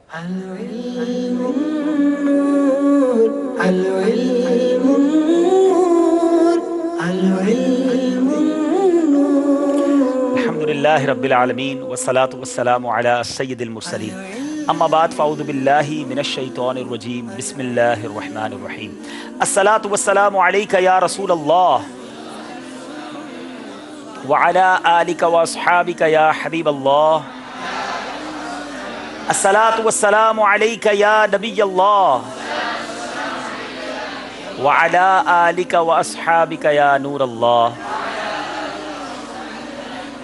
العلم النور العلم النور العلم النور الحمد لله رب العالمين والصلاة والسلام على سيد المرسلين اما بعد فاعوذ بالله من الشيطان الرجيم بسم الله الرحمن الرحيم الصلاة والسلام عليك يا رسول الله وعلى آلك واصحابك يا حبيب الله الصلاة والسلام عليك يا نبي الله وعلى آلك واصحابك يا نور الله.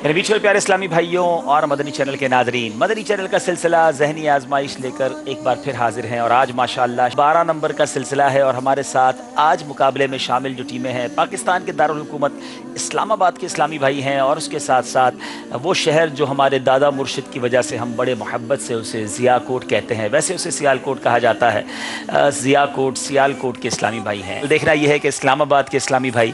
میرے بیچ پیارے اسلامی بھائیوں اور مدنی چینل کے ناظرین، مدنی چینل کا سلسلہ ذہنی آزمائش لے کر ایک بار پھر حاضر ہیں، اور آج ماشاءاللہ 12 نمبر کا سلسلہ ہے، اور ہمارے ساتھ آج مقابلے میں شامل جو ٹیمیں ہیں پاکستان کے دارالحکومت اسلام آباد کے اسلامی بھائی ہیں، اور اس کے ساتھ ساتھ وہ شہر جو ہمارے دادا مرشد کی وجہ سے ہم بڑے محبت سے اسے ضیاء کوٹ کہتے ہیں، ویسے اسے سیال کوٹ کہا جاتا ہے، ضیاء کوٹ سیال کوٹ کے اسلامی بھائی ہیں. دیکھنا یہ ہے کہ اسلام آباد کے اسلامی بھائی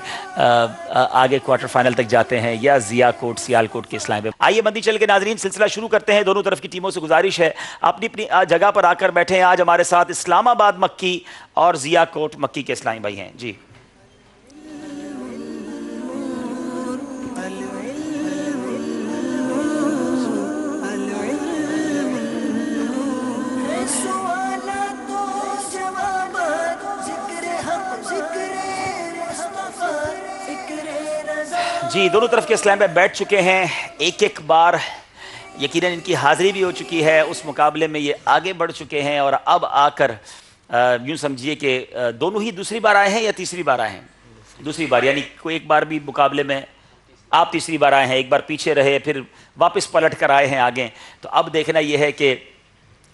آگے کوارٹر فائنل تک جاتے ہیں یا ضیاء کوٹ سیال کوٹ کے اسلامی بھائی. آئیے مدنی چینل کے ناظرین سلسلہ شروع کرتے ہیں. دونوں طرف کی ٹیموں سے گزارش ہے اپنی اپنی جگہ پر آ کر بیٹھے ہیں. آج ہمارے ساتھ اسلام آباد مکی اور ضیاء کوٹ مکی کے اسلامی بھائی ہیں. جی جی دونوں طرف کے اسلام بھائی بیٹھ چکے ہیں ایک ایک بار. یقیناً ان کی حاضری بھی ہو چکی ہے، اس مقابلے میں یہ آگے بڑھ چکے ہیں، اور اب آ کر یوں سمجھیے کہ دونوں ہی دوسری بار آئے ہیں یا تیسری بار آئے ہیں؟ دوسری بار، یعنی کوئی ایک بار بھی مقابلے میں آپ تیسری بار آئے ہیں، ایک بار پیچھے رہے پھر واپس پلٹ کر آئے ہیں آگے. تو اب دیکھنا یہ ہے کہ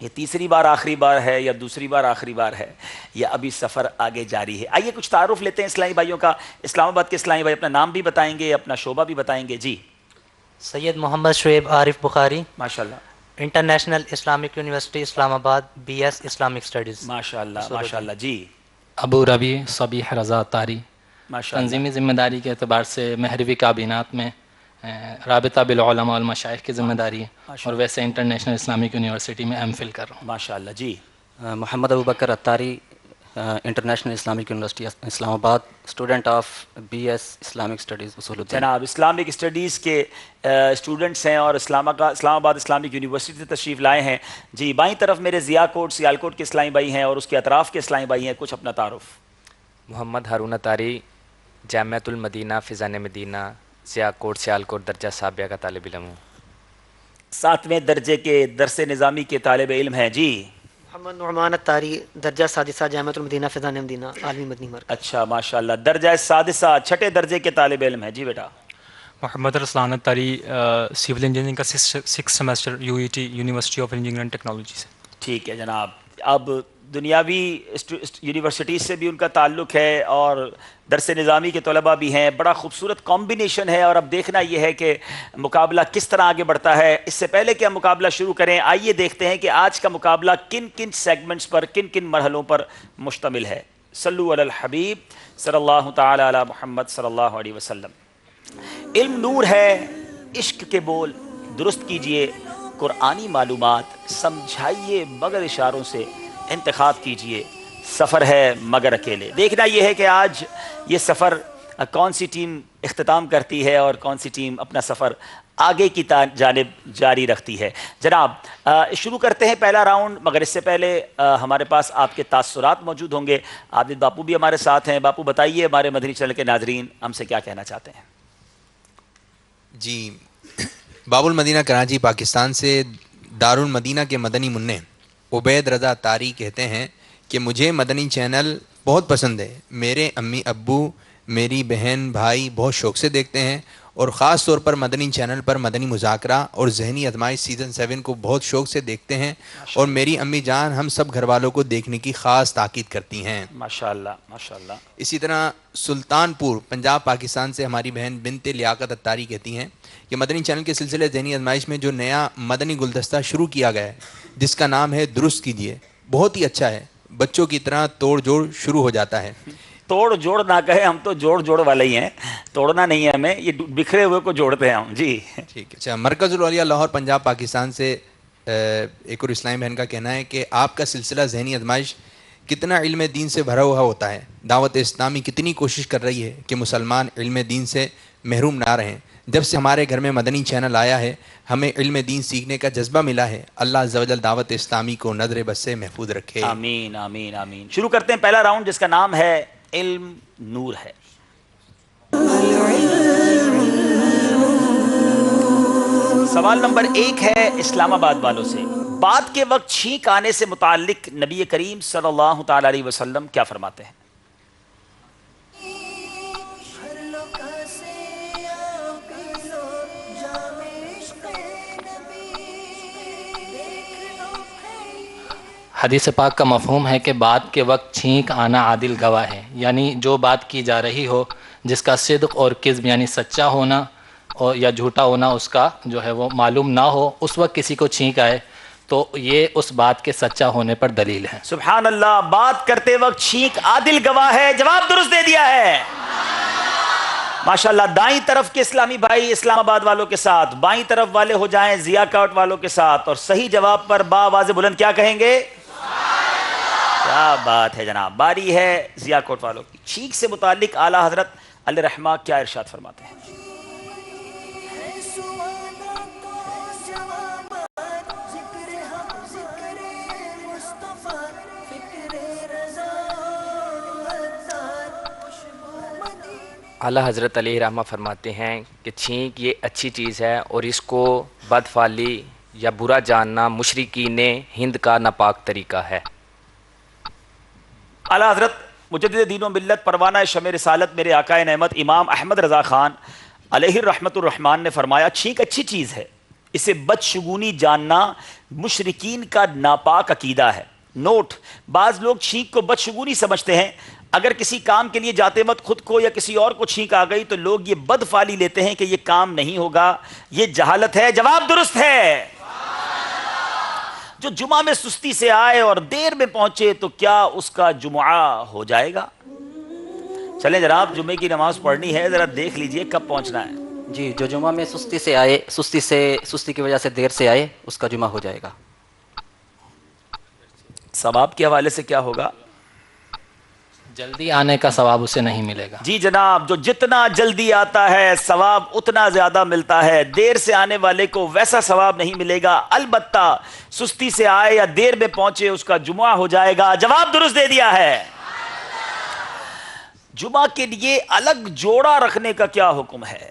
یہ تیسری بار آخری بار ہے یا دوسری بار آخری بار ہے یا ابھی سفر آگے جاری ہے. آئیے کچھ تعارف لیتے ہیں اسلامی بھائیوں کا. اسلام آباد کے اسلامی بھائی اپنا نام بھی بتائیں گے، اپنا شعبہ بھی بتائیں گے. جی سید محمد شعیب عارف بخاری، ماشاءاللہ، انٹرنیشنل اسلامک یونیورسٹی اسلام آباد، بی ایس اسلامک اسٹڈیز. ماشاءاللہ ماشاءاللہ. جی ابو ربی صبیح رضا طاری، ماشاءاللہ تنظیمی ذمہ داری کے اعتبار سے محروی کابینات میں رابطہ بالعلماء والمشائخ کی ذمہ داری ہے، اور ویسے انٹرنیشنل اسلامک یونیورسٹی میں ایم فل کر رہا ہوں. ماشاءاللہ. جی محمد ابو بکر اتاری، انٹرنیشنل اسلامک یونیورسٹی اسلام آباد، student of B S Islamic studies اصول الدین. جناب اسلامک اسٹڈیز کے اسٹوڈنٹس ہیں اور اسلام آباد اسلامک یونیورسٹی سے تشریف لائے ہیں. جی بائیں طرف میرے ضیاء کوٹ سیال کوٹ کے اسلامی بھائی ہیں اور اس کے اطراف کے اسلامی بھائی ہیں. کچھ اپنا تعارف. محمد ہارون اتاری، جامعۃ المدینہ فیضان مدینہ، ضیاء کوٹ سیال کوٹ، درجہ ثابیہ کا طالب علم ہوں. 7ویں درجے کے درس نظامی کے طالب علم ہیں. جی محمد نعمان اتاری، درجہ سادسہ، جامعۃ المدینہ فیضان مدینہ، عالمی مدنی مرکز. اچھا ماشاءاللہ. درجہ سادسہ 6 درجے کے طالب علم ہیں. جی بیٹا. محمد ارسلان اتاری، سول انجینئرنگ کا 6 semester, U E T university of engineering and technology سے. ٹھیک ہے جناب. اب دنیاوی یونیورسٹیز سے بھی ان کا تعلق ہے اور درس نظامی کے طلباء بھی ہیں. بڑا خوبصورت کمبینیشن ہے، اور اب دیکھنا یہ ہے کہ مقابلہ کس طرح آگے بڑھتا ہے. اس سے پہلے کہ ہم مقابلہ شروع کریں آئیے دیکھتے ہیں کہ آج کا مقابلہ کن کن سیگمنٹس پر، کن کن مرحلوں پر مشتمل ہے. صلو علی الحبیب صلی اللہ تعالی علی محمد صلی اللہ علیہ وسلم. علم نور ہے، عشق کے بول درست کیجئے، قرآنی معلومات سمجھائیے مگر اشاروں سے، انتخاب کیجئے سفر ہے مگر اکیلے. دیکھنا یہ ہے کہ آج یہ سفر کون سی ٹیم اختتام کرتی ہے اور کون سی ٹیم اپنا سفر آگے کی جانب جاری رکھتی ہے. جناب شروع کرتے ہیں پہلا راؤنڈ، مگر اس سے پہلے ہمارے پاس آپ کے تاثرات موجود ہوں گے. عابد باپو بھی ہمارے ساتھ ہیں. باپو بتائیے ہمارے مدنی چینل کے ناظرین ہم سے کیا کہنا چاہتے ہیں. جی باب المدینہ کراچی پاکستان سے دارالمدینہ کے مدنی منع عبید رضا طاری کہتے ہیں کہ مجھے مدنی چینل بہت پسند ہے. میرے امی ابو، میری بہن، بھائی بہت شوق سے دیکھتے ہیں، اور خاص طور پر مدنی چینل پر مدنی مذاکرہ اور ذہنی آزمائش سیزن 7 کو بہت شوق سے دیکھتے ہیں، اور میری امی جان ہم سب گھر والوں کو دیکھنے کی خاص تاکید کرتی ہیں. ماشاءاللہ ماشاءاللہ. اسی طرح سلطان پور پنجاب پاکستان سے ہماری بہن بنت لیاقت اتاری کہتی ہیں کہ مدنی چینل کے سلسلے ذہنی آزمائش میں جو نیا مدنی گلدستہ شروع کیا گیا ہے جس کا نام ہے درست کیجئے، بہت ہی اچھا ہے. بچوں کی طرح توڑ جوڑ شروع ہو جاتا ہے. توڑ جوڑ نہ کہے، ہم تو جوڑ جوڑ والے ہی ہیں، توڑنا نہیں ہے ہمیں، یہ بکھرے ہوئے کو جوڑتے ہیں ہم. جی ٹھیک ہے. اچھا مرکز العلیہ لاہور پنجاب پاکستان سے ایک اور اسلامی بہن کا کہنا ہے کہ آپ کا سلسلہ ذہنی آزمائش کتنا علم دین سے بھرا ہوا ہوتا ہے. دعوت اسلامی کتنی کوشش کر رہی ہے کہ مسلمان علم دین سے محروم نہ رہیں. جب سے ہمارے گھر میں مدنی چینل آیا ہے ہمیں علم دین سیکھنے کا جذبہ ملا ہے. اللہ عز و جل دعوت اسلامی کو نظر بد سے محفوظ رکھے. آمین آمین آمین. شروع کرتے ہیں پہلا راؤنڈ جس کا نام ہے علم نور ہے. سوال نمبر 1 ہے اسلام آباد والوں سے. بات کے وقت چھینک آنے سے متعلق نبی کریم صلی اللہ تعالی علیہ وسلم کیا فرماتے ہیں؟ حدیث پاک کا مفہوم ہے کہ بات کے وقت چھینک آنا عادل گواہ ہے، یعنی جو بات کی جا رہی ہو جس کا صدق اور کذب یعنی سچا ہونا اور یا جھوٹا ہونا اس کا جو ہے وہ معلوم نہ ہو، اس وقت کسی کو چھینک آئے تو یہ اس بات کے سچا ہونے پر دلیل ہے. سبحان اللہ. بات کرتے وقت چھینک عادل گواہ ہے. جواب درست دے دیا ہے ماشاءاللہ. دائیں طرف کے اسلامی بھائی اسلام آباد والوں کے ساتھ، بائیں طرف والے ہو جائیں ضیاء کاٹ والوں کے ساتھ، اور صحیح جواب پر باآواز بلند کیا کہیں گے؟ کیا بات ہے جناب. باری ہے ضیاء کوٹ والوں کی. چھینک سے متعلق اعلیٰ حضرت علیہ رحمہ کیا ارشاد فرماتے ہیں؟ اعلیٰ حضرت علیہ رحمہ فرماتے ہیں کہ چھینک یہ اچھی چیز ہے اور اس کو بدفعلی یا برا جاننا مشرکین ہند کا ناپاک طریقہ ہے. اعلیٰ حضرت مجدد دین و ملت پروانہ شمع رسالت میرے آقائے نعمت امام احمد رضا خان علیہ الرحمت الرحمان نے فرمایا چھینک اچھی چیز ہے، اسے بدشگونی جاننا مشرکین کا ناپاک عقیدہ ہے. نوٹ: بعض لوگ چھینک کو بدشگونی سمجھتے ہیں. اگر کسی کام کے لیے جاتے وقت خود کو یا کسی اور کو چھینک آ گئی تو لوگ یہ بدفعلی لیتے ہیں کہ یہ کام نہیں ہوگا. یہ جہالت ہے. جواب درست ہے. جو جمعہ میں سستی سے آئے اور دیر میں پہنچے تو کیا اس کا جمعہ ہو جائے گا؟ چلیں جناب جمعے کی نماز پڑھنی ہے، ذرا دیکھ لیجئے کب پہنچنا ہے. جی، جو جمعہ میں سستی سے آئے، سستی کی وجہ سے دیر سے آئے، اس کا جمعہ ہو جائے گا. ثواب کے حوالے سے کیا ہوگا؟ جلدی آنے کا ثواب اسے نہیں ملے گا. جی جناب، جو جتنا جلدی آتا ہے ثواب اتنا زیادہ ملتا ہے. دیر سے آنے والے کو ویسا ثواب نہیں ملے گا. البتہ سستی سے آئے یا دیر میں پہنچے اس کا جمعہ ہو جائے گا. جواب درست دے دیا ہے. جمعہ کے لیے الگ جوڑا رکھنے کا کیا حکم ہے؟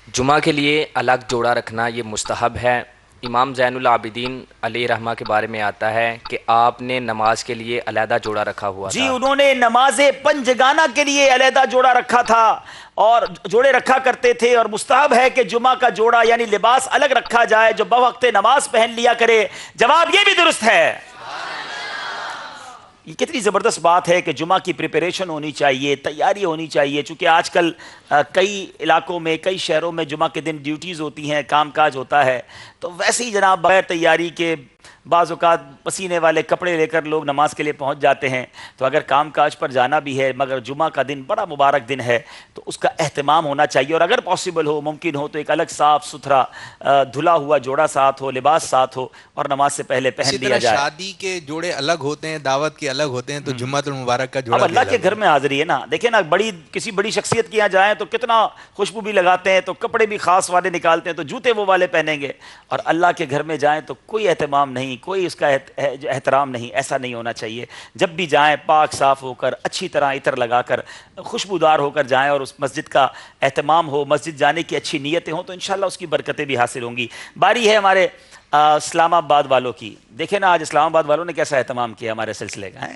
جمعہ کے لیے الگ جوڑا رکھنا یہ مستحب ہے. امام زین العابدین علیہ رحمہ کے بارے میں آتا ہے کہ آپ نے نماز کے لیے علیحدہ جوڑا رکھا ہوا جی تھا. انہوں نے نماز پنجگانہ کے لیے علیحدہ جوڑا رکھا تھا اور جوڑے رکھا کرتے تھے. اور مستحب ہے کہ جمعہ کا جوڑا یعنی لباس الگ رکھا جائے جو بوقت نماز پہن لیا کرے. جواب یہ بھی درست ہے. یہ کتنی زبردست بات ہے کہ جمعہ کی پریپریشن ہونی چاہیے، تیاری ہونی چاہیے. چونکہ آج کل کئی علاقوں میں کئی شہروں میں جمعہ کے دن ڈیوٹیز ہوتی ہیں، کام کاج ہوتا ہے، تو ویسے ہی جناب بغیر تیاری کے بعض اوقات پسینے والے کپڑے لے کر لوگ نماز کے لیے پہنچ جاتے ہیں. تو اگر کام کاج پر جانا بھی ہے مگر جمعہ کا دن بڑا مبارک دن ہے تو اس کا اہتمام ہونا چاہیے. اور اگر پاسبل ہو، ممکن ہو تو ایک الگ صاف ستھرا دھلا ہوا جوڑا ساتھ ہو، لباس ساتھ ہو اور نماز سے پہلے پہن لیا جائے. شادی کے جوڑے الگ ہوتے ہیں، دعوت کے الگ ہوتے ہیں، تو جمعہ المبارک کا جوڑا اب اللہ کے گھر میں حاضری ہے نا. دیکھیں نا، کسی بڑی شخصیت کے یہاں جائیں تو کتنا خوشبو بھی لگاتے ہیں، تو کپڑے بھی خاص والے نکالتے ہیں، تو جوتے وہ والے پہنیں گے. اور اللہ کے گھر میں جائیں تو کوئی اہتمام نہیں، کوئی اس کا احترام نہیں. ایسا نہیں ہونا چاہیے. جب بھی جائیں پاک صاف ہو کر، اچھی طرح عطر لگا کر، خوشبودار ہو کر جائیں اور اس مسجد کا اہتمام ہو، مسجد جانے کی اچھی نیتیں ہوں تو انشاءاللہ اس کی برکتیں بھی حاصل ہوں گی. باری ہے ہمارے اسلام آباد والوں کی. دیکھیں نا آج اسلام آباد والوں نے کیسا اہتمام کیا ہمارے سلسلے کا.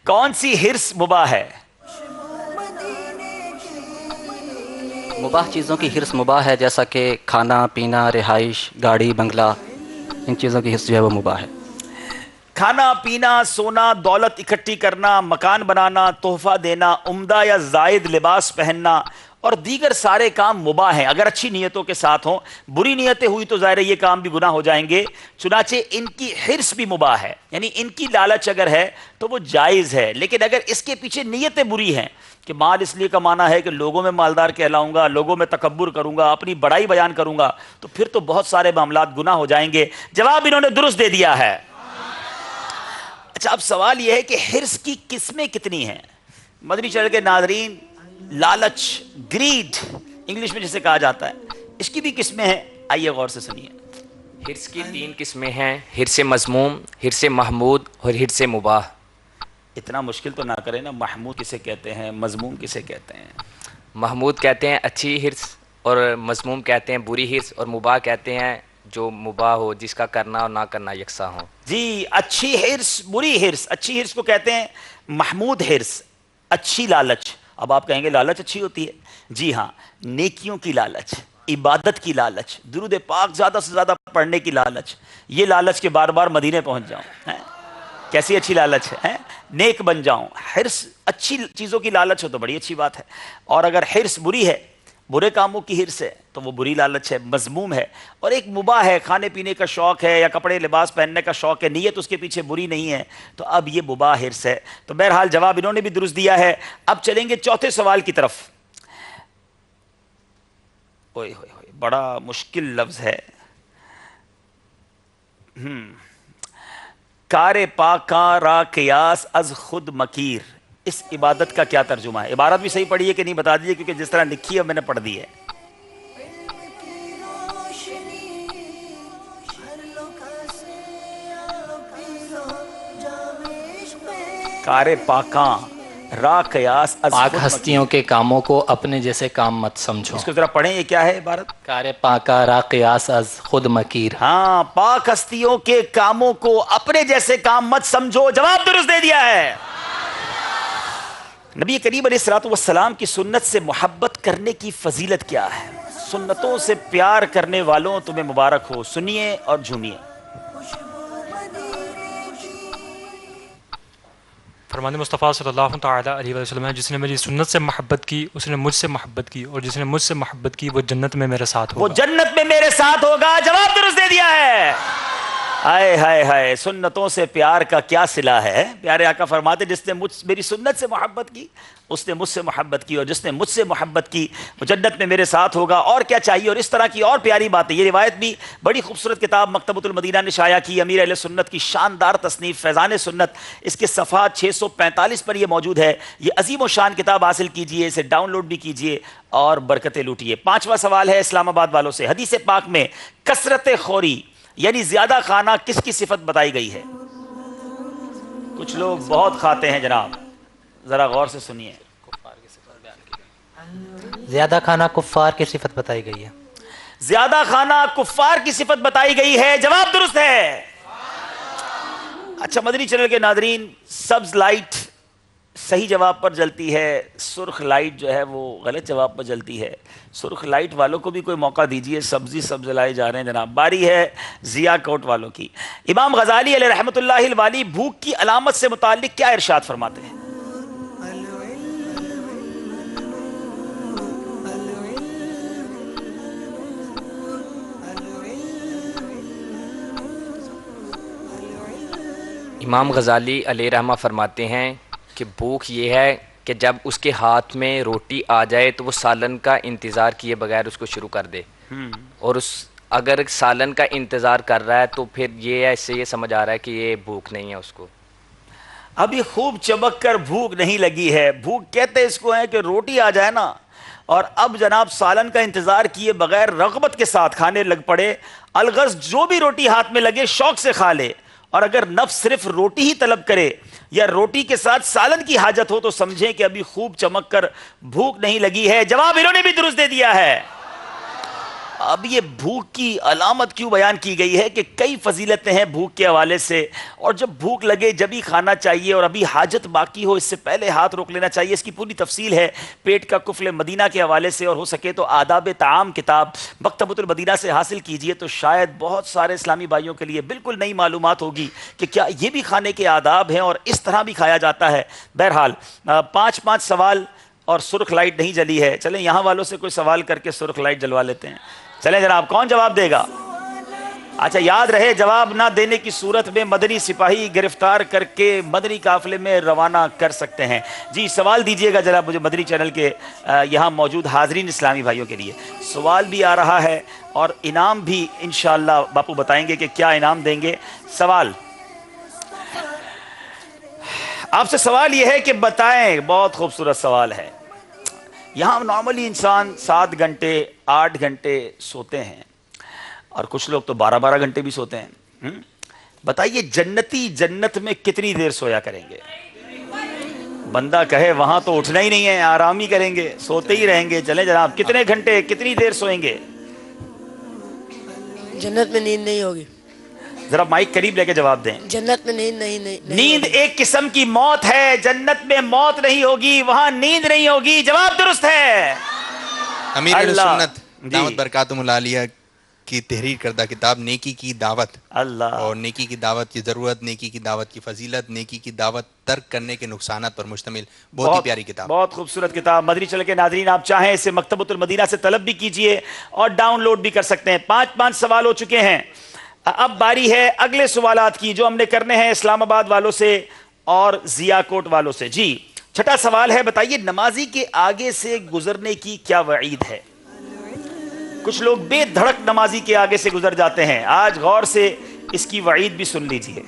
کون سی حرص مباح ہے؟ مباح چیزوں کی حرص مباح ہے، جیسا کہ کھانا پینا، رہائش، گاڑی، بنگلہ، ان چیزوں کی حرص جو ہے وہ مباح ہے. کھانا پینا، سونا، دولت اکٹھی کرنا، مکان بنانا، تحفہ دینا، عمدہ یا زائد لباس پہننا اور دیگر سارے کام مباح ہیں اگر اچھی نیتوں کے ساتھ ہوں. بری نیتیں ہوئی تو ظاہر ہے یہ کام بھی گناہ ہو جائیں گے. چنانچہ ان کی حرص بھی مباح ہے، یعنی ان کی لالچ اگر ہے تو وہ جائز ہے. لیکن اگر اس کے پیچھے نیتیں بری ہیں کہ مال اس لیے کمانا ہے کہ لوگوں میں مالدار کہلاؤں گا، لوگوں میں تکبر کروں گا، اپنی بڑائی بیان کروں گا، تو پھر تو بہت سارے معاملات گناہ ہو جائیں گے۔ جواب انہوں نے درست دے دیا ہے۔ اچھا، اب سوال یہ ہے کہ حرص کی قسمیں کتنی ہیں؟ مدنی چینل کے ناظرین، لالچ، گریڈ انگلش میں جسے کہا جاتا ہے، اس کی بھی قسمیں ہیں، آئیے غور سے سنیے۔ حرص کی 3 قسمیں ہیں: حرص مذموم، حرص محمود اور حرص مباح۔ اتنا مشکل تو نہ کریں نا، محمود کسے کہتے ہیں، مذموم کسے کہتے ہیں؟ محمود کہتے ہیں اچھی حرص، اور مذموم کہتے ہیں بری حرص، اور مباح کہتے ہیں جو مباح ہو، جس کا کرنا اور نہ کرنا یکساں ہو۔ جی، اچھی حرص، بری حرص۔ اچھی حرص کو کہتے ہیں محمود حرص، اچھی لالچ۔ اب آپ کہیں گے لالچ اچھی ہوتی ہے؟ جی ہاں، نیکیوں کی لالچ، عبادت کی لالچ، درود پاک زیادہ سے زیادہ پڑھنے کی لالچ، یہ لالچ کے بار بار مدینے پہنچ جاؤں، کیسی اچھی لالچ ہے، نیک بن جاؤں۔ حرص اچھی چیزوں کی لالچ ہو تو بڑی اچھی بات ہے، اور اگر حرص بری ہے، برے کاموں کی حرص ہے، تو وہ بری لالچ ہے، مذموم ہے۔ اور ایک مباح ہے، کھانے پینے کا شوق ہے یا کپڑے لباس پہننے کا شوق ہے، نیت اس کے پیچھے بری نہیں ہے، تو اب یہ مباح حرص ہے۔ تو بہرحال جواب انہوں نے بھی درست دیا ہے۔ اب چلیں گے چوتھے سوال کی طرف۔ اوئے ہوئے ہوئے، بڑا مشکل لفظ ہے۔ کار پاکاں را قیاس از خود مکیر، اس عبادت کا کیا ترجمہ ہے؟ عبارت بھی صحیح پڑھی ہے کہ نہیں بتا دیجیے، کیونکہ جس طرح لکھی ہے میں نے پڑھ دی ہے۔ کار پاکاں را قیاس از پاک خود ہستیوں کے کاموں کو اپنے جیسے کام مت سمجھو۔ اس کو ذرا پڑھیں، یہ کیا ہے عبارت؟ کار پاکا را قیاس از خود مکیر۔ ہاں، پاک ہستیوں کے کاموں کو اپنے جیسے کام مت سمجھو، جواب درست دے دیا ہے۔ نبی کریم علیہ الصلوۃ والسلام کی سنت سے محبت کرنے کی فضیلت کیا ہے؟ سنتوں سے پیار کرنے والوں تمہیں مبارک ہو، سنیے اور جھومیے۔ فرمان مصطفیٰ صلی اللہ تعالیٰ علیہ وسلم ہے، جس نے میری سنت سے محبت کی اس نے مجھ سے محبت کی، اور جس نے مجھ سے محبت کی وہ جنت میں میرے ساتھ ہوگا۔ وہ جنت میں میرے ساتھ ہوگا، جواب درست دے دیا ہے۔ ہائے ہائے ہائے، سنتوں سے پیار کا کیا صلہ ہے؟ پیارے آقا فرماتے جس نے میری سنت سے محبت کی اس نے مجھ سے محبت کی، اور جس نے مجھ سے محبت کی وہ جنت میں میرے ساتھ ہوگا۔ اور کیا چاہیے؟ اور اس طرح کی اور پیاری باتیں۔ یہ روایت بھی بڑی خوبصورت کتاب مکتبۃ المدینہ نے شائع کی، امیر اہل سنت کی شاندار تصنیف فیضان سنت، اس کے صفحات 645 پر یہ موجود ہے۔ یہ عظیم و شان کتاب حاصل کیجئے، اسے ڈاؤن لوڈ بھی کیجئے اور برکتیں لوٹیے۔ 5واں سوال ہے اسلام آباد والوں سے۔ حدیث پاک میں کثرت خوری یعنی زیادہ کھانا کس کی صفت بتائی گئی ہے؟ کچھ لوگ بہت کھاتے ہیں جناب، ذرا غور سے سنیے۔ زیادہ کھانا کفار کی صفت بتائی گئی ہے۔ زیادہ کھانا کفار کی صفت بتائی گئی ہے، جواب درست ہے۔ اچھا مدنی چینل کے ناظرین، سبز لائٹ صحیح جواب پر جلتی ہے، سرخ لائٹ جو ہے وہ غلط جواب پر جلتی ہے۔ سرخ لائٹ والوں کو بھی کوئی موقع دیجئے، سبزی سبز لائے جا رہے ہیں جناب۔ باری ہے ضیاء کوٹ والوں کی۔ امام غزالی علیہ رحمۃ اللہ الوالی بھوک کی علامت سے متعلق کیا ارشاد فرماتے ہیں؟ امام غزالی علیہ رحمہ فرماتے ہیں کہ بھوک یہ ہے کہ جب اس کے ہاتھ میں روٹی آ جائے تو وہ سالن کا انتظار کیے بغیر اس کو شروع کر دے، اور اگر سالن کا انتظار کر رہا ہے تو پھر یہ ایسے یہ سمجھ آ رہا ہے کہ یہ بھوک نہیں ہے اس کو۔ ابھی خوب چمک کر بھوک نہیں لگی ہے، بھوک کہتے اس کو ہے کہ روٹی آ جائے نا، اور اب جناب سالن کا انتظار کیے بغیر رغبت کے ساتھ کھانے لگ پڑے۔ الغرض جو بھی روٹی ہاتھ میں لگے شوق سے کھا لے، اور اگر نفس صرف روٹی ہی طلب کرے یا روٹی کے ساتھ سالن کی حاجت ہو تو سمجھیں کہ ابھی خوب چمک کر بھوک نہیں لگی ہے۔ جواب انہوں نے بھی درست دے دیا ہے۔ اب یہ بھوک کی علامت کیوں بیان کی گئی ہے کہ کئی فضیلتیں ہیں بھوک کے حوالے سے، اور جب بھوک لگے جب ہی کھانا چاہیے، اور ابھی حاجت باقی ہو اس سے پہلے ہاتھ روک لینا چاہیے۔ اس کی پوری تفصیل ہے پیٹ کا قفل مدینہ کے حوالے سے، اور ہو سکے تو آداب طعام کتاب مکتبۃ المدینہ سے حاصل کیجئے تو شاید بہت سارے اسلامی بھائیوں کے لیے بالکل نئی معلومات ہوگی کہ کیا یہ بھی کھانے کے آداب ہیں اور اس طرح بھی کھایا جاتا ہے۔ بہرحال 5 سوال اور سرخ لائٹ نہیں جلی ہے، چلیں یہاں والوں سے کوئی سوال کر کے سرخ لائٹ جلوا لیتے ہیں۔ چلیں جناب، کون جواب دے گا؟ अच्छा, याद रहे जवाब ना देने की सूरत में मदनी सिपाही गिरफ्तार करके मदनी काफिले में रवाना कर सकते हैं। जी सवाल दीजिएगा जरा मुझे मदनी चैनल के यहाँ मौजूद हाजरीन इस्लामी भाइयों के लिए। सवाल भी आ रहा है और इनाम भी इंशाअल्लाह बापू बताएंगे कि क्या इनाम देंगे। सवाल आपसे सवाल यह है कि बताएं, बहुत खूबसूरत सवाल है। यहाँ नॉर्मली इंसान 7 घंटे 8 घंटे सोते हैं और कुछ लोग तो 12-12 घंटे भी सोते हैं। बताइए जन्नती जन्नत में कितनी देर सोया करेंगे? बंदा कहे वहां तो उठना ही नहीं है, आराम ही करेंगे, सोते ही रहेंगे। चले जनाब, कितने घंटे कितनी देर सोएंगे? जन्नत में नींद नहीं होगी। जरा माइक करीब लेके जवाब दें। जन्नत में नींद नहीं नींद एक किस्म की मौत है, जन्नत में मौत नहीं होगी, वहां नींद नहीं होगी। जवाब दुरुस्त है। अमीर सुन्नत दावत बरकातुहुल आलिया की तहरीर करदा किताब नेकी की दावत, अल्लाह, और नेकी की दावत की ज़रूरत, नेकी की दावत की फजीलत, नेकी की दावत तर्क करने के नुकसानात पर मुश्तमिल बहुत ही प्यारी किताब, बहुत खूबसूरत किताब। मदनी चैनल के नाज़रीन, आप चाहें इसे मकतबतुल मदीना से तलब भी कीजिए और डाउनलोड भी कर सकते हैं। 5 सवाल हो चुके हैं। अब बारी है अगले सवालात की जो हमने करने हैं इस्लामाबाद वालों से और जियाकोट वालों से। जी छठा सवाल है, बताइए नमाजी के आगे से गुजरने की क्या वईद है? कुछ लोग बेधड़क नमाजी के आगे से गुजर जाते हैं। आज गौर से इसकी वईद भी सुन लीजिए।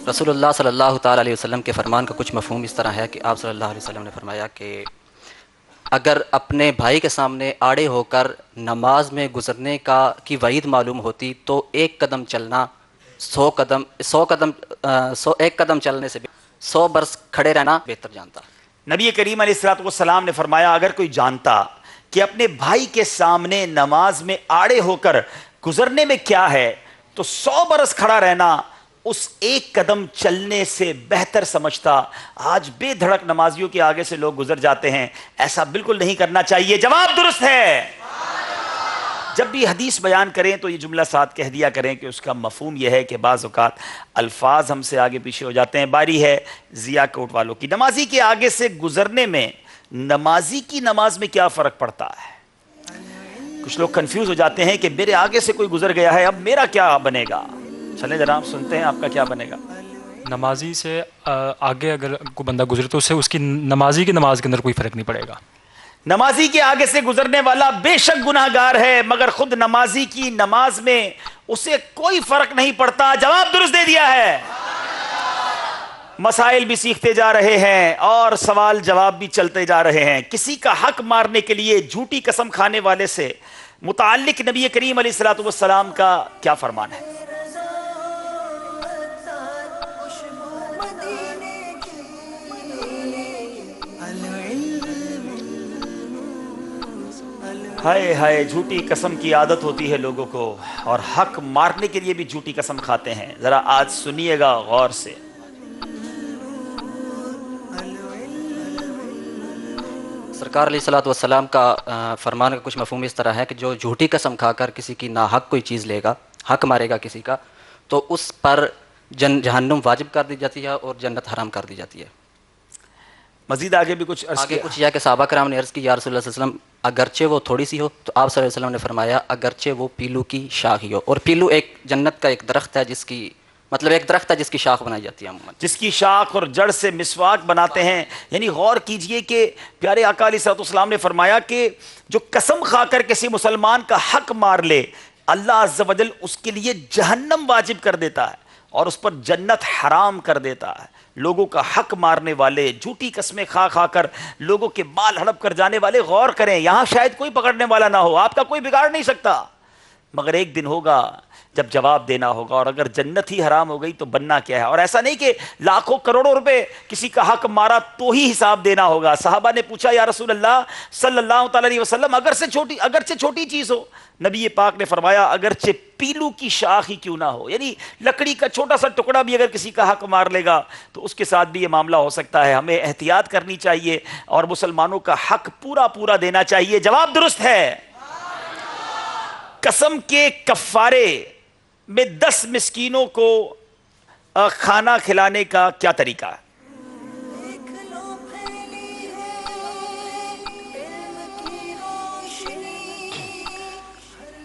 रसूलुल्लाह सल्लल्लाहु ताला अलैहि वसल्लम के फरमान का कुछ मफहूम इस तरह है कि आप सल्लल्लाहु अलैहि वसल्लम ने फरमाया कि अगर अपने भाई के सामने आड़े होकर नमाज में गुजरने की वईद मालूम होती तो एक कदम चलना 100 कदम चलने से 100 बरस खड़े रहना बेहतर जानता। नबी करीम अलैहिस्सलाम ने फरमाया अगर कोई जानता कि अपने भाई के सामने नमाज में आड़े होकर गुजरने में क्या है तो 100 बरस खड़ा रहना उस एक कदम चलने से बेहतर समझता। आज बेधड़क नमाजियों के आगे से लोग गुजर जाते हैं, ऐसा बिल्कुल नहीं करना चाहिए। जवाब दुरुस्त है। जब भी हदीस बयान करें तो ये जुमला साथ कह दिया करें कि उसका मफहूम यह है कि बाज़ औक़ात अल्फाज हमसे आगे पीछे हो जाते हैं। बारी है जियाकोट वालों की। नमाजी के आगे से गुजरने में नमाजी की नमाज में क्या फ़र्क पड़ता है? कुछ लोग कंफ्यूज हो जाते हैं कि मेरे आगे से कोई गुजर गया है, अब मेरा क्या बनेगा? चले जनाब सुनते हैं आपका क्या बनेगा। नमाजी से आगे अगर कोई बंदा गुजरे तो उससे उसकी नमाजी की नमाज के अंदर कोई फ़र्क नहीं पड़ेगा। नमाजी के आगे से गुजरने वाला बेशक गुनाहगार है मगर खुद नमाजी की नमाज में उसे कोई फर्क नहीं पड़ता। जवाब दुरुस्त दे दिया है। मसाइल भी सीखते जा रहे हैं और सवाल जवाब भी चलते जा रहे हैं। किसी का हक मारने के लिए झूठी कसम खाने वाले से मुताल्लिक नबी करीम अलैहिस्सलाम का क्या फरमान है? हाय हाय, झूठी कसम की आदत होती है लोगों को और हक मारने के लिए भी झूठी कसम खाते हैं। जरा आज सुनिएगा गौर से। सरकार अलैहिस्सलातु वस्सलाम का फरमान का कुछ मफहूम इस तरह है कि जो झूठी कसम खाकर किसी की नाहक कोई चीज़ लेगा, हक मारेगा किसी का, तो उस पर जहन्नुम वाजिब कर दी जाती है और जन्नत हराम कर दी जाती है। मजीद आगे भी कुछ यह कि सहाबा कराम ने अर्ज़ की या रसूलुल्लाह सल्लल्लाहु अलैहि वसल्लम अगरचे वो थोड़ी सी हो, तो आप सल्लल्लाहु अलैहि वसल्लम ने फरमाया अगरचे वो पीलू की शाख ही हो। और पीलू एक जन्नत का एक दरख्त है जिसकी एक दरख्त है जिसकी शाख बनाई जाती है अमूमन, जिसकी शाख और जड़ से मिसवाक बनाते हैं। यानी गौर कीजिए कि प्यारे आका अलैहिस्सलाम ने फरमाया कि जो कसम खाकर किसी मुसलमान का हक मार ले अल्लाह अज़्ज़ व जल उसके लिए जहन्नम वाजिब कर देता है और उस पर जन्नत हराम कर देता है। लोगों का हक मारने वाले, झूठी कस्में खा खाकर लोगों के बाल हड़प कर जाने वाले, गौर करें यहाँ शायद कोई पकड़ने वाला ना हो, आपका कोई बिगाड़ नहीं सकता, मगर एक दिन होगा जब जवाब देना होगा। और अगर जन्नत ही हराम हो गई तो बनना क्या है? और ऐसा नहीं कि लाखों करोड़ों रुपए किसी का हक मारा तो ही हिसाब देना होगा। साहबा ने पूछा या रसूल अल्लाह सल्लल्लाहु अलैहि वसल्लम अगरचे छोटी चीज हो, नबी पाक ने फरमाया अगरचे पीलू की शाख ही क्यों ना हो, यानी लकड़ी का छोटा सा टुकड़ा भी अगर किसी का हक मार लेगा तो उसके साथ भी ये मामला हो सकता है। हमें एहतियात करनी चाहिए और मुसलमानों का हक पूरा पूरा देना चाहिए। जवाब दुरुस्त है। कसम के कफ़ारे में 10 मिस्कीनों को खाना खिलाने का क्या तरीका है?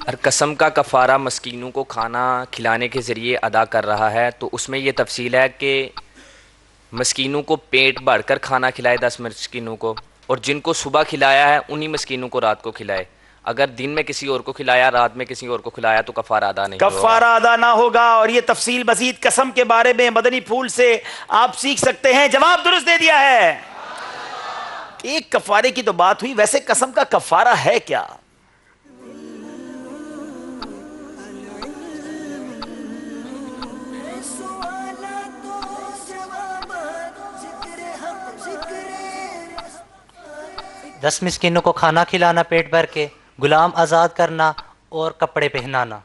हर कसम का कफ़ारा मस्कीनों को खाना खिलाने के ज़रिए अदा कर रहा है, तो उसमें ये तफसील है कि मस्कीनों को पेट भरकर खाना खिलाए 10 मस्कीनों को, और जिनको सुबह खिलाया है उन्हीं मस्कीनों को रात को खिलाए। अगर दिन में किसी और को खिलाया, रात में किसी और को खिलाया, तो कफ़ारा अदा नहीं होगा। कफ़ारा अदा ना होगा। और ये तफसील मजीद कसम के बारे में मदनी फूल से आप सीख सकते हैं। जवाब दुरुस्त दे दिया है। एक कफ़ारे की तो बात हुई, वैसे कसम का कफ़ारा है क्या? दस मिस्किनों को खाना खिलाना पेट भर के, गुलाम आज़ाद करना और कपड़े पहनाना।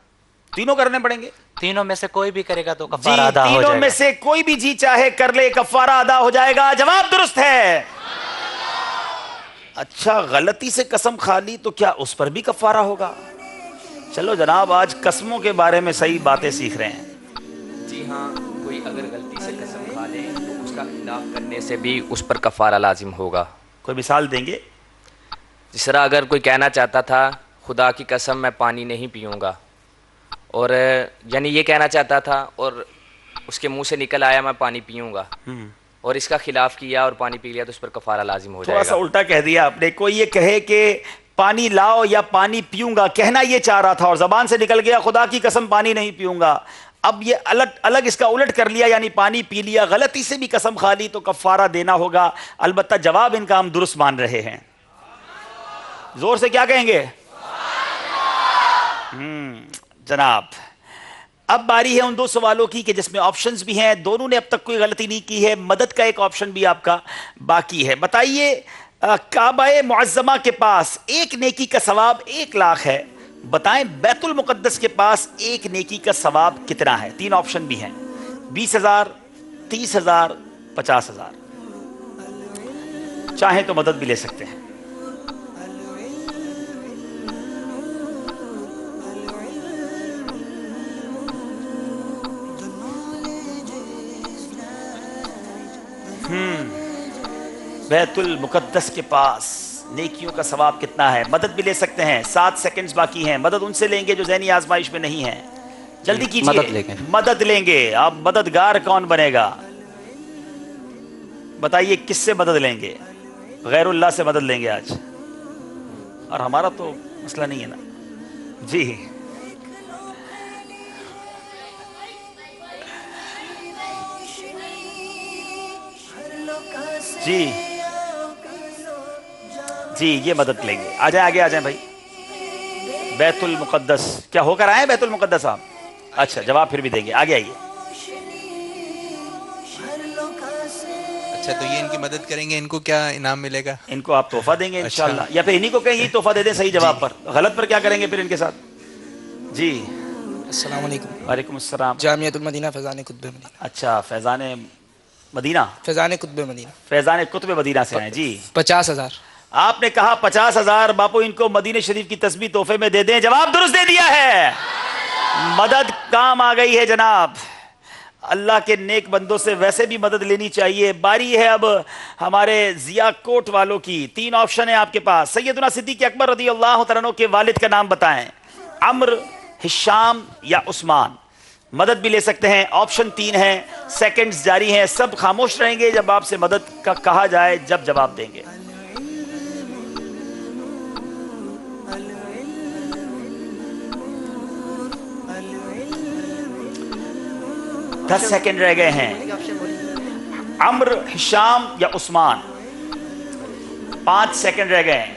तीनों करने पड़ेंगे। तीनों में से कोई भी करेगा तो कफ़ारा अदा हो तीनों जाएगा। में से कोई भी जी चाहे कर ले, कफ़ारा अदा हो जाएगा। जवाब दुरुस्त है। अच्छा, गलती से कसम खा ली तो क्या उस पर भी कफ़ारा होगा? चलो जनाब, आज कसमों के बारे में सही बातें सीख रहे हैं। जी हाँ, कोई अगर गलती से कसम खा ले तो उसका खिलाफ करने से भी उस पर कफ़ारा लाजिम होगा। कोई मिसाल देंगे? जिस तरह अगर कोई कहना चाहता था खुदा की कसम मैं पानी नहीं पीऊँगा, और यानी ये कहना चाहता था और उसके मुंह से निकल आया मैं पानी पीऊँगा, और इसका खिलाफ किया और पानी पी लिया, तो उस पर कफ़ारा लाजिम हो जाएगा। थोड़ा सा उल्टा कह दिया आपने। कोई ये कहे कि पानी लाओ या पानी पीऊंगा, कहना ये चाह रहा था और जबान से निकल गया खुदा की कसम पानी नहीं पीऊंगा। अब ये अलग इसका उलट कर लिया, यानी पानी पी लिया, गलती से भी कसम खा ली तो कफ़ारा देना होगा। अलबत्ता जवाब इनका हम दुरुस्त मान रहे हैं। जोर से क्या कहेंगे? जनाब, अब बारी है उन दो सवालों की कि जिसमें ऑप्शंस भी हैं। दोनों ने अब तक कोई गलती नहीं की है। मदद का एक ऑप्शन भी आपका बाकी है। बताइए, काबाए मुअज़्ज़मा के पास एक नेकी का सवाब 1 लाख है। बताएं बैतुल मुक़द्दस के पास एक नेकी का सवाब कितना है? 3 ऑप्शन भी हैं, 20,000, 30,000, 50,000। चाहें तो मदद भी ले सकते हैं। बैतुल मुक़द्दस के पास नेकियों का सवाब कितना है? मदद भी ले सकते हैं। 7 सेकंड्स बाकी हैं। मदद उनसे लेंगे जो ज़हनी आजमाइश में नहीं है। जल्दी कीजिए। मदद लेंगे। अब मददगार कौन बनेगा? बताइए किससे मदद लेंगे? गैरुल्लाह से मदद लेंगे आज, और हमारा तो मसला नहीं है ना जी। जी जी, ये मदद लेंगे। आ जाए, आगे आ जाए भाई। बैतुल मुक़द्दस क्या होकर आए? बैतुल मुक़द्दस आप? अच्छा, जवाब फिर भी देंगे। आगे आइए। अच्छा, तो ये इनकी मदद करेंगे, इनको क्या इनाम मिलेगा? इनको आप तोहफा देंगे इंशाल्लाह। या फिर इन्हीं को कहें यही तोहफा दे दें सही जवाब पर। गलत पर क्या करेंगे फिर इनके साथ? जी, अस्सलाम वालेकुम। वालेकुम अस्सलाम। जामियतुल मदीना फैज़ान कुतुब मदीना। अच्छा, फैज़ान मदीना, फैज़ान कुतुब मदीना, फैज़ान कुतुब मदीना से हैं जी। 50,000। आपने कहा 50,000। बापू इनको मदीने शरीफ की तस्बीह तोहफे में दे दें। जवाब दुरुस्त दे दिया है। मदद काम आ गई है जनाब। अल्लाह के नेक बंदों से वैसे भी मदद लेनी चाहिए। बारी है अब हमारे जिया कोट वालों की। 3 ऑप्शन है आपके पास। सैयदना सिद्दीक़ अकबर रज़ी अल्लाह तआला अन्हु के वालिद का नाम बताएं। अम्र, हिशाम या उस्मान। मदद भी ले सकते हैं। ऑप्शन 3 है। सेकंड्स जारी हैं। सब खामोश रहेंगे जब आपसे मदद का कहा जाए, जब जवाब देंगे। 10 सेकंड रह गए हैं। अम्र, हिशाम या उस्मान। 5 सेकंड रह गए हैं।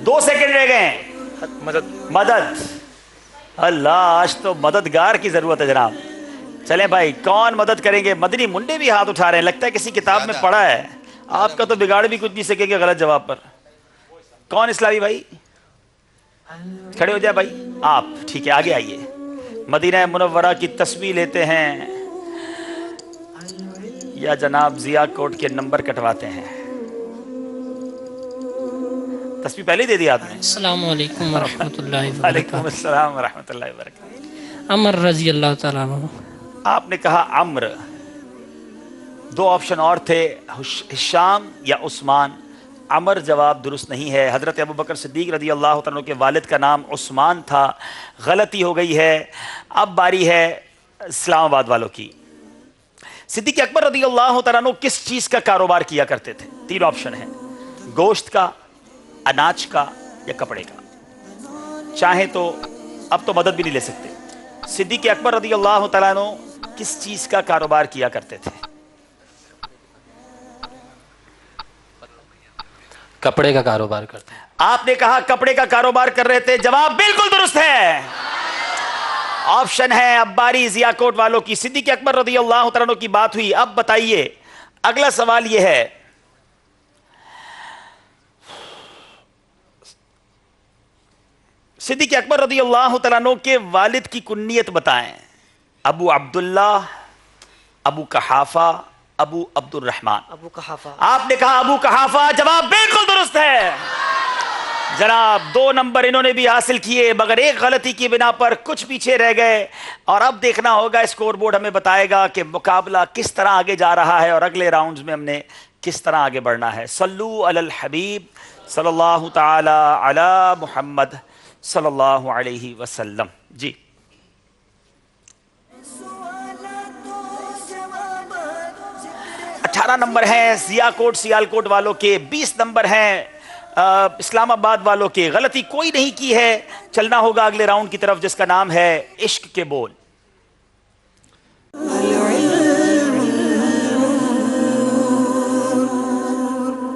2 सेकंड रह गए हैं। मदद। अल्लाह, आज तो मददगार की जरूरत है जनाब। चलें भाई, कौन मदद करेंगे? मदनी मुंडे भी हाथ उठा रहे हैं। लगता है किसी किताब में पढ़ा है। आपका तो बिगाड़ भी कुछ नहीं सकेंगे गलत जवाब पर। कौन इस्लामी भाई? खड़े हो जाए भाई आप। ठीक है, आगे आइए। मदीना मुनव्वरा की तस्वीर लेते हैं या जनाब जिया कोट के नंबर कटवाते हैं? तस्वीर पहले ही दे दिया आपने। अस्सलाम वालेकुम वरहमतुल्लाहि वालेकुम अस्सलाम वरहमतुल्लाहि वबरकातुहू। अमर रज़ी अल्लाह तआला अन्हु। आपने कहा अम्र, दो ऑप्शन और थे, हिशाम या उस्मान। अमर जवाब दुरुस्त नहीं है। हज़रत अबू बकर सिद्दीक रज़ी अल्लाह तआला के वालिद का नाम उस्मान था, गलती हो गई है। अब बारी है इस्लामाबाद वालों की। सिद्दीक अकबर रज़ी अल्लाह तआला किस चीज़ का कारोबार किया करते थे? तीन ऑप्शन है, गोश्त का, अनाज का या कपड़े का। चाहे तो अब तो मदद भी नहीं ले सकते। सिद्दीक अकबर रज़ी अल्लाह तआला किस चीज़ का कारोबार किया करते थे? कपड़े का कारोबार करते हैं। आपने कहा कपड़े का कारोबार कर रहे थे, जवाब बिल्कुल दुरुस्त है। ऑप्शन है। अब बारी जियाकोट वालों की। सिद्दीक अकबर रज़ी अल्लाह तआला की बात हुई। अब बताइए, अगला सवाल यह है, सिद्दीक अकबर रज़ी अल्लाह तआला के वालिद की कुन्नियत बताएं। अबू अब्दुल्ला, अबू कहाफा, अबू अब्दुल रहमान। अबू कहाफा। आपने कहा अबू कहाफा, जवाब बिल्कुल दुरुस्त है। जनाब 2 नंबर इन्होंने भी हासिल किए, मगर एक गलती की बिना पर कुछ पीछे रह गए। और अब देखना होगा, स्कोर बोर्ड हमें बताएगा कि मुकाबला किस तरह आगे जा रहा है और अगले राउंड्स में हमने किस तरह आगे बढ़ना है। सल्लू अलल हबीब सल्लल्लाहु ताला अला मुहम्मद सल्लल्लाहु अलैहि वसल्लम। जी 18 नंबर हैं सियाकोट सियालकोट वालों के, 20 नंबर हैं इस्लामाबाद वालों के। गलती कोई नहीं की है। चलना होगा अगले राउंड की तरफ, जिसका नाम है इश्क के बोल।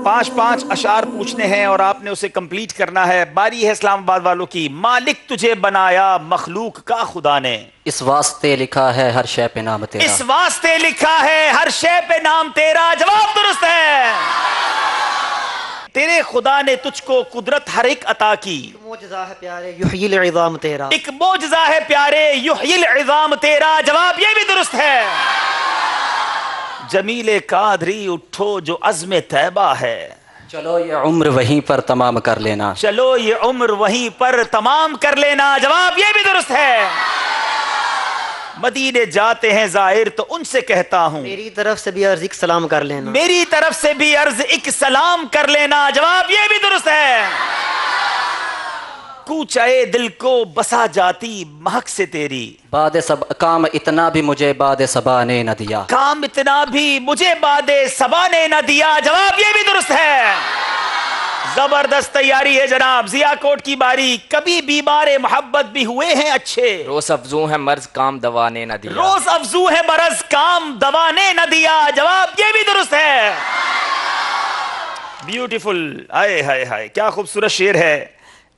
5-5 अशार पूछने हैं और आपने उसे कंप्लीट करना है। बारी है इस्लामाबाद वालों की। मालिक तुझे बनाया मखलूक का खुदा ने, इस वास्ते लिखा है हर शय पे नाम तेरा। इस वास्ते लिखा है हर शय पे नाम तेरा। जवाब दुरुस्त है। तेरे खुदा ने तुझको कुदरत हर एक अता की, मोजज़ा है प्यारे युहयिल इज़ाम तेरा। एक मोजज़ा है प्यारे युहयिल इज़ाम तेरा। जवाब ये भी दुरुस्त है। जमीले कादरी उठो जो अज़्मे तैबा है, चलो ये उम्र वहीं पर तमाम कर लेना। चलो ये उम्र वहीं पर तमाम कर लेना। जवाब ये भी दुरुस्त है। मदीने जाते हैं जाहिर तो उनसे कहता हूं, मेरी तरफ से भी अर्ज़ एक सलाम कर लेना। मेरी तरफ से भी अर्ज एक सलाम कर लेना। जवाब ये भी दुरुस्त है। कूचाए दिल को बसा जाती महक से तेरी, बाद सब काम इतना भी मुझे बाद सबा ने न दिया। काम इतना भी मुझे बाद सबा ने न दिया। जवाब ये भी दुरुस्त है। जबरदस्त तैयारी है जनाब। जियाकोट की बारी। कभी बीमार मोहब्बत भी हुए हैं अच्छे, रोज अफजू है मर्ज काम दवा ने न दिया। रोज अफजू है मरज काम दवा ने न दिया। जवाब ये भी दुरुस्त है। ब्यूटीफुल। आए हाय हाय, क्या खूबसूरत शेर है।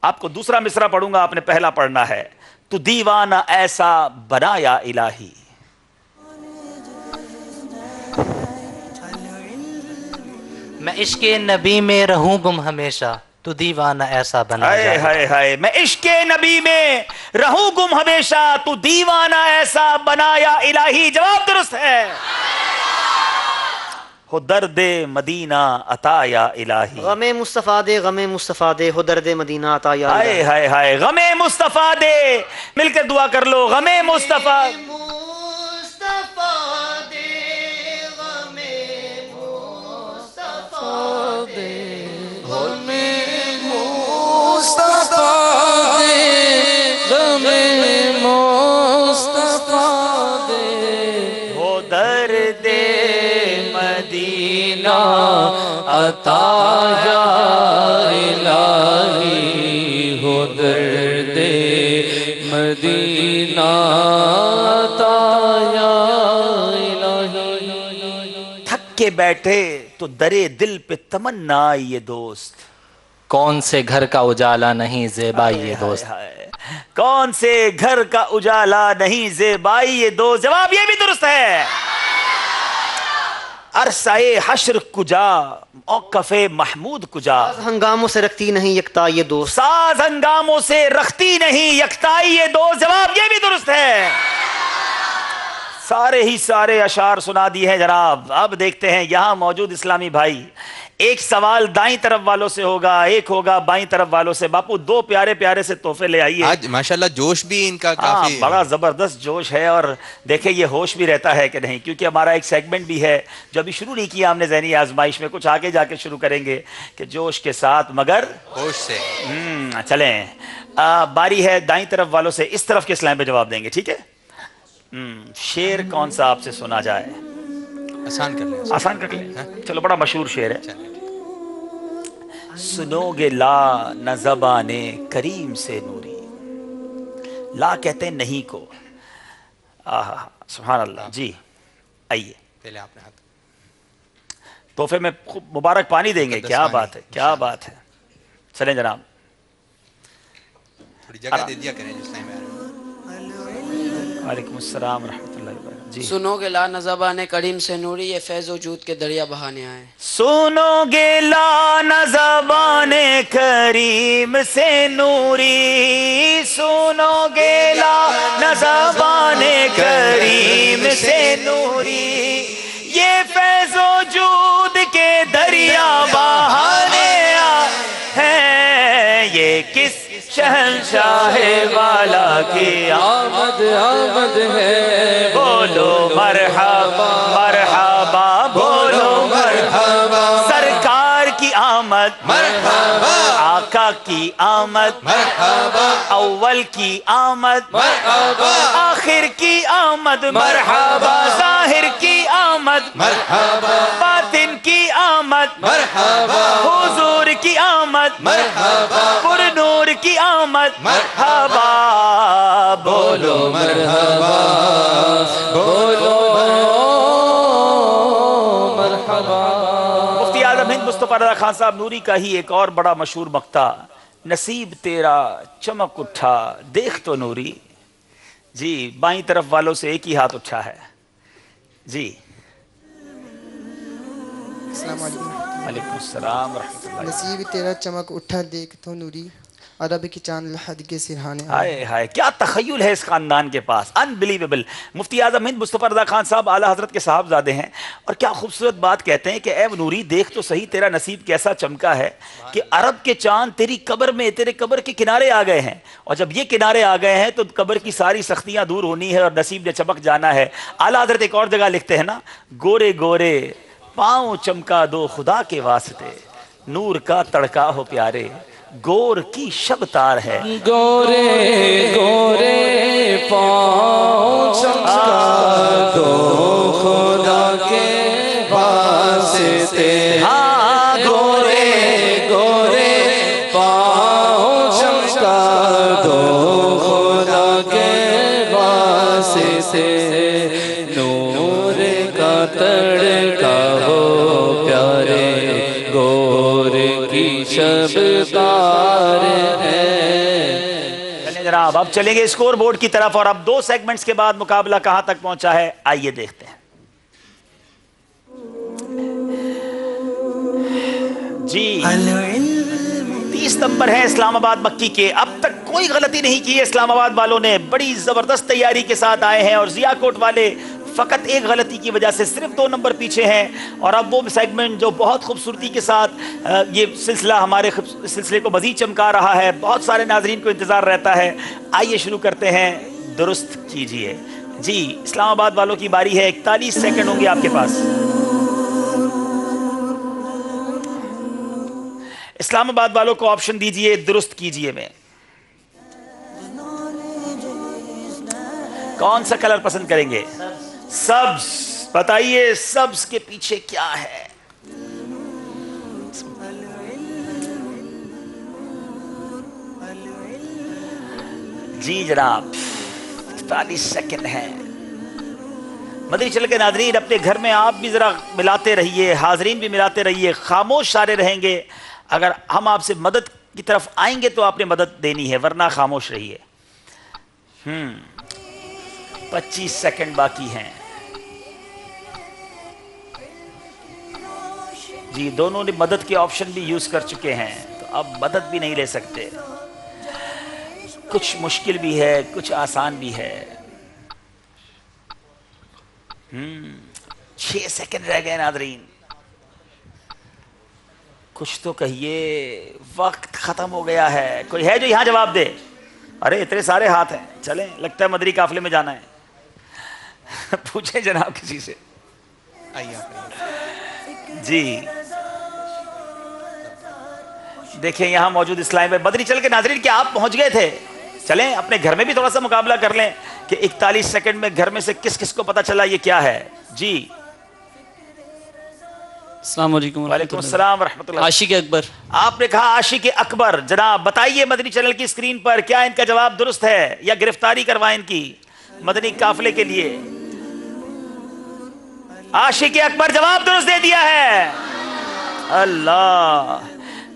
आपको दूसरा मिसरा पढ़ूंगा, आपने पहला पढ़ना है। तू दीवाना ऐसा बनाया इलाही, मैं इश्क़े नबी में रहूं गुम हमेशा, तू दीवाना ऐसा बना। हाय हाय हाय, मैं इश्क़े नबी में रहूं गुम हमेशा, तू दीवाना ऐसा बनाया इलाही। जवाब दुरुस्त है। हो दर्दे मदीना अताया इलाही, गमे मुस्तफा दे, गमे मुस्तफा दे, हो दर्दे मदीना अताया। हाय हाय हाय, गमे मुस्तफा दे। मिलकर दुआ कर लो। गमे मुस्तफा अताया इलाही, हो दर्दे मदीना अताया इलाही। थक के बैठे तो दरे दिल पे तमन्ना आई ये दोस्त, कौन से घर का उजाला नहीं ज़ेबाई ये दोस्त। कौन से घर का उजाला नहीं ज़ेबाई ये दोस्त। जवाब ये भी दुरुस्त है। अरसाए हश्र कुजा औकफ़े महमूद कुजा, हंगामों से रखती नहीं यकता ये दोस्त। साज हंगामों से रखती नहीं यकताई ये दोस्त। जवाब ये भी दुरुस्त है। सारे ही सारे अशार सुना दिए हैं जनाब। अब देखते हैं यहाँ मौजूद इस्लामी भाई, एक सवाल दाईं तरफ वालों से होगा, एक होगा बाईं तरफ वालों से। बापू दो प्यारे प्यारे से तोहफे ले आइए। आज माशाल्लाह जोश भी इनका काफी बड़ा जबरदस्त जोश है, और देखे ये होश भी रहता है कि नहीं, क्योंकि हमारा एक सेगमेंट भी है जो अभी शुरू नहीं किया हमने ज़हनी आजमाइश में, कुछ आगे जाके शुरू करेंगे कि जोश के साथ मगर होश से। चलें, बारी है दाईं तरफ वालों से, इस तरफ के इस्लाम पे जवाब देंगे, ठीक है। शेर कौन सा आपसे सुना जाए? आसान कर लें, आसान कर लें। चलो, बड़ा मशहूर शेर है। सुनोगे ला न ज़बाने करीम से नूरी, ला कहते हैं नहीं को। आहा, सुभान अल्लाह। जी आइए, पहले आपने हाथ तोहफे में खूब मुबारक पानी देंगे। क्या बात है, क्या बात है। चलें जनाब, थोड़ी जगह दे दिया करें जिस टाइम में। वालेकुम अस्सलाम रहमतुल्लाहि व बरकातहू। जी, सुनोगे ला नज़बाने करीम से नूरी, ये फैज़ वजूद के दरिया बहाने आए। सुनोगे ला न ज़बाने करीम से नूरी, सुनोगे ला न ज़बाने करीम से नूरी, ये फैज़ वजूद के दरिया बहाने हैं। ये किस शहंशाह वाला की आमद आमद है, बोलो मरहबा मरहबा, बोलो मरहबा। सरकार की आमद मरहबा, आका की आमद मरहबा, अव्वल की आमद मरहबा, आखिर की आमद मरहबा, जाहिर की आमद मरहबा, बातिन की आमद मरहबा, हुजूर की आमद मरहबा, पुरनूर की आमद मरहबा, बोलो मरहबा, बोलो मरहबा। मुफ्ती आज़म हिंद मुस्तफ़ा रज़ा खान साहब नूरी का ही एक और बड़ा मशहूर मक्ता, नसीब तेरा चमक उठा देख तो नूरी। जी, बाईं तरफ वालों से एक ही हाथ उठा है। जी, वालेकुम अस्सलाम रहमतुल्लाह। नसीब तेरा चमक उठा देख तो नूरी, अरब की चांद लहद के सिरहाने। हाय हाय, क्या तखय्युल है इस खानदान के पास, अनबिलीवेबल। मुफ्ती आज़म हिंद मुस्तफ़ा रज़ा खान साहब आला हज़रत के साहबजादे हैं, और क्या खूबसूरत बात कहते हैं कि ए नूरी देख तो सही तेरा नसीब कैसा चमका है कि अरब के चांद तेरी कब्र में, तेरे कब्र के किनारे आ गए हैं, और जब ये किनारे आ गए हैं तो कब्र की सारी सख्तियाँ दूर होनी है और नसीब ने चमक जाना है। आला हज़रत एक और जगह लिखते हैं ना, गोरे गोरे पाँव चमका दो खुदा के वास्ते, नूर का तड़का हो प्यारे, गोर की शबतार है। गोरे गोरे पाँव चमका दो खुदा के वास्ते, हाँ गोरे गोरे पाँव चमका दो खुदा के वास्ते, नूर का तड़का हो प्यारे, गोर की शबतार है। चलिए जनाब, अब चलेंगे स्कोर बोर्ड की तरफ, और अब दो सेगमेंट्स के बाद मुकाबला कहां तक पहुंचा है आइए देखते हैं। जी, 30 नंबर है इस्लामाबाद मक्की के। अब तक कोई गलती नहीं की है इस्लामाबाद वालों ने, बड़ी जबरदस्त तैयारी के साथ आए हैं, और जियाकोट वाले फकत एक गलती की वजह से सिर्फ 2 नंबर पीछे हैं। और अब वो सेगमेंट जो बहुत खूबसूरती के साथ ये सिलसिला हमारे सिलसिले को मज़ीद चमका रहा है, बहुत सारे नाजरीन को इंतज़ार रहता है। आइए शुरू करते हैं, दुरुस्त कीजिए। जी, इस्लामाबाद वालों की बारी है, 41 सेकंड होंगे आपके पास। इस्लामाबाद वालों को ऑप्शन दीजिए दुरुस्त कीजिए में। कौन सा कलर पसंद करेंगे? सब्ज। बताइए सब्ज के पीछे क्या है? जी जनाब, 41 सेकंड है। मदनी चल के नाजरीन, अपने घर में आप भी जरा मिलाते रहिए, हाजरीन भी मिलाते रहिए, खामोश सारे रहेंगे। अगर हम आपसे मदद की तरफ आएंगे तो आपने मदद देनी है, वरना खामोश रहिए। 25 सेकंड बाकी हैं। जी, दोनों ने मदद के ऑप्शन भी यूज कर चुके हैं, तो अब मदद भी नहीं ले सकते। कुछ मुश्किल भी है, कुछ आसान भी है। 6 سیکنڈ رہ گئے ناظرین, کچھ تو کہیے, وقت ختم ہو گیا ہے. کوئی ہے جو یہاں جواب دے؟ ارے اتنے سارے ہاتھ ہیں, چلیں لگتا ہے مدنی قافلے میں جانا ہے. پوچھیں جناب کسی سے. جی دیکھیں یہاں موجود اسلام بھائی. بدری چل کے ناظرین کیا آپ پہنچ گئے تھے؟ چلیں اپنے گھر میں بھی تھوڑا سا مقابلہ کر لیں کہ 41 سیکنڈ میں گھر میں سے کس کس کو پتا چلا یہ کیا ہے. جی السلام علیکم. وعلیکم السلام ورحمۃ اللہ. عاشق اکبر. آپ نے کہا عاشق اکبر. جناب بتائیے مدنی چینل کی اسکرین پر کیا ان کا جواب درست ہے یا گرفتاری کروائیں ان کی مدنی قافلے کے لیے؟ عاشق اکبر جواب درست دے دیا ہے. اللہ,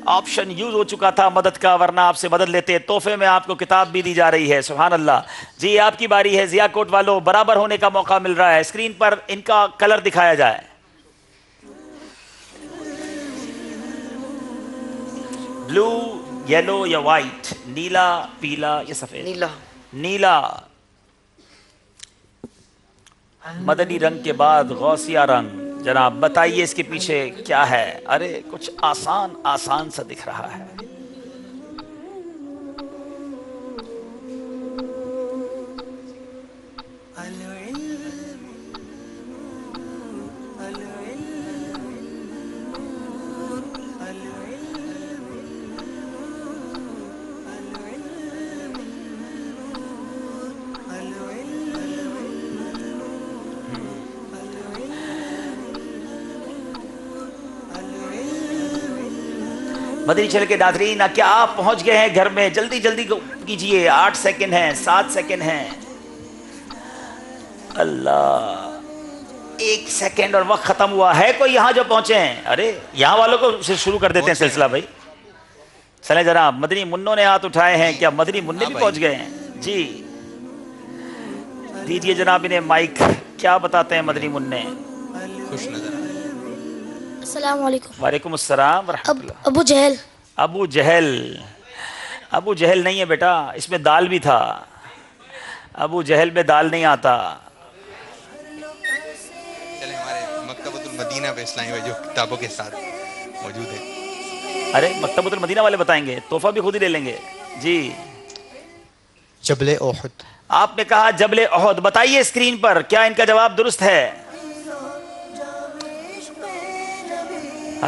آپشن یوز ہو چکا تھا مدد کا, ورنہ آپ سے مدد لیتے. تحفے میں آپ کو کتاب بھی دی جا رہی ہے. سبحان اللہ. جی آپ کی باری ہے. ضیاء کوٹ والوں برابر ہونے کا موقع مل رہا ہے. اسکرین پر ان کا کلر دکھایا جائے. بلو, یلو یا وائٹ, نیلا, پیلا یا سفید؟ نیلا. نیلا. مدنی رنگ کے بعد غوثیہ رنگ. جناب بتائیے اس کے پیچھے کیا ہے؟ ارے کچھ آسان آسان سا دکھ رہا ہے. مدنی چل کے ناظرین کیا آپ پہنچ گئے ہیں گھر میں؟ جلدی جلدی کیجئے. 8 سیکنڈ ہیں, 7 سیکنڈ ہیں. اللہ, 1 سیکنڈ اور وقت ختم ہوا ہے. کوئی یہاں جو پہنچے ہیں؟ ارے یہاں والوں کو شروع کر دیتے ہیں سلسلہ بھائی. چلیں جناب, مدنی منوں نے ہاتھ اٹھائے ہیں. کیا مدنی منے بھی پہنچ گئے ہیں؟ جی دیجئے جناب انہیں مائک. کیا بتاتے ہیں مدنی منع؟ خوش نظر. السلام علیکم. وعلیکم السلام ورحمۃ اللہ. ابو جہل. ابو جہل. ابو جہل نہیں ہے بیٹا, اس میں دال بھی تھا. ابو جہل میں دال نہیں آتا. چلیں ہمارے مکتبۃ المدینہ پہ اسلامی بھائی جو کتابوں کے ساتھ موجود ہے. ارے مکتبۃ المدینہ والے بتائیں گے, تحفہ بھی خود ہی لے لیں گے. جی جبل احد. آپ نے کہا جبل احد. بتائیے اسکرین پر کیا ان کا جواب درست ہے؟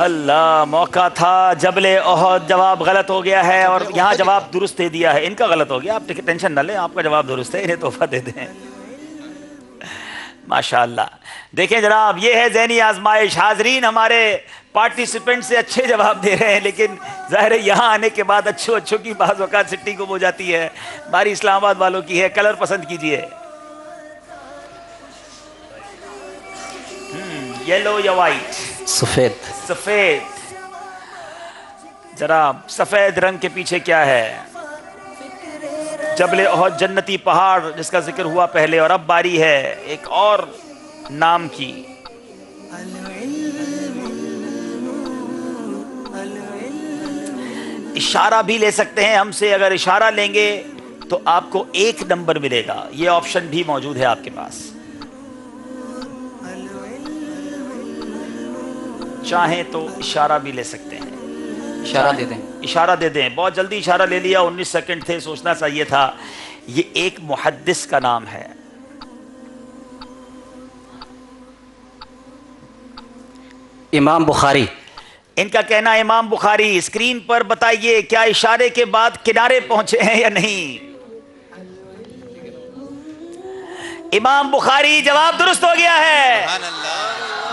اللہ, موقع تھا جبل احد. جواب غلط ہو گیا ہے اور یہاں جواب درست دے دیا ہے. ان کا غلط ہو گیا, آپ ٹینشن نہ لیں, آپ کا جواب درست ہے. انہیں تحفہ دے دیں. ماشاءاللہ. دیکھیں جناب یہ ہے ذہنی آزمائش. حاضرین ہمارے پارٹیسپینٹ سے اچھے جواب دے رہے ہیں, لیکن ظاہر ہے یہاں آنے کے بعد اچھوں کی بعض اوقات سٹی گم ہو جاتی ہے. باری اسلام آباد والوں کی ہے. کلر پسند کیجئے, یلو یا وائٹ؟ سفید. سفید. جناب سفید رنگ کے پیچھے کیا ہے؟ جبل احد جنتی پہاڑ جس کا ذکر ہوا پہلے, اور اب باری ہے ایک اور نام کی. اشارہ بھی لے سکتے ہیں ہم سے. اگر اشارہ لیں گے تو آپ کو 1 نمبر ملے گا. یہ آپشن بھی موجود ہے آپ کے پاس. چاہیں تو اشارہ بھی لے سکتے ہیں. اشارہ دے دیں. اشارہ دے دیں. بہت جلدی اشارہ لے لیا. 19 سیکنڈ تھے, سوچنا چاہیے تھا. یہ ایک محدث کا نام ہے. امام بخاری. ان کا کہنا امام بخاری. اسکرین پر بتائیے کیا اشارے کے بعد کنارے پہنچے ہیں یا نہیں؟ امام بخاری. جواب درست ہو گیا ہے,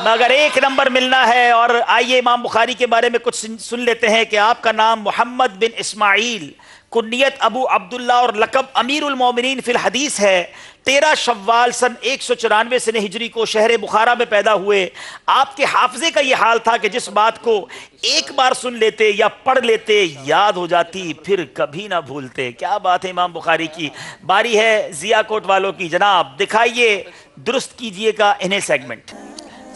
مگر 1 نمبر ملنا ہے. اور آئیے امام بخاری کے بارے میں کچھ سن لیتے ہیں کہ آپ کا نام محمد بن اسماعیل, کنیت ابو عبداللہ اور لقب امیر المومنین فی الحدیث ہے. 13 شوال سن 194 سنہ ہجری کو شہر بخارا میں پیدا ہوئے. آپ کے حافظے کا یہ حال تھا کہ جس بات کو ایک بار سن لیتے یا پڑھ لیتے یاد ہو جاتی, پھر کبھی نہ بھولتے. کیا بات ہے امام بخاری کی. باری ہے ضیاء کوٹ والوں کی. جناب دکھائیے, درست کیجئے گا انہیں سیگمنٹ.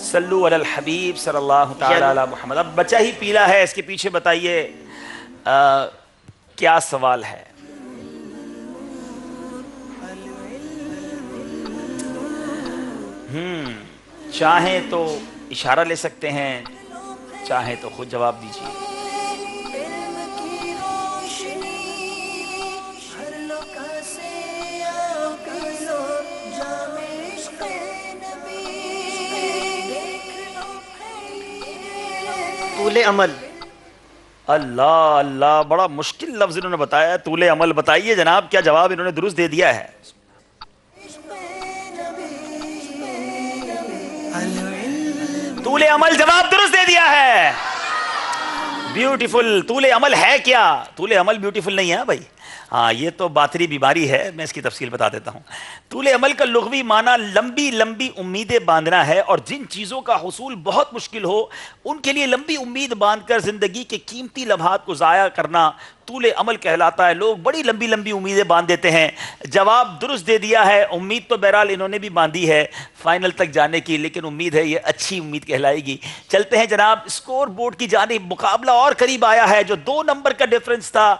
صلو علی الحبیب صلی اللہ تعالی علی محمد. اب بچہ ہی پیلا ہے, اس کے پیچھے بتائیے کیا سوال ہے. چاہیں تو اشارہ لے سکتے ہیں, چاہیں تو خود جواب دیجیے. طول عمل. اللہ اللہ, بڑا مشکل لفظ انہوں نے بتایا ہے, طول عمل. بتائیے جناب کیا جواب انہوں نے درست دے دیا ہے؟ طول عمل جواب درست دے دیا ہے. بیوٹیفل. طول عمل ہے کیا؟ طول عمل بیوٹیفل نہیں ہے بھائی. ہاں یہ تو باطنی بیماری ہے, میں اس کی تفصیل بتا دیتا ہوں. طول عمل کا لغوی معنی لمبی لمبی امیدیں باندھنا ہے, اور جن چیزوں کا حصول بہت مشکل ہو ان کے لیے لمبی امید باندھ کر زندگی کے قیمتی لمحات کو ضائع کرنا طول عمل کہلاتا ہے. لوگ بڑی لمبی لمبی امیدیں باندھ دیتے ہیں. جواب درست دے دیا ہے. امید تو بہرحال انہوں نے بھی باندھی ہے فائنل تک جانے کی, لیکن امید ہے یہ اچھی امید کہلائے گی. چلتے ہیں جناب اسکور بورڈ کی جانب. مقابلہ اور قریب آیا ہے. جو 2 نمبر کا ڈیفرنس تھا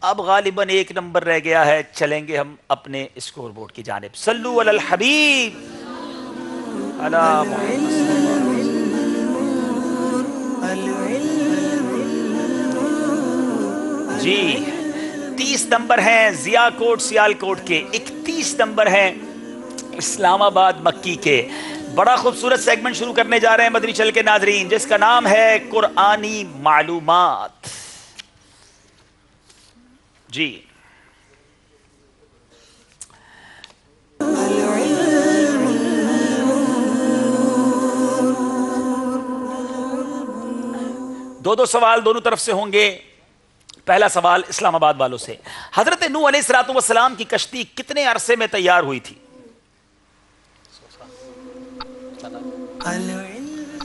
اب غالباً 1 نمبر رہ گیا ہے. چلیں گے ہم اپنے اسکور بورڈ کی جانب. صلو علی الحبیب علی محمد. جی 30 نمبر ہیں ضیاء کوٹ سیال کوٹ کے, 31 نمبر ہیں اسلام آباد مکی کے. بڑا خوبصورت سیگمنٹ شروع کرنے جا رہے ہیں مدنی چل کے ناظرین, جس کا نام ہے قرآنی معلومات. جی دو سوال دونوں طرف سے ہوں گے. پہلا سوال اسلام آباد والوں سے. حضرت نوح علیہ الصلوۃ والسلام کی کشتی کتنے عرصے میں تیار ہوئی تھی؟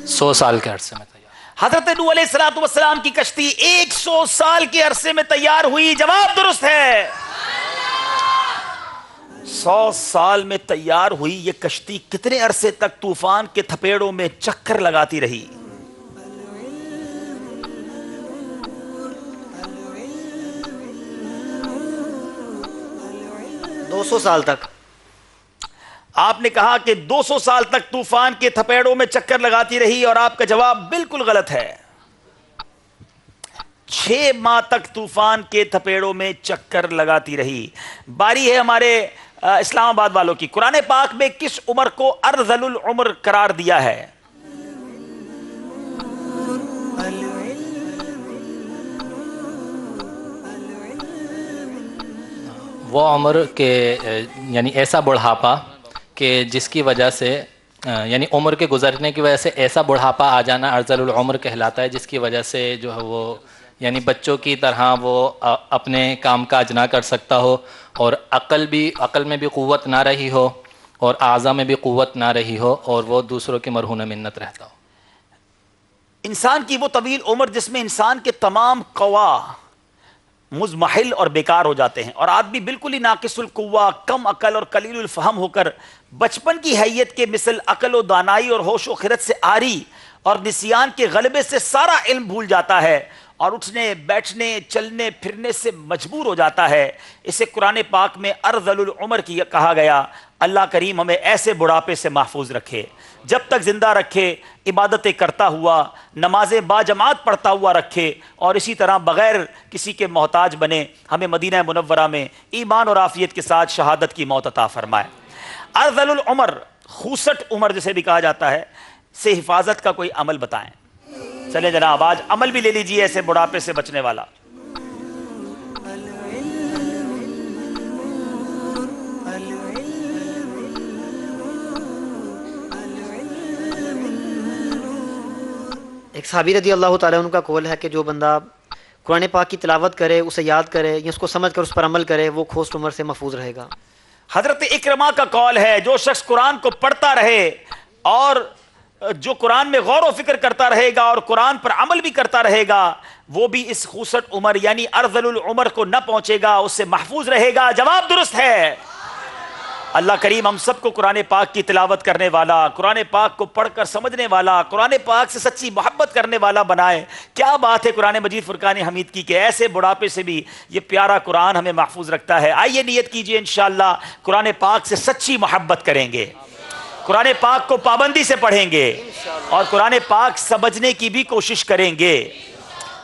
100 سال کے عرصے میں تیار. حضرت نوح علیہ الصلوۃ والسلام کی کشتی 100 سال کے عرصے میں تیار ہوئی. جواب درست ہے. 100 سال میں تیار ہوئی. یہ کشتی کتنے عرصے تک طوفان کے تھپیڑوں میں چکر لگاتی رہی؟ 200 سال تک. آپ نے کہا کہ 200 سال تک طوفان کے تھپیڑوں میں چکر لگاتی رہی, اور آپ کا جواب بالکل غلط ہے. 6 ماہ تک طوفان کے تھپیڑوں میں چکر لگاتی رہی. باری ہے ہمارے اسلام آباد والوں کی. قرآن پاک میں کس عمر کو ارذل العمر قرار دیا ہے؟ وہ عمر کے یعنی ایسا بڑھاپا کہ جس کی وجہ سے یعنی عمر کے گزرنے کی وجہ سے ایسا بڑھاپا آ جانا ارذل العمر کہلاتا ہے, جس کی وجہ سے جو ہے وہ یعنی بچوں کی طرح وہ اپنے کام کاج نہ کر سکتا ہو, اور عقل میں بھی قوت نہ رہی ہو, اور اعضاء میں بھی قوت نہ رہی ہو, اور وہ دوسروں کی مرہون منت رہتا ہو. انسان کی وہ طویل عمر جس میں انسان کے تمام قوا مزمحل اور بیکار ہو جاتے ہیں, اور آدمی بالکل ہی ناقص القوا, کم عقل اور قلیل الفہم ہو کر بچپن کی حیت کے مثل عقل و دانائی اور ہوش و خرد سے عاری اور نسیان کے غلبے سے سارا علم بھول جاتا ہے, اور اٹھنے بیٹھنے چلنے پھرنے سے مجبور ہو جاتا ہے. اسے قرآن پاک میں ارذل العمر کی کہا گیا. اللہ کریم ہمیں ایسے بڑھاپے سے محفوظ رکھے, جب تک زندہ رکھے, عبادتیں کرتا ہوا, نمازیں باجماعت پڑھتا ہوا رکھے, اور اسی طرح بغیر کسی کے محتاج بنے ہمیں مدینہ منورہ میں ایمان اور عافیت کے ساتھ شہادت کی موت عطا فرمائے. ارذل العمر, خوسٹ عمر جسے بھی کہا جاتا ہے, سے حفاظت کا کوئی عمل بتائیں. چلے جناب آج عمل بھی لے لیجئے ایسے بڑھاپے سے بچنے والا. ایک صحابی رضی اللہ تعالیٰ عنہ کا قول ہے کہ جو بندہ قرآن پاک کی تلاوت کرے, اسے یاد کرے یا اس کو سمجھ کر اس پر عمل کرے, وہ کھوسٹ عمر سے محفوظ رہے گا. حضرت اکرمہ کا قول ہے جو شخص قرآن کو پڑھتا رہے اور جو قرآن میں غور و فکر کرتا رہے گا اور قرآن پر عمل بھی کرتا رہے گا, وہ بھی اس خوسٹ عمر یعنی ارذل العمر کو نہ پہنچے گا, اس سے محفوظ رہے گا. جواب درست ہے. اللہ کریم ہم سب کو قرآن پاک کی تلاوت کرنے والا, قرآن پاک کو پڑھ کر سمجھنے والا, قرآن پاک سے سچی محبت کرنے والا بنائے. کیا بات ہے قرآن مجید فرقان حمید کی کہ ایسے بڑھاپے سے بھی یہ پیارا قرآن ہمیں محفوظ رکھتا ہے. آئیے نیت کیجئے انشاءاللہ قرآن پاک سے سچی محبت کریں گے. कुरान पाक को पाबंदी से पढ़ेंगे और कुरान पाक समझने की भी कोशिश करेंगे।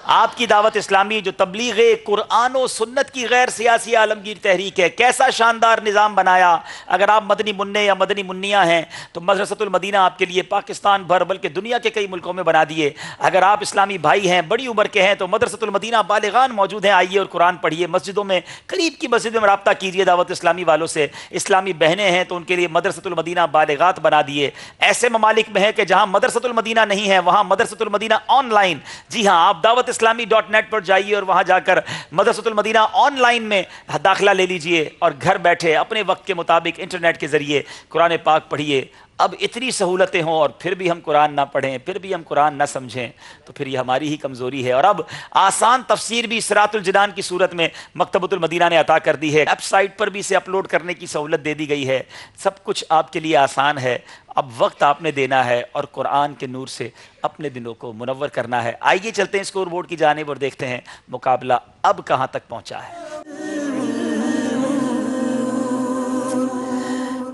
आपकी दावत इस्लामी जो तबलीग कुरान और सुन्नत की गैर सियासी आलमगीर तहरीक है, कैसा शानदार निज़ाम बनाया। अगर आप मदनी मुन्ने या मदनी मुन्नियाँ हैं तो मदरसतुल मदीना आपके लिए पाकिस्तान भर बल्कि दुनिया के कई मुल्कों में बना दिए। अगर आप इस्लामी भाई हैं, बड़ी उम्र के हैं, तो मदरसतुल मदीना बालिगान मौजूद हैं, आइए और कुरान पढ़िए। मस्जिदों में, करीब की मस्जिदों में रब्ता कीजिए दावत इस्लामी वालों से। इस्लामी बहनें हैं तो उनके लिए मदरसतुल मदीना बालिगात बना दिए। ऐसे ममालिक में है कि जहाँ मदरसतुल मदीना नहीं है वहाँ मदरसतुल मदीना ऑनलाइन। जी हाँ, आप दावत इस्लामी.net पर जाइए और वहां जाकर मदरसतुल मदीना ऑनलाइन में दाखिला ले लीजिए और घर बैठे अपने वक्त के मुताबिक इंटरनेट के जरिए कुरान पाक पढ़िए। अब इतनी सहूलतें हों और फिर भी हम कुरान ना पढ़ें, फिर भी हम कुरान ना समझें, तो फिर ये हमारी ही कमज़ोरी है। और अब आसान तफसीर भी सिरातुल जिनान की सूरत में मकतबतुल मदीना ने अता कर दी है। वेबसाइट पर भी इसे अपलोड करने की सहूलत दे दी गई है। सब कुछ आपके लिए आसान है। अब वक्त आपने देना है और कुरान के नूर से अपने दिलों को मुनव्वर करना है। आइए चलते हैं स्कोर बोर्ड की जानिब और देखते हैं मुकाबला अब कहाँ तक पहुँचा है।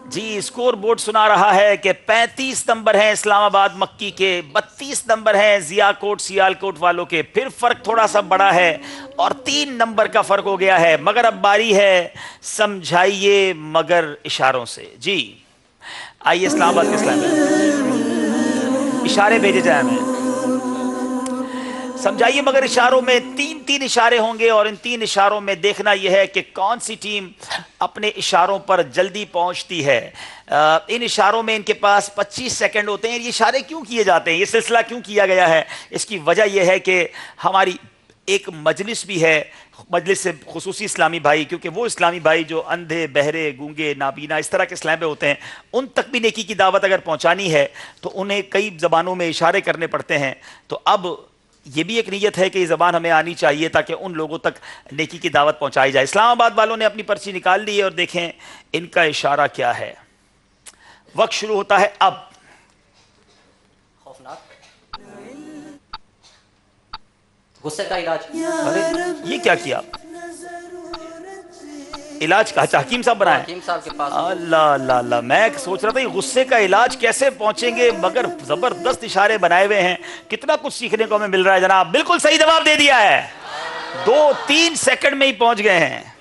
जी, स्कोर बोर्ड सुना रहा है कि 35 नंबर हैं इस्लामाबाद मक्की के, 32 नंबर हैं जियाकोट सियालकोट वालों के। फिर फर्क थोड़ा सा बड़ा है और 3 नंबर का फर्क हो गया है। मगर अब बारी है समझाइए मगर इशारों से। जी आइए, इस्लामाबाद के इस्लाम में इशारे भेजे जाए हमें। समझाइए मगर इशारों में 3 इशारे होंगे और इन 3 इशारों में देखना यह है कि कौन सी टीम अपने इशारों पर जल्दी पहुंचती है। इन इशारों में इनके पास 25 सेकंड होते हैं। ये इशारे क्यों किए जाते हैं, ये सिलसिला क्यों किया गया है, इसकी वजह यह है कि हमारी एक मजलिस भी है, मजलिस से खुसूसी इस्लामी भाई, क्योंकि वो इस्लामी भाई जो अंधे बहरे गूंगे नाबीना इस तरह के इस्लाम पे होते हैं, उन तक भी नेकी की दावत अगर पहुंचानी है तो उन्हें कई ज़बानों में इशारे करने पड़ते हैं। तो अब ये भी एक नीयत है कि ये ज़बान हमें आनी चाहिए ताकि उन लोगों तक नेकी की दावत पहुंचाई जाए। इस्लामाबाद वालों ने अपनी पर्ची निकाल ली है और देखें इनका इशारा क्या है। वक्त शुरू होता है अब। गुस्से का इलाज। अरे ये क्या किया, इलाज का हकीम साहब बनाए। हकीम साहब के पास। अल्लाह अल्लाह अल्लाह, मैं सोच रहा था ये गुस्से का इलाज कैसे पहुंचेंगे, मगर जबरदस्त इशारे बनाए हुए हैं। कितना कुछ सीखने को हमें मिल रहा है जनाब। बिल्कुल सही जवाब दे दिया है, 2-3 सेकंड में ही पहुंच गए हैं।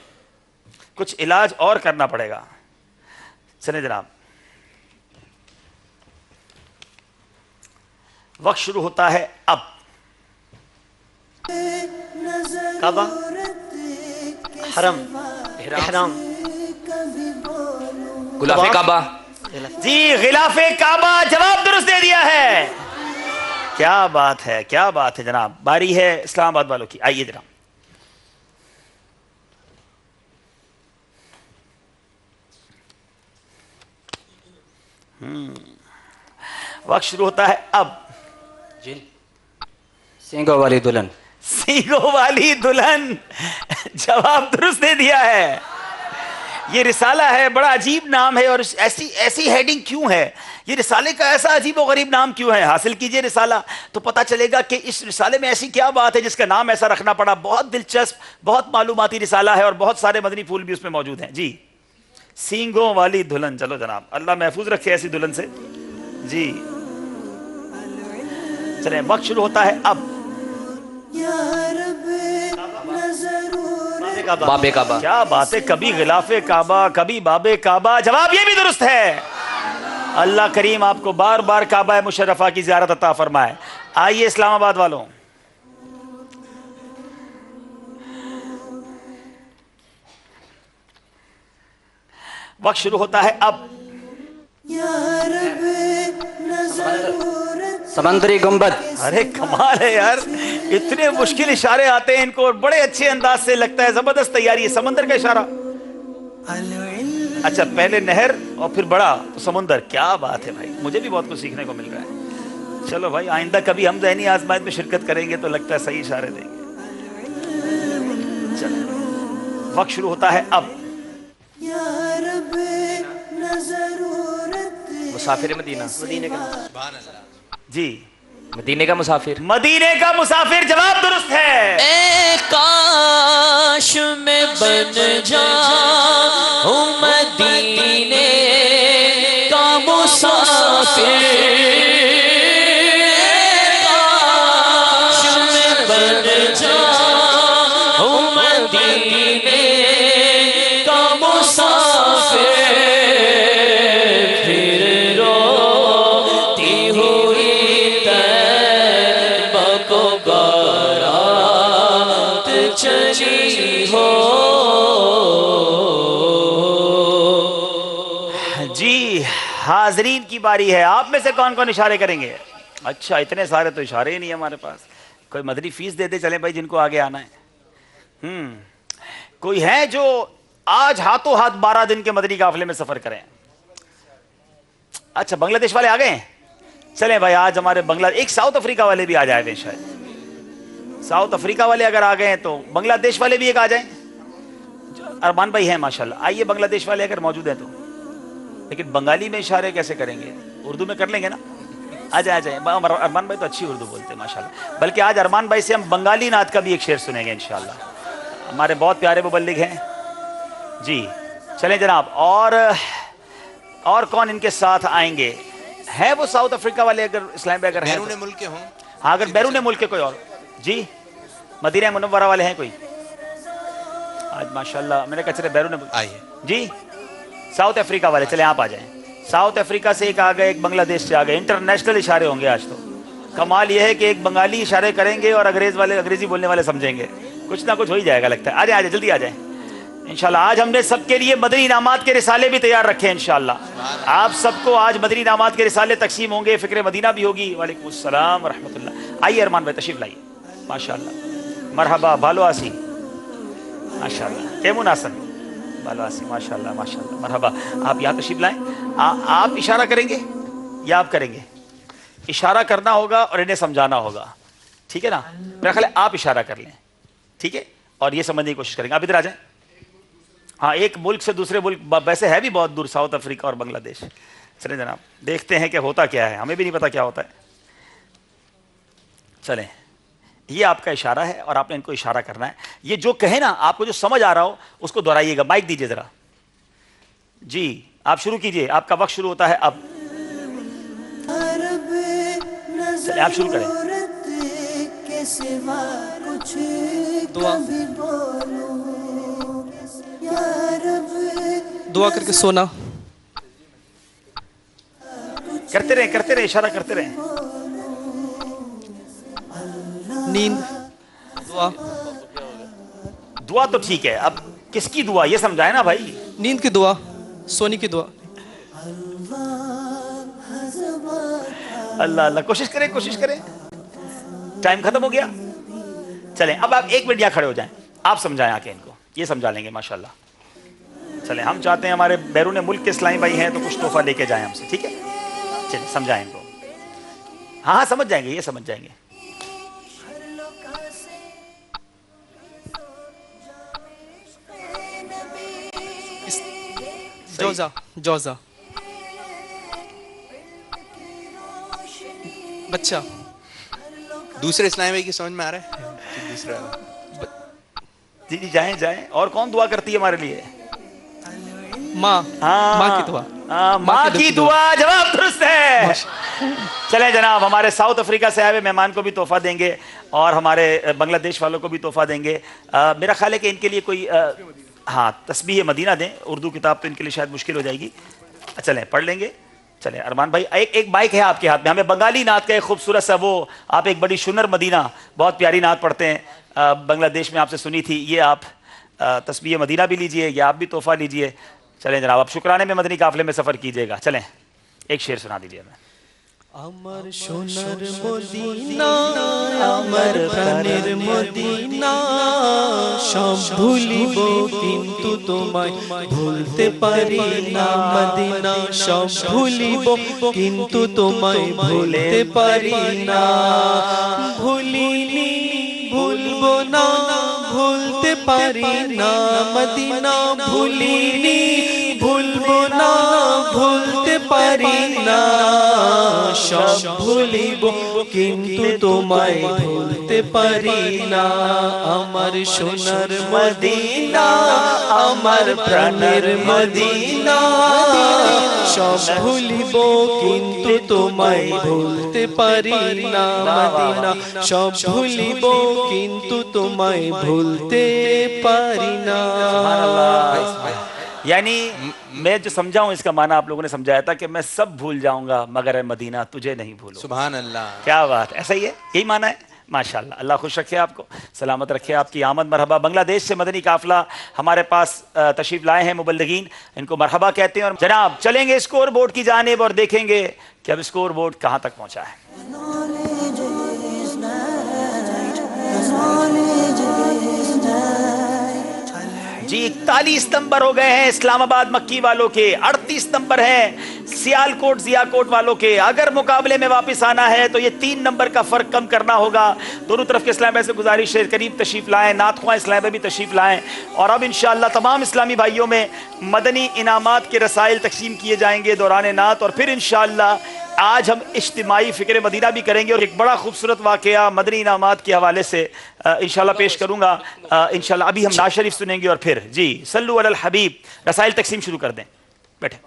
कुछ इलाज और करना पड़ेगा। चले जनाब, वक्त शुरू होता है अब। काबा, हरम, इहराम, गुलाफे काबा। जी गिलाफे काबा, जवाब दुरुस्त दे दिया है। क्या बात है, क्या बात है जनाब। बारी है इस्लामाबाद वालों की। आइए जनाब। वक्त शुरू होता है अब। जी, सींगों वाली दुल्हन। सींगों वाली दुल्हन, जवाब दुरुस्त दे दिया है। ये रिसाला है, बड़ा अजीब नाम है और ऐसी हेडिंग क्यों है, ये रिसाले का ऐसा अजीब और गरीब नाम क्यों है। हासिल कीजिए रिसाला तो पता चलेगा कि इस रिसाले में ऐसी क्या बात है जिसका नाम ऐसा रखना पड़ा। बहुत दिलचस्प, बहुत मालूमाती रिसाला है और बहुत सारे मदनी फूल भी उसमें मौजूद हैं। जी, सींगों वाली दुल्हन। चलो जनाब, अल्लाह महफूज रखे ऐसी दुल्हन से। जी चलें, वक्त शुरू होता है अब। बाबे काबा। क्या बात है, कभी गिलाफे काबा कभी बाबे काबा, जवाब ये भी दुरुस्त है। अल्लाह करीम आपको बार बार काबा मुशर्रफा की ज़ियारत अता फरमाए। आइए इस्लामाबाद वालों, वक्त शुरू होता है अब। समंदरी गुंबद। अरे कमाल है यार, इतने मुश्किल इशारे आते हैं इनको और बड़े अच्छे अंदाज से लगता है। जबरदस्त तैयारी है। समंदर का इशारा, अच्छा पहले नहर और फिर बड़ा तो समुंदर। क्या बात है भाई, मुझे भी बहुत कुछ सीखने को मिल रहा है। चलो भाई, आइंदा कभी हम ज़हनी आजमाइश में शिरकत करेंगे तो लगता है सही इशारे देंगे। चलो, वक्त शुरू होता है अब। मुसाफिर मदीना। मदीने का। जी, मदीने का मुसाफिर। मदीने का मुसाफिर, जवाब दुरुस्त है। ए काश में बन जाऊं मदीने का मुसाफिर। मुसाफिर काश मैं बन जाऊं मदीने का मुसाफिर फिर रोती हुई तैबा को बारात चली हो। जी हाजरीन की बारी है। आप में से कौन कौन इशारे करेंगे? अच्छा इतने सारे तो इशारे ही नहीं है हमारे पास। कोई मदनी फीस दे दे चले भाई जिनको आगे आना है। कोई है जो आज हाथों हाथ 12 दिन के मदनी काफिले में सफर करें? अच्छा बांग्लादेश वाले आ गए हैं? चले भाई आज हमारे एक साउथ अफ्रीका वाले भी आ जाए थे शायद। साउथ अफ्रीका वाले अगर आ गए हैं तो बांग्लादेश वाले भी एक आ जाएं। अरमान भाई हैं माशाल्लाह, आइए बांग्लादेश वाले अगर मौजूद हैं तो। लेकिन बंगाली में इशारे कैसे करेंगे? उर्दू में कर लेंगे ना? आ जाए अरमान भाई तो अच्छी उर्दू बोलते हैं माशाल्लाह। बल्कि आज अरमान भाई से हम बंगाली नात का भी एक शेर सुनेंगे इंशाल्लाह। हमारे बहुत प्यारे मुबल्लिग हैं जी। चलें जनाब। और कौन इनके साथ आएंगे? हैं वो साउथ अफ्रीका वाले अगर इस्लाम अगर हैं बैरून मुल्क के हों? हाँ अगर बैरून मुल्क के कोई और जी मदीना मुनव्वरा वाले हैं कोई आज माशाल्लाह? मैंने कहा चले बैरून आइए जी। साउथ अफ्रीका वाले चले आप आ जाएं। साउथ अफ्रीका से एक आ गए, एक बांग्लादेश से आ गए। इंटरनेशनल इशारे होंगे आज तो। कमाल यह है कि एक बंगाली इशारे करेंगे और अंग्रेजी बोलने वाले समझेंगे। कुछ ना कुछ हो ही जाएगा लगता है। आ जाए जल्दी आ जाए इंशाल्लाह। आज हमने सबके लिए मदनी इनामात के रिसाले भी तैयार रखे हैं इंशाल्लाह। आप सबको आज मदनी इनामात के रिसाले तकसीम होंगे। फिक्र मदीना भी होगी। वालेकुम अस्सलाम व रहमतुल्लाह। आइए अरमान भाई तशरीफ लाइए माशाल्लाह। मरहबा भालो आसी माशाल्लाह। केमुन आसन भालो आसी माशाल्लाह माशाल्लाह। मरहबा आप यहाँ तशरीफ लाएं। आप इशारा करेंगे या आप करेंगे? इशारा करना होगा और इन्हें समझाना होगा। ठीक है ना? मेरा ख्याल है आप इशारा कर लें ठीक है और ये समझने की कोशिश करेंगे। आप इधर आ जाएं। हाँ एक मुल्क से दूसरे मुल्क वैसे है भी बहुत दूर साउथ अफ्रीका और बांग्लादेश। चलें जनाब देखते हैं कि होता क्या है। हमें भी नहीं पता क्या होता है। चलें ये आपका इशारा है और आपने इनको इशारा करना है। ये जो कहे ना आपको जो समझ आ रहा हो उसको दोहराइएगा। माइक दीजिए जरा जी। आप शुरू कीजिए। आपका वक्त शुरू होता है अब। चलिए आप शुरू करें। दुआ करके सोना। करते रहे इशारा करते रहे। नींद दुआ तो ठीक है। अब किसकी दुआ ये समझाए ना भाई। नींद की दुआ, सोने की दुआ। अल्लाह अल्लाह। कोशिश करें। टाइम खत्म हो गया। चलें अब आप 1 मिनट यहाँ खड़े हो जाएं। आप समझाएं आके इनको। ये समझा लेंगे माशाल्लाह। चलें हम चाहते हैं हमारे बैरून मुल्क के इस्लामी भाई हैं तो कुछ तोहफा लेके जाएं हमसे। ठीक है चलिए समझाएं इनको। हाँ समझ जाएंगे ये समझ जाएंगे। जोजा बच्चा। दूसरे इस्लामी भाई की समझ में आ रहा है? दूसरा जी जाएं। और कौन दुआ करती है हमारे लिए? माँ की दुआ। माँ की दुआ जवाब दुरुस्त है। चले जनाब हमारे साउथ अफ्रीका से आए हुए मेहमान को भी तोहफा देंगे और हमारे बांग्लादेश वालों को भी तोहफा देंगे। मेरा ख्याल है कि इनके लिए कोई हाँ तस्बीह मदीना दें। उर्दू किताब तो इनके लिए शायद मुश्किल हो जाएगी। चलें पढ़ लेंगे। चलें अरमान भाई एक माइक है आपके हाथ में। हमें बंगाली नात का एक खूबसूरत सा वो आप एक बड़ी शुनर मदीना बहुत प्यारी नात पढ़ते हैं। बांग्लादेश में आपसे सुनी थी। ये आप तस्बीह मदीना भी लीजिए या आप भी तोहफा लीजिए। चलें जनाब आप शुक्राने में मदनी काफिले में सफ़र कीजिएगा। चलें एक शेर सुना दीजिए हमें। अमर सोनर मदीना अमर प्राणेर मदीना সব ভুলিব কিন্তু তোমায় ভুলতে পারি না মদিনা সব ভুলিব কিন্তু তোমায় ভুলতে পারি না ভুলিনি ভুলবো না ভুলতে পারি না মদিনা ভুলিনি ভুলবো না ভুলতে পারি না সব ভুলিব কিন্তু তোমায় ভুলতে পারি না আমার সোনার মদিনা আমার প্রাণের মদিনা সব ভুলিব কিন্তু তোমায় ভুলতে পারি না মদিনা সব ভুলিব কিন্তু তোমায় ভুলতে পারি না यानी मैं जो समझा हूं इसका माना आप लोगों ने समझाया था कि मैं सब भूल जाऊंगा मगर ए मदीना तुझे नहीं भूलूंगा। सुभान अल्लाह, क्या बात, ऐसा ही है, यही माना है। माशाल्लाह, अल्लाह खुश रखे आपको, सलामत रखे, आपकी आमद मरहबा। बांग्लादेश से मदनी काफिला हमारे पास तशरीफ लाए हैं मुबल्लिगीन, इनको मरहबा कहते हैं। और जनाब चलेंगे स्कोर बोर्ड की जानिब और देखेंगे कि अब स्कोर बोर्ड कहाँ तक पहुँचा है। जी 41 नंबर हो गए हैं इस्लामाबाद मक्की वालों के, 38 नंबर हैं सियालकोट जियाकोट वालों के। अगर मुकाबले में वापस आना है तो ये 3 नंबर का फर्क कम करना होगा। दोनों तरफ के इस्लाम भाई से गुजारिश है करीब तशरीफ लाएं, नातख्वां इस्लाम भाई भी तशरीफ लाएं। और अब इंशाअल्लाह तमाम इस्लामी भाइयों में मदनी इनामात के रसाइल तकसीम किए जाएंगे दौरान नात। और फिर इंशाअल्लाह आज हम इज्तिमाई फ़िक्र मदीना भी करेंगे और एक बड़ा खूबसूरत वाक़या मदनी इनामात के हवाले से इंशाअल्लाह पेश करूँगा इंशाअल्लाह। अभी हम नात शरीफ सुनेंगे और फिर जी सल्लु अलल हबीब रसाइल तकसीम शुरू कर दें। बैठे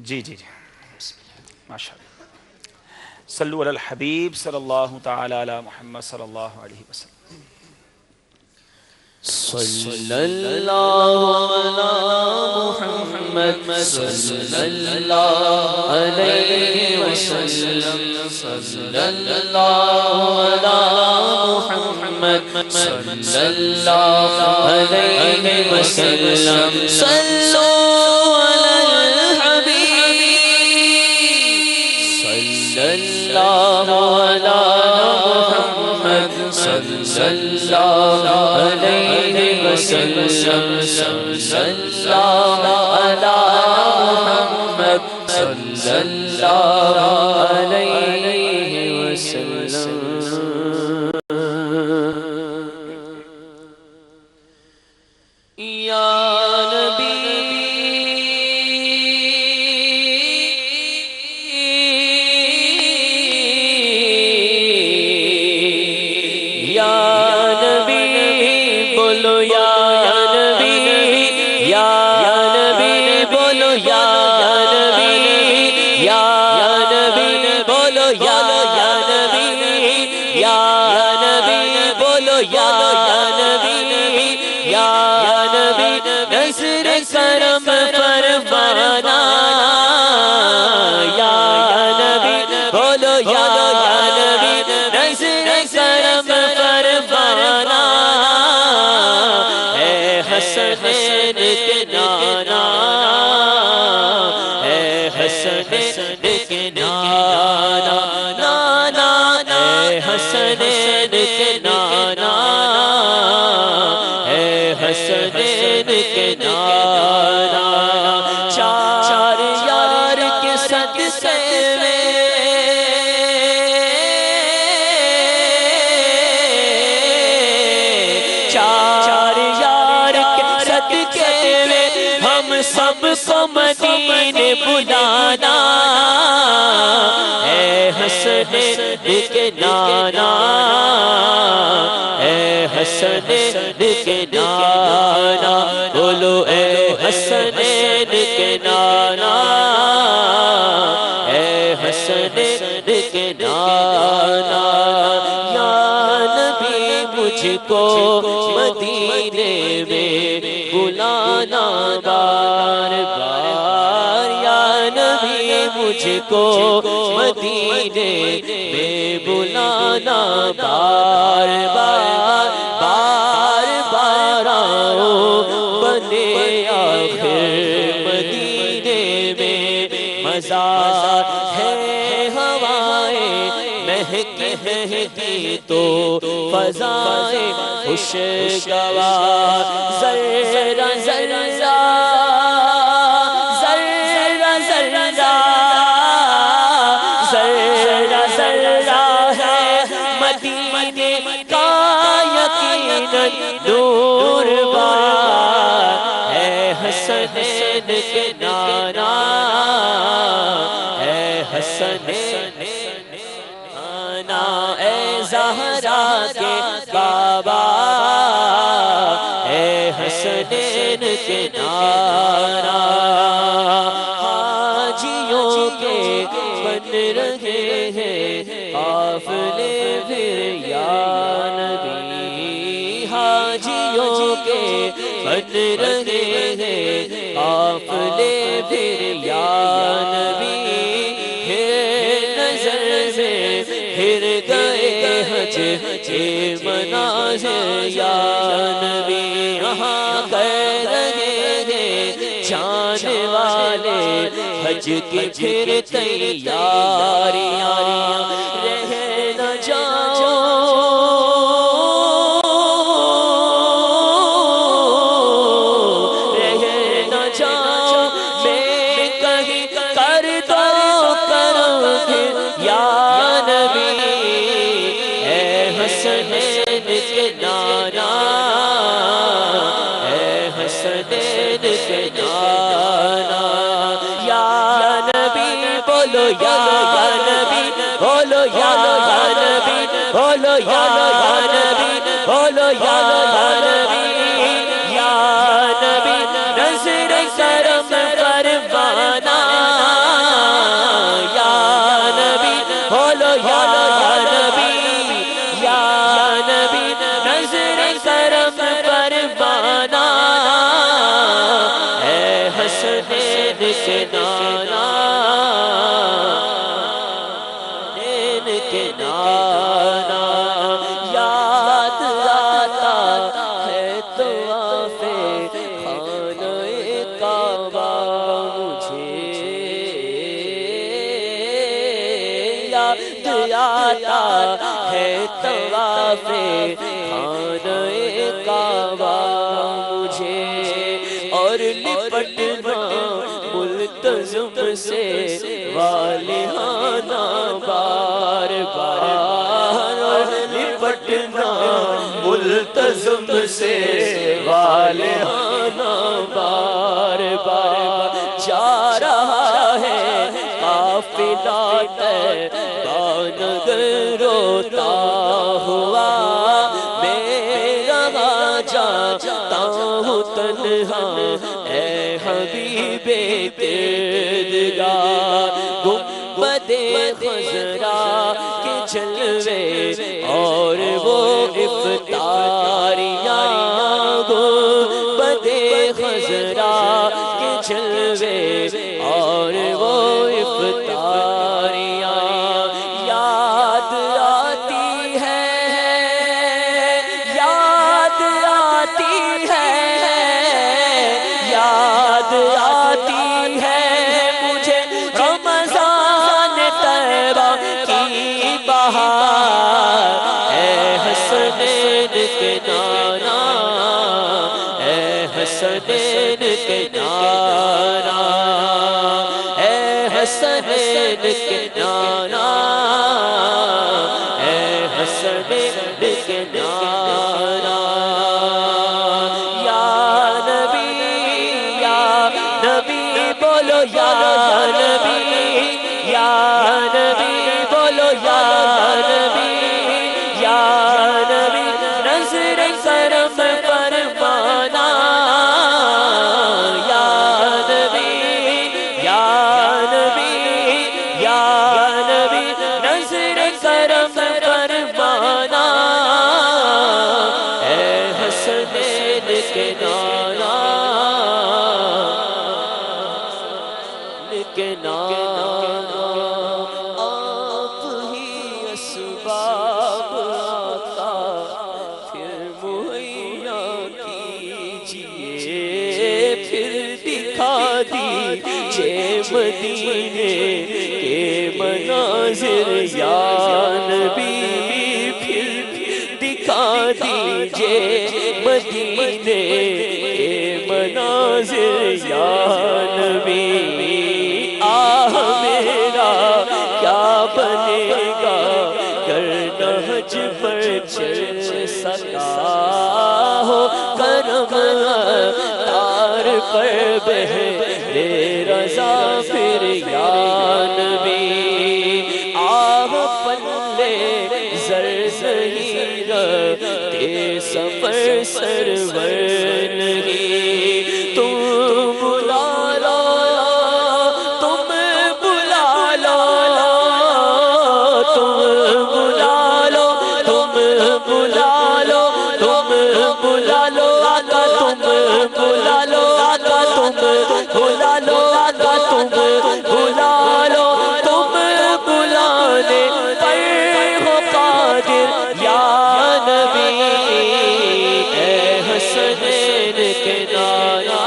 जी जी जी माशाअल्लाह। सल्लु अलल हबीब सल्लल्लाहु तआला अला मुहम्मद सल्लल्लाहु अलैहि वसल्लम। सल्लल्लाहु अला मुहम्मद सल्लल्लाहु अलैहि वसल्लम सल्लल्लाहु अला मुहम्मद सल्लल्लाहु अलैहि वसल्लम सल्लु अलल हबीब सल्लल्लाहु अला मुहम्मद सल्लल्लाहु अलैहि वसल्लम सल्लल्लाहु अला मुहम्मद सल्लल्लाहु अलैहि वसल्लम। या नबी करम फरमाना या नबी बोलो या नबी नज़र करम फरमाना है हसनैन के नाना है हसनैन के नाना नाना है हसनैन के नाना है हसनैन के नाना चार यार के सदक़े में चार यार के सदक़े में हम सबको मदीने बुलाना है हसनैन के नाना है हसनैन के नाना बोलो ए हसनैन के नाना है हसनैन के नाना। या नबी मुझको मदीने में बुलाना बार बार या नबी मुझको मदीने में बुलाना बार बार बार बार आओ बने आखिर मदीने में मजा है हवाएं महकी महकी तो फज़ाएं खुशगवार ज़र्रा ज़र्रा ज़र्रा ज़र्रा ज़र्रा ज़र्रा है मदीने का यकीनन नूर है हस حسنین کے نانا، اے حسنین نانا، اے زہرا کے بابا، اے حسنین کے نانا، حاجیوں کے بن رہے ہیں قافلے پھر یا نبی، حاجیوں کے بن رہے ہیں قافلے پھر یا نبی، ہے نظر میں پھر گئے حج کے مناظر یا نبی، یہاں کہہ رہے ہیں جانے والے حج کی پھر تیاریاں، رہ نہ جاؤ رہ نہ جاؤ، میں کہیں کر دو کرم پھر یا نبی، اے حسنین کے نانا، اے حسنین کے نانا، یا نبی بولو یا نبی، بولو یا نبی، بولو یا نبی، بولو یا نبی، یا نبی نظر کرم فرمانا، یا نبی بولو یا نبی، یا نبی نظر کرم فرمانا، اے حسنین کے نانا، حسنین کے نانا، یاد آتا ہے طواف خانہ کعبہ مجھے، یاد آتا ہے طواف خانہ کعبہ مجھے، اور لپٹنا ملتزم سے والہانہ بار بار، اور لپٹنا ملتزم سے والہانہ بار بار، جا رہا ہے قافلہ طیبہ نگر روتا ہوا، میرا جاتا ہوں تنہا اے حبیب کردگار، گنبد خضرا کے جلوے اور وہ افطاریاں، گنبد خضرا کے جلوے اور وہ افطاریاں، یاد آتی ہے، یاد آتی ہے، یاد آتی ہے مجھے رمضان طیبہ کی بہار، اے حسنین کے نانا، اے حسنین کے نانا، اے حسنین کے نانا، اے حسنین کے نانا، یا نبی بولو یا نبی، یا نبی بولو یا نبی، یا نبی نظر کرم فرمانا، یا نبی، یا نبی، یا نبی نظر کرم فرمانا، اے حسنین کے نانا، کے نانا، آپ ہی اسباب آقا پھر مہیا کیجئے، پھر دکھا دیجئے مدینے کے مناظر یا نبی، پھر دکھا دیجئے مدینے کے مناظر یا نبی، میرا کیا بنے گا گر نہ حج پر چل سکا ہو، کرم تار پر بہرے رضا پھر یا نبی آہ پلے زر زہیر تے سفر سرور نہیں تم بلا لو تم بلا لو تم بلا لو تم بلا لو تم بلا لو آقا تم بلا لو آقا تم بلا لو آقا تم بلا لو تم بلانے پر ہو قادر یا نبی اے حسنین کے نانا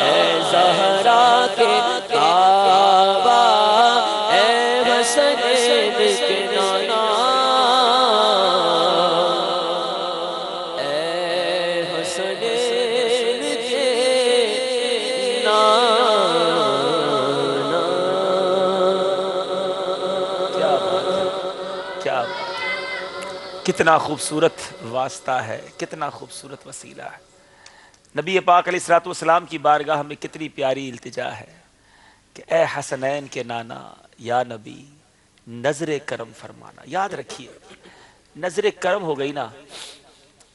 اے زہرا کے کعبہ اے حسنین کے نانا اے حسنین کے نانا کیا بات ہے، کیا بات ہے، کتنا خوبصورت واسطہ ہے، کتنا خوبصورت وسیلہ ہے۔ نبی پاک علیہ الصلوۃ والسلام کی بارگاہ میں کتنی پیاری التجا ہے کہ اے حسنین کے نانا یا نبی نظر کرم فرمانا۔ یاد رکھیے نظر کرم ہو گئی نا،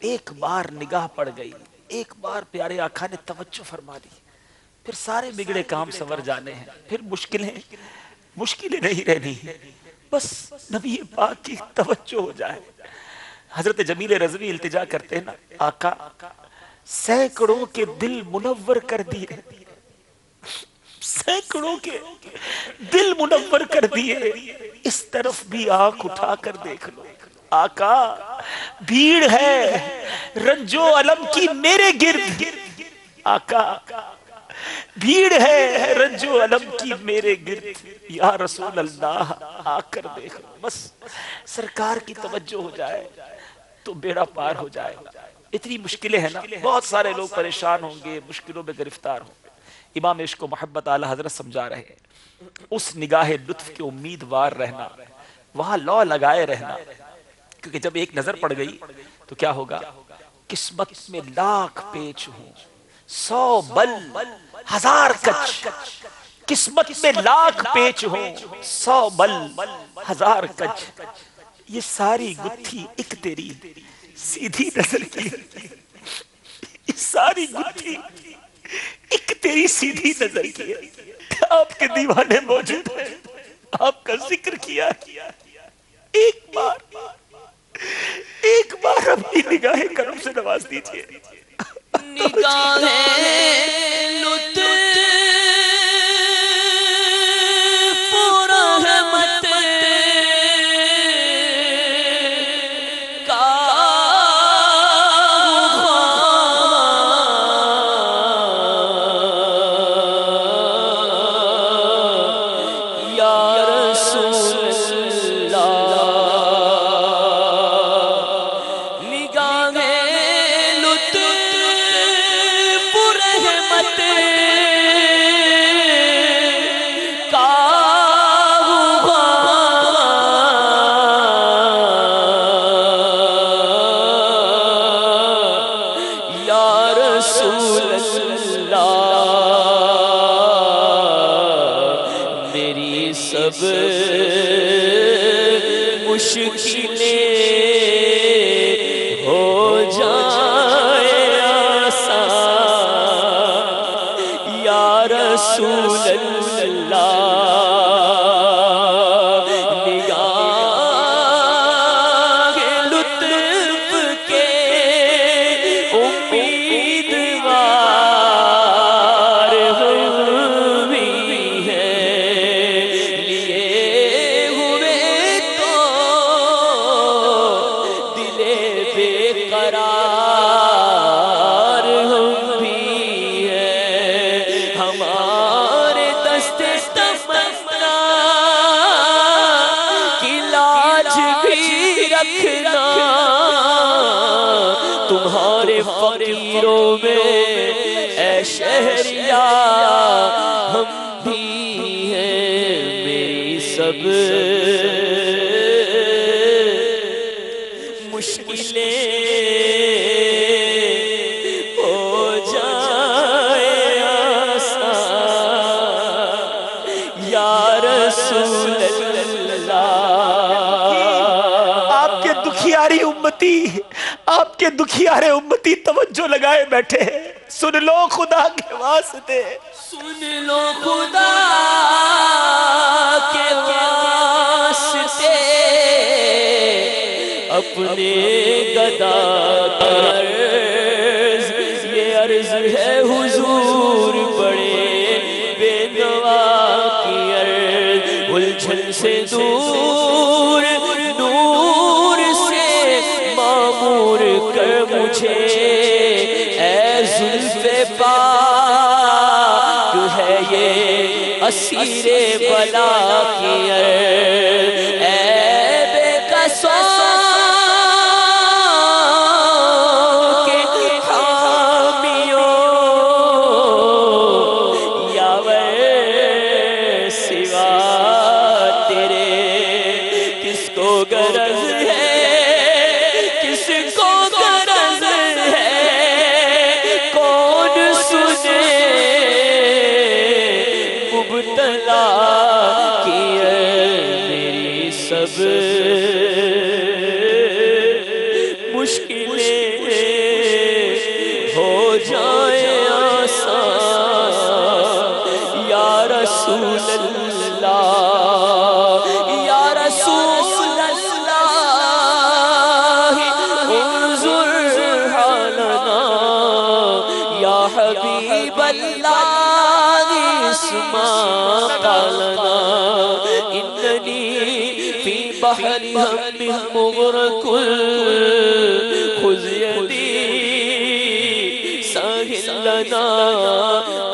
ایک بار نگاہ پڑ گئی، ایک بار پیارے آقا نے توجہ فرما دی، پھر سارے بگڑے کام سنور جانے ہیں، پھر مشکلیں نہیں رہنی، بس نبی پاک کی توجہ ہو جائے۔ حضرت جمیل رضوی التجا کرتے ہیں نا، آقا سینکڑوں کے دل منور کر دیے، سینکڑوں کے دل منور کر دیے، اس طرف بھی آنکھ اٹھا کر دیکھ لو آقا بھیڑ ہے رنج و علم کی میرے گرد، آقا بھیڑ ہے رنج و علم کی میرے گرد، یا رسول اللہ آ کر دیکھ لو، بس سرکار کی توجہ ہو جائے تو بیڑا پار ہو جائے گا۔ اتنی مشکلیں ہیں نا، بہت سارے لوگ پریشان ہوں گے، مشکلوں میں گرفتار ہوں گے۔ امام عشق و محبت اعلیٰ حضرت سمجھا رہے ہیں اس نگاہ لطف کے امیدوار رہنا، وہاں لو لگائے رہنا، کیونکہ جب ایک نظر پڑ گئی تو کیا ہوگا؟ قسمت میں لاکھ پیچ ہوں 100 بل 1000 کچ، قسمت میں لاکھ پیچ ہوں 100 بل 1000 کچ، یہ ساری گتھی ایک تیری سیدھی نظر کی، یہ ساری گتھی ایک تیری سیدھی نظر کی ہے۔ آپ کے دیوانے موجود ہیں، آپ کا ذکر کیا، ایک بار اپنی نگاہ کرم سے نواز دیجئے۔ نگاہ لطف رحمت کا یا رسول اللہ، نگاہ لطف رحمت کا یا رسول اللہ، میری سب مشکلیں ہو جائے آسان، یا رسول اللہ، نگاہ لطف کے امیدوار ہم بھی ہیں، لیے ہوئے تو دل بے قرار ہم بھی ہیں، ہمارے دست تمنا کی لاج بھی رکھنا، تمہارے فقیروں میں اے شہریار ہم بھی ہیں، میری سب مشکلیں آپ کے دکھیارے امتی توجہ لگائے بیٹھے ہیں، سن لو خدا کے واسطے، سن لو خدا کے واسطے، اپنے گدا عرض، یہ عرض ہے حضور بڑے بے نوا کی عرض، الجھن سے دور نور سے معمور کر مجھے، اے زلف پاک ہے یہ اسیر بلا کی عرض، اے بے قصوں کے حامیوں، یاور سوا تیرے کس کو غرض ہے، کس کو غرض ہے، کون سنے مبتلا کی میری سب مشکلیں ہو جائیں آسان، یا رسول اللہ، یا رسول اللہ، انظر حالنا، یا حبیب اللہ، اسمع قالنا، اننی فی بحر ہم مغرق، خذ یدی ساحل لنا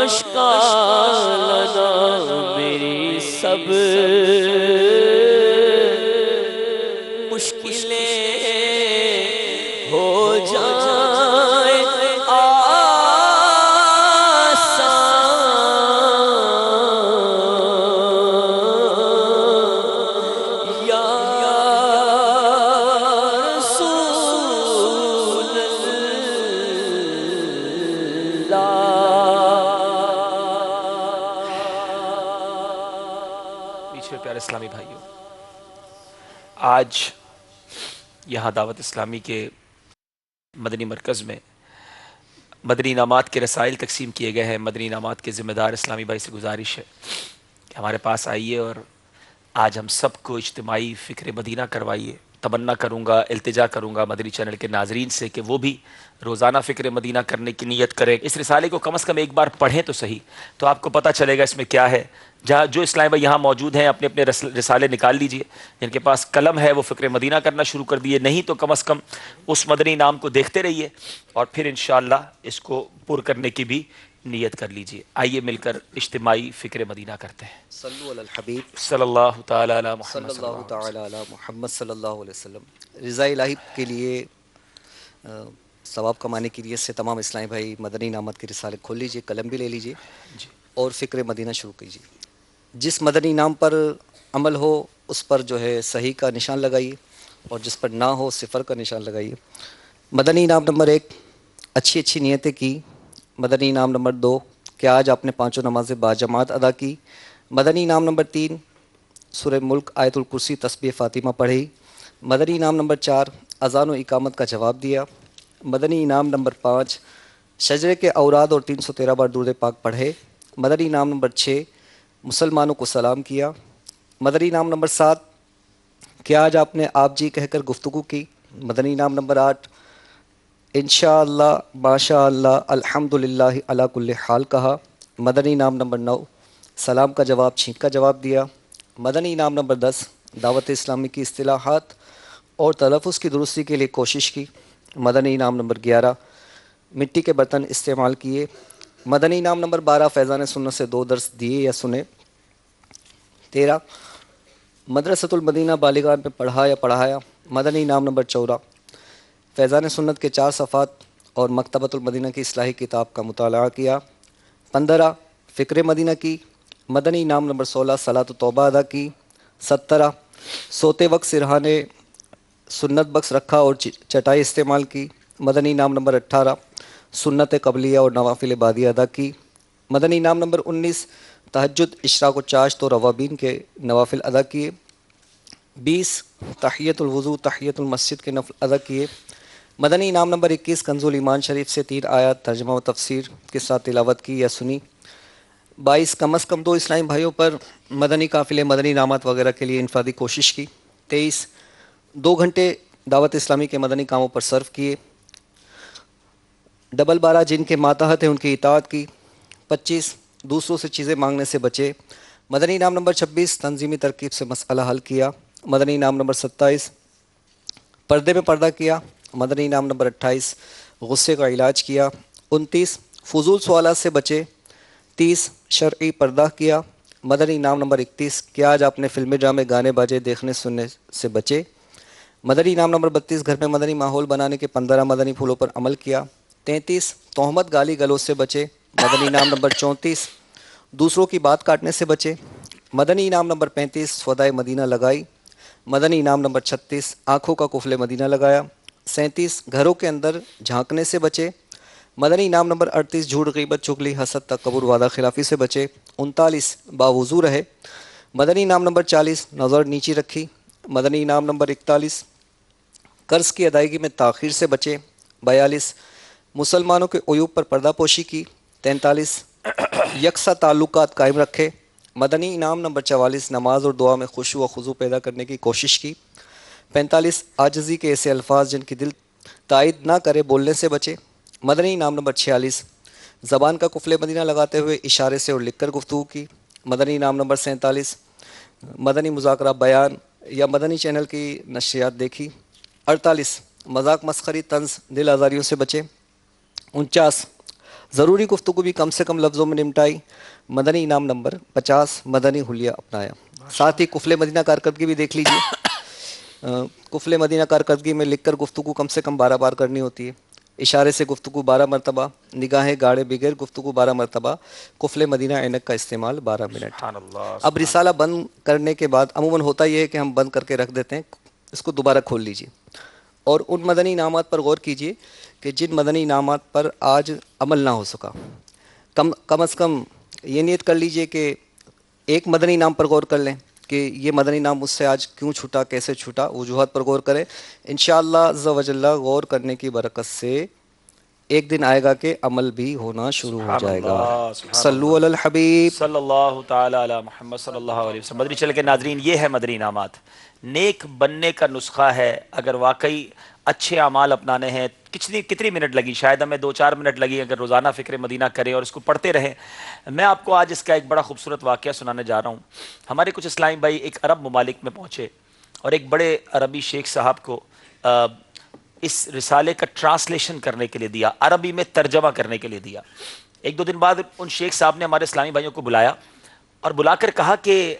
اشکالنا، میری سب مشکلیں ہو جائیں آسان، یا رسول اللہ۔ پیچھے پیارے اسلامی بھائیوں، آج یہاں دعوت اسلامی کے مدنی مرکز میں مدنی انعامات کے رسائل تقسیم کیے گئے ہیں۔ مدنی انعامات کے ذمہ دار اسلامی بھائی سے گزارش ہے کہ ہمارے پاس آئیے اور آج ہم سب کو اجتماعی فکر مدینہ کروائیے۔ تمنا کروں گا، التجا کروں گا مدنی چینل کے ناظرین سے کہ وہ بھی روزانہ فکر مدینہ کرنے کی نیت کریں۔ اس رسالے کو کم از کم ایک بار پڑھیں تو صحیح، تو آپ کو پتہ چلے گا اس میں کیا ہے۔ جہاں جو اسلامی بھائی یہاں موجود ہیں اپنے اپنے رسالے نکال لیجئے، جن کے پاس قلم ہے وہ فکر مدینہ کرنا شروع کر دیے، نہیں تو کم از کم اس مدنی نام کو دیکھتے رہیے اور پھر انشاءاللہ اس کو پر کرنے کی بھی نیت کر لیجئے۔ آئیے مل کر اجتماعی فکر مدینہ کرتے ہیں۔ صلو علی الحبیب صلی اللہ تعالی علی محمد صلی اللہ تعالی علی محمد صلی اللہ علیہ وسلم۔ رضا الہی کے لیے، ثواب کمانے کی نیت سے تمام اسلامی بھائی مدنی انعامات کے رسالے کھول لیجئے، قلم بھی لے لیجئے اور فکر مدینہ شروع کیجئے۔ جس مدنی نام پر عمل ہو اس پر جو ہے صحیح کا نشان لگائیے، اور جس پر نہ ہو صفر کا نشان لگائیے۔ مدنی انعام نمبر 1، اچھی اچھی نیتیں کی۔ مدنی انعام نمبر 2، کہ آج آپ نے پانچوں نمازیں باجماعت ادا کی۔ مدنی انعام نمبر 3، سورہ ملک، آیت الکرسی، تسبیح فاطمہ پڑھی۔ مدنی انعام نمبر 4، اذان و اقامت کا جواب دیا۔ مدنی انعام نمبر 5، شجرے کے اوراد اور 313 بار درود پاک پڑھے۔ مدنی انعام نمبر 6، مسلمانوں کو سلام کیا۔ مدنی انعام نمبر 7، کہ آج آپ نے آپ جی کہہ کر گفتگو کی۔ مدنی انعام نمبر 8، انشاءاللہ، ماشاء اللہ، الحمدللہ علی کل حال کہا۔ مدنی انعام نمبر 9، سلام کا جواب، چھینک کا جواب دیا۔ مدنی انعام نمبر 10، دعوت اسلامی کی اصطلاحات اور تلفظ کی درستی کے لیے کوشش کی۔ مدنی انعام نمبر 11، مٹی کے برتن استعمال کیے۔ مدنی انعام نمبر 12، فیضان سنت سے 2 درس دیے یا سنے۔ 13، مدرسۃ المدینہ بالغان میں پڑھا یا پڑھایا۔ مدنی انعام نمبر 14، فیضان سنت کے 4 صفحات اور مکتبۃ المدینہ کی اصلاحی کتاب کا مطالعہ کیا۔ 15، فکر مدینہ کی۔ مدنی انعام نمبر 16، صلاۃ و توبہ ادا کی۔ 17، سوتے وقت سرہانے سنت بخش رکھا اور چٹائی استعمال کی۔ مدنی انعام نمبر 18، سنت قبلیہ اور نوافل بعدیہ ادا کی۔ مدنی انعام نمبر 19، تہجد، اشراق و چاشت اور روابین کے نوافل ادا کیے۔ 20، تحیۃ الوضو، تحیۃ المسجد کے نفل ادا کیے۔ مدنی انعام نمبر 21 کنزول ایمان شریف سے 3 آیات ترجمہ و تفسیر کے ساتھ تلاوت کی یا سنی. 22 کم از کم 2 اسلامی بھائیوں پر مدنی قافلے مدنی انعامات وغیرہ کے لیے انفرادی کوشش کی. 23 2 گھنٹے دعوت اسلامی کے مدنی کاموں پر صرف کیے. 12 جن کے ماتحت ہیں ان کی اطاعت کی. 25 دوسروں سے چیزیں مانگنے سے بچے. مدنی انعام نمبر 26 تنظیمی ترکیب سے مسئلہ حل کیا. مدنی انعام نمبر 27 پردے میں پردہ کیا. مدنی انعام نمبر 28 غصے کا علاج کیا. 29 فضول سوالات سے بچے. 30 شرعی پردہ کیا. مدنی انعام نمبر 31 کہ آج آپ نے فلمیں ڈرامے گانے باجے دیکھنے سننے سے بچے. مدنی انعام نمبر 32 گھر میں مدنی ماحول بنانے کے 15 مدنی پھولوں پر عمل کیا. 33 تہمت گالی گلوچ سے بچے. مدنی انعام نمبر 34 دوسروں کی بات کاٹنے سے بچے. مدنی انعام نمبر 35 سودائے مدینہ لگائی. مدنی انعام نمبر 36 آنکھوں کا قفل مدینہ لگایا. 37 گھروں کے اندر جھانکنے سے بچے. مدنی انعام نمبر 38 جھوٹ غیبت چغلی حسد تکبر وعدہ خلافی سے بچے. 39 باوضو رہے. مدنی انعام نمبر 40 نظر نیچی رکھی. مدنی انعام نمبر 41 قرض کی ادائیگی میں تاخیر سے بچے. 42 مسلمانوں کے عیوب پر پردہ پوشی کی. 43 یکساں تعلقات قائم رکھے. مدنی انعام نمبر 44 نماز اور دعا میں خشوع و خضوع پیدا کرنے کی کوشش کی. 45 عاجزی کے ایسے الفاظ جن کی دل تائید نہ کرے بولنے سے بچے. مدنی انعام نمبر 46 زبان کا قفل مدینہ لگاتے ہوئے اشارے سے اور لکھ کر گفتگو کی. مدنی انعام نمبر 47 مدنی مذاکرہ بیان یا مدنی چینل کی نشریات دیکھی. 48 مذاق مسخری طنز دل آزاریوں سے بچے. 49 ضروری گفتگو بھی کم سے کم لفظوں میں نمٹائی. مدنی انعام نمبر 50 مدنی حلیہ اپنایا. ساتھ ہی قفل مدینہ کارکردگی بھی دیکھ لیجیے. قفل مدینہ کارکردگی میں لکھ کر گفتگو کم سے کم 12 بار کرنی ہوتی ہے. اشارے سے گفتگو 12 مرتبہ. نگاہیں گاڑے بغیر گفتگو 12 مرتبہ. قفل مدینہ عینک کا استعمال 12 منٹ. اب رسالہ بند کرنے کے بعد عموماً ہوتا یہ ہے کہ ہم بند کر کے رکھ دیتے ہیں, اس کو دوبارہ کھول لیجیے اور ان مدنی انعامات پر غور کیجیے کہ جن مدنی انعامات پر آج عمل نہ ہو سکا. کم از کم یہ نیت کر لیجئے کہ ایک مدنی انعام پر غور کر لیں کہ یہ مدنی انعام مجھ سے آج کیوں چھوٹا, کیسے چھوٹا. وجوہات پر غور کریں. انشاءاللہ عز و جل غور کرنے کی برکت سے ایک دن آئے گا کہ عمل بھی ہونا شروع ہو جائے گا. صلو علی الحبیب صلی اللہ تعالی علی محمد صلی اللہ علیہ وسلم. مدنی چینل کے ناظرین, یہ ہے مدنی انعامات. نیک بننے کا نسخہ ہے. اگر واقعی اچھے اعمال اپنانے ہیں, کتنی منٹ لگی, شاید ہمیں 2-4 منٹ لگی, اگر روزانہ فکر مدینہ کریں اور اس کو پڑھتے رہیں. میں آپ کو آج اس کا ایک بڑا خوبصورت واقعہ سنانے جا رہا ہوں. ہمارے کچھ اسلامی بھائی ایک عرب ممالک میں پہنچے اور ایک بڑے عربی شیخ صاحب کو اس رسالے کا ٹرانسلیشن کرنے کے لیے دیا, عربی میں ترجمہ کرنے کے لیے دیا. 1-2 دن بعد ان شیخ صاحب نے ہمارے اسلامی بھائیوں کو بلایا اور بلا کر کہا کہ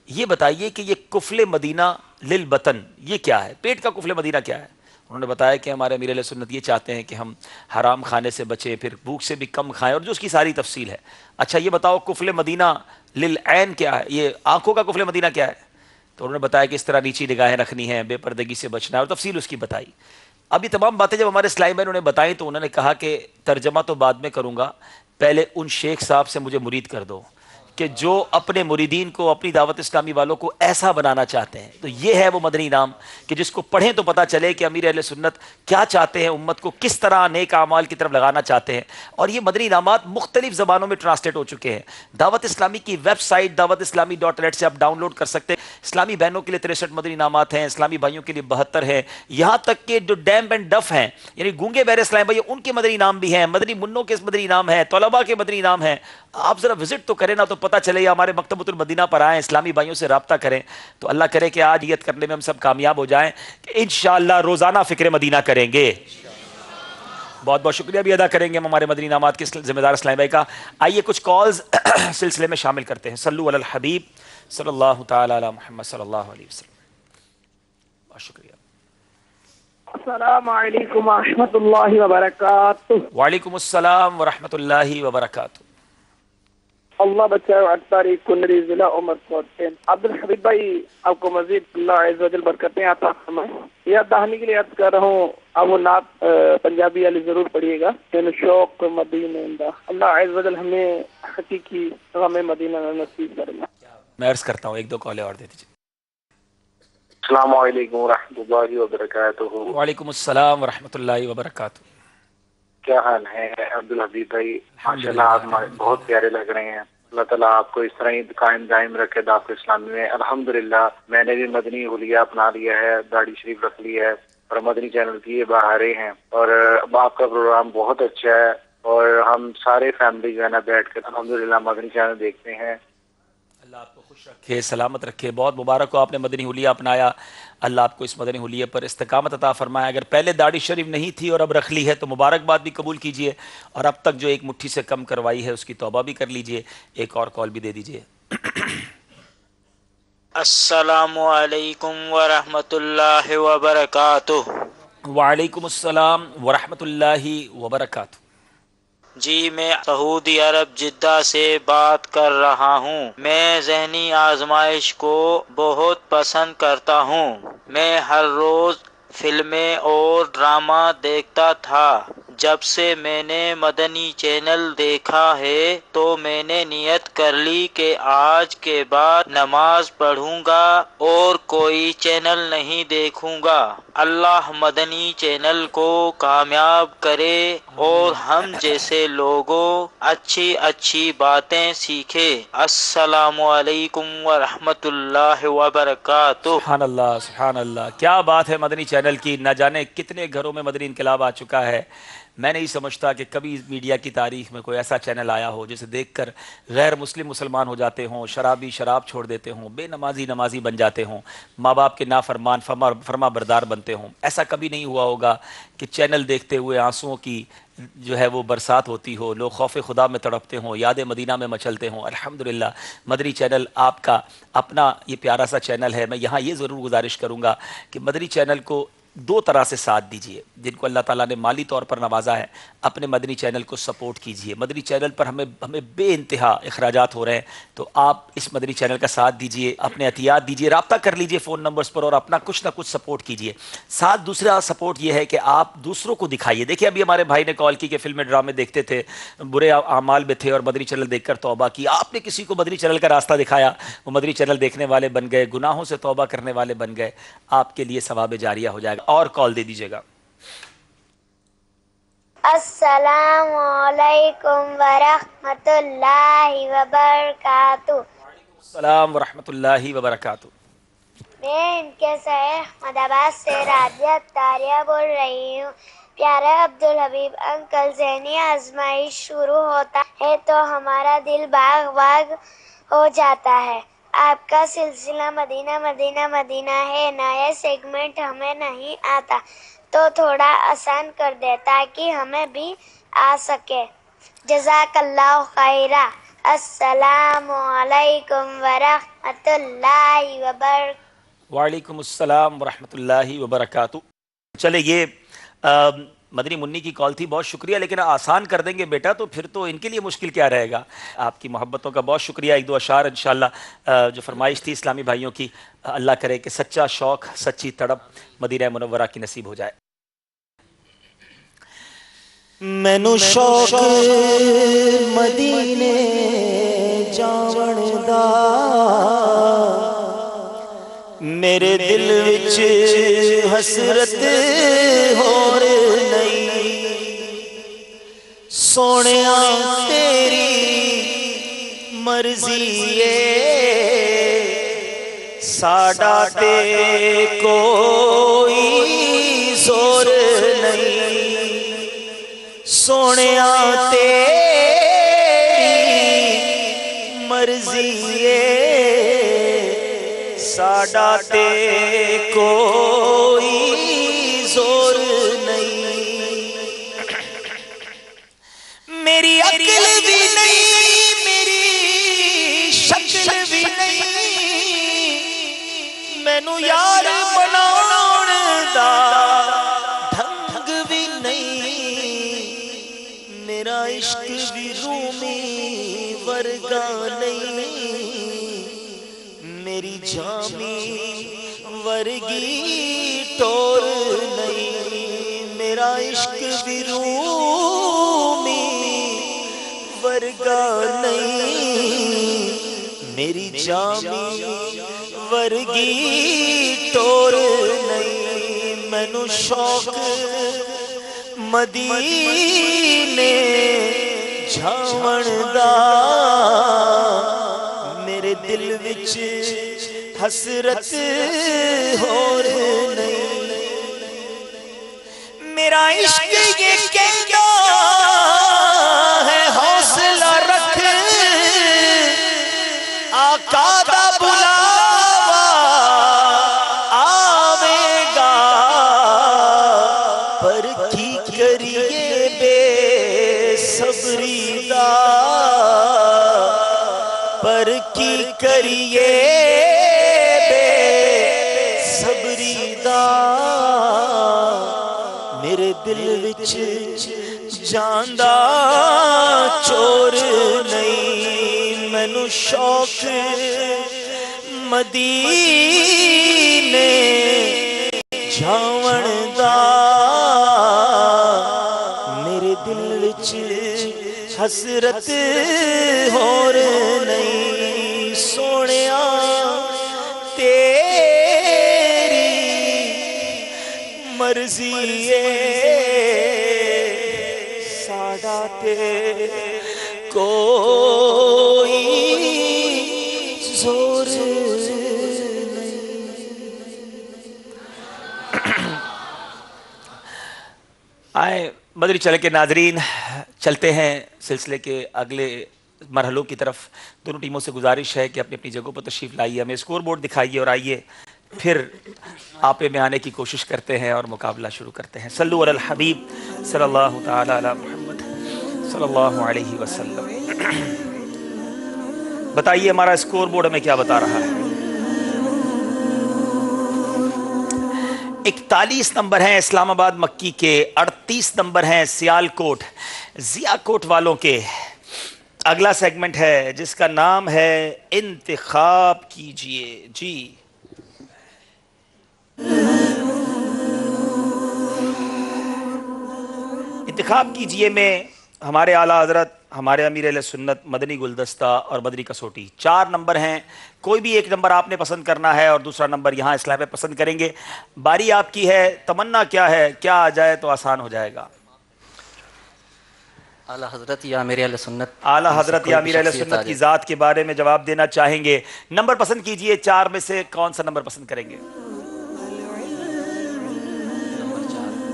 یہ بتائیے کہ یہ قفل مدینہ للبطن یہ کیا ہے, پیٹ کا قفل مدینہ کیا ہے. انہوں نے بتایا کہ ہمارے امیر اہل سنت یہ چاہتے ہیں کہ ہم حرام کھانے سے بچیں, پھر بھوک سے بھی کم کھائیں, اور جو اس کی ساری تفصیل ہے. اچھا یہ بتاؤ قفل مدینہ للعین کیا ہے, یہ آنکھوں کا قفل مدینہ کیا ہے. تو انہوں نے بتایا کہ اس طرح نیچی نگاہیں رکھنی ہیں, بے پردگی سے بچنا ہے, اور تفصیل اس کی بتائی. اب یہ تمام باتیں جب ہمارے اسلامی بھائی نے بتائیں تو انہوں نے کہا کہ ترجمہ تو بعد میں کروں گا, پہلے ان شیخ صاحب سے مجھے مرید کر دو کہ جو اپنے مریدین کو, اپنی دعوت اسلامی والوں کو ایسا بنانا چاہتے ہیں. تو یہ ہے وہ مدنی انعام کہ جس کو پڑھیں تو پتہ چلے کہ امیر اہل سنت کیا چاہتے ہیں, امت کو کس طرح نیک اعمال کی طرف لگانا چاہتے ہیں. اور یہ مدنی انعامات مختلف زبانوں میں ٹرانسلیٹ ہو چکے ہیں. دعوت اسلامی کی ویب سائٹ dawatIslami.net سے آپ ڈاؤن لوڈ کر سکتے ہیں. اسلامی بہنوں کے لیے 63 مدنی انعامات ہیں, اسلامی بھائیوں کے لیے 72 ہیں, یہاں تک کہ جو ڈیمپ اینڈ ڈف ہیں یعنی گونگے بہرے اسلامی بھائی ان کے مدنی انعام بھی ہیں, مدنی منوں کے مدنی انعام ہیں, طلباء کے مدنی انعام ہیں. آپ ذرا وزٹ تو کریں نا تو پتہ چلے, یا ہمارے مکتبۃ المدینہ پر آئیں, اسلامی بھائیوں سے رابطہ کریں. تو اللہ کرے کہ آج نیت کرنے میں ہم سب کامیاب ہو جائیں کہ انشاءاللہ روزانہ فکر مدینہ کریں گے. بہت بہت شکریہ بھی ادا کریں گے ہم ہمارے مدنی انعامات کے ذمہ دار اسلامی بھائی کا. آئیے کچھ کالز سلسلے میں شامل کرتے ہیں. صلو علی الحبیب صلی اللہ تعالی علی محمد صلی اللہ علیہ وسلم. بہت شکریہ. السلام علیکم ورحمۃ اللہ وبرکاتہ. وعلیکم السلام ورحمۃ اللہ وبرکاتہ. اللہ بچائے اٹاری کنری ضلع عمر کوٹ. عبد الحبیب بھائی آپ کو مزید اللہ عز و جل برکتیں عطا فرمائے. یاد دہانی کے لیے عرض کر رہا ہوں, اب وہ نعت پنجابی والی ضرور پڑھیے گا. شوق مدینہ, اللہ عز و جل ہمیں حقیقی غم مدینہ نصیب کرنا. میں عرض کرتا ہوں 1-2 کالیں اور دے دیجیے. अस्सलाम वालेकुम रहमतुल्लाहि व बरकातुहू। वालेकुम अस्सलाम व रहमतुल्लाहि व बरकातुहू। क्या हाल है अब्दुल हबीब भाई? माशाल्लाह आप बहुत प्यारे लग रहे हैं। अल्लाह ताला आपको इस तरह ही कायम दायम रखे दावत इस्लामी में। अल्हम्दुलिल्लाह मैंने भी मदनी हुलिया अपना लिया है, दाढ़ी शरीफ रख ली है और मदनी चैनल की ये बहारें हैं और अब आपका प्रोग्राम बहुत अच्छा है और हम सारे फैमिली जो है ना बैठ कर अल्हम्दुलिल्लाह मदनी चैनल देखते हैं। अल्लाह आपको खुश रखे, सलामत रखे। बहुत मुबारक हो आपने मदनी हुलिया अपनाया। अल्लाह आपको इस मदनी हुलिया पर इस्तिकामत अता फरमाए। अगर पहले दाढ़ी शरीफ नहीं थी और अब रख ली है तो मुबारकबाद भी कबूल कीजिए और अब तक जो एक मुट्ठी से कम करवाई है उसकी तौबा भी कर लीजिए। एक और कॉल भी दे दीजिए। अस्सलामु अलैकुम व रहमतुल्लाहि व बरकातुहू। वालेकुम अस्सलाम व रहमतुल्लाहि व बरकातुहू। जी मैं सऊदी अरब जिद्दा से बात कर रहा हूँ। मैं ज़हनी आजमाइश को बहुत पसंद करता हूँ। मैं हर रोज़ फिल्में और ड्रामा देखता था। जब से मैंने मदनी चैनल देखा है तो मैंने नियत कर ली कि आज के बाद नमाज पढ़ूंगा और कोई चैनल नहीं देखूंगा। अल्लाह मदनी चैनल को कामयाब करे और हम जैसे लोगों अच्छी अच्छी बातें सीखे। अस्सलामु अलैकुम व रहमतुल्लाहि व बरकातुहू। सुभान अल्लाह, सुभान अल्लाह। क्या बात है मदनी चैनल की। न जाने कितने घरों में मदनी इनकलाब आ चुका है। मैं नहीं समझता कि कभी मीडिया की तारीख में कोई ऐसा चैनल आया हो जिसे देखकर गैर मुस्लिम मुसलमान हो जाते हों, शराबी शराब छोड़ देते हों, बेनमाजी नमाजी बन जाते हों, माँ बाप के नाफरमान फरमा बरदार बनते हों। ऐसा कभी नहीं हुआ होगा कि चैनल देखते हुए आंसुओं की जो है वो बरसात होती हो, लोग खौफ खुदा में तड़पते हों, याद मदीना में मचलते हों। अल्हम्दुलिल्लाह मदनी चैनल आपका अपना ये प्यारा सा चैनल है। मैं यहाँ ये ज़रूर गुजारिश करूँगा कि मदनी चैनल को दो तरह से साथ दीजिए। जिनको अल्लाह ताला ने माली तौर पर नवाजा है अपने मदनी चैनल को सपोर्ट कीजिए। मदनी चैनल पर हमें बेइंतहा अखराजात हो रहे हैं तो आप इस मदनी चैनल का साथ दीजिए, अपने एहतियात दीजिए, रब्ता कर लीजिए फ़ोन नंबर्स पर और अपना कुछ ना कुछ सपोर्ट कीजिए। साथ दूसरा सपोर्ट ये है कि आप दूसरों को दिखाइए। देखिए अभी हमारे भाई ने कॉल की कि फिल्में ड्रामे देखते थे, बुरे आमाल में थे और मदनी चैनल देखकर तौबा की। आपने किसी को मदनी चैनल का रास्ता दिखाया, वो मदनी चैनल देखने वाले बन गए, गुनाहों से तौबा करने वाले बन गए। आपके लिए सवाब जारिया हो जाएगा। और कॉल दे दीजिएगा। अस्सलामु अलैकुम व रहमतुल्लाहि व बरकातुहू। अस्सलाम व रहमतुल्लाहि व बरकातुहू। मैं इनके शहर अहमदाबाद से राजिया तारिया बोल रही हूँ। प्यारे अब्दुल हबीब अंकल, ज़हनी आजमाइश शुरू होता है तो हमारा दिल बाग बाग हो जाता है। आपका सिलसिला मदीना मदीना मदीना है। नया सेगमेंट हमें नहीं आता तो थोड़ा आसान कर दे ताकि हमें भी आ सके। जज़ाकल्लाहु खैरा। अस्सलामु अलैकुम व रहमतुल्लाहि व बरकातुहू। वालेकुम अस्सलाम व रहमतुल्लाहि व बरकातुहू। चले ये मदनी मुन्नी की कॉल थी, बहुत शुक्रिया। लेकिन आसान कर देंगे बेटा तो फिर तो इनके लिए मुश्किल क्या रहेगा। आपकी मोहब्बतों का बहुत शुक्रिया। एक दो अशार इंशाअल्लाह जो फरमाइश थी इस्लामी भाइयों की, अल्लाह करे कि सच्चा शौक़ सच्ची तड़प मदीना मुनव्वरा की नसीब हो जाए। मैनू शौक मदीने जावण दा, मेरे दिल विच हसरत होर नहीं। सोनिया तेरी मर्जी है, साडा ते कोई जोर नहीं। सोनिया तेरी मर्जी है, साडा ते कोई जोर नहीं। मेरी अकल भी नहीं, मेरी शक्ल भी नहीं, मैनू यार बनाउण दा ढंग भी नहीं। मेरा इश्क भी रूमी वर्गा नहीं, मेरी जामी वर्गी टोर नहीं। मेरा इश्क भी रूमी वर्गा नहीं, मेरी जामी वर्गी टोर नहीं मैनू शौक मदीने जावण दा मेरे दिल विच हसरत होर नहीं मेरा इश्क ये कहता है हौसला रख आका दा बुलावा आवेगा पर की करिए बेसब्री दा पर की करिए बेसब्री दा मेरे दिल विच जांदा चोर नहीं मैनू शौक मदीने जावण दा मेरे दिल विच हसरत होर नहीं सोनिया तेरी मर्जी साडा ते कोई जोर आए मदरी चल के नाजरीन, चलते हैं सिलसिले के अगले मरहलों की तरफ। दोनों टीमों से गुजारिश है कि अपनी अपनी जगहों पर तशरीफ़ लाइए, हमें स्कोर बोर्ड दिखाइए और आइए फिर आपे में आने की कोशिश करते हैं और मुकाबला शुरू करते हैं। सल्लु अलल हबीब सल्लल्लाहु तआला अला मुहम्मद सल्लल्लाहु अलैहि वसल्लम। बताइए हमारा स्कोर बोर्ड हमें क्या बता रहा है। 41 नंबर हैं इस्लामाबाद मक्की के, 38 नंबर हैं सियालकोट जियाकोट वालों के। अगला सेगमेंट है जिसका नाम है इंतखाब कीजिए। जी इंतखाब कीजिए में हमारे आला हजरत हमारे अमीर अहले सुन्नत मदनी गुलदस्ता और बदरी कसौटी 4 नंबर हैं। कोई भी एक नंबर आपने पसंद करना है और दूसरा नंबर यहाँ इस्लाम में पसंद करेंगे। बारी आपकी है, तमन्ना क्या है, क्या आ जाए तो आसान हो जाएगा। आला हजरत या अमीर अहले सुन्नत, आला हजरत या अमीर अहले सुन्नत की ज़ात के बारे में जवाब देना चाहेंगे। नंबर पसंद कीजिए, 4 में से कौन सा नंबर पसंद करेंगे?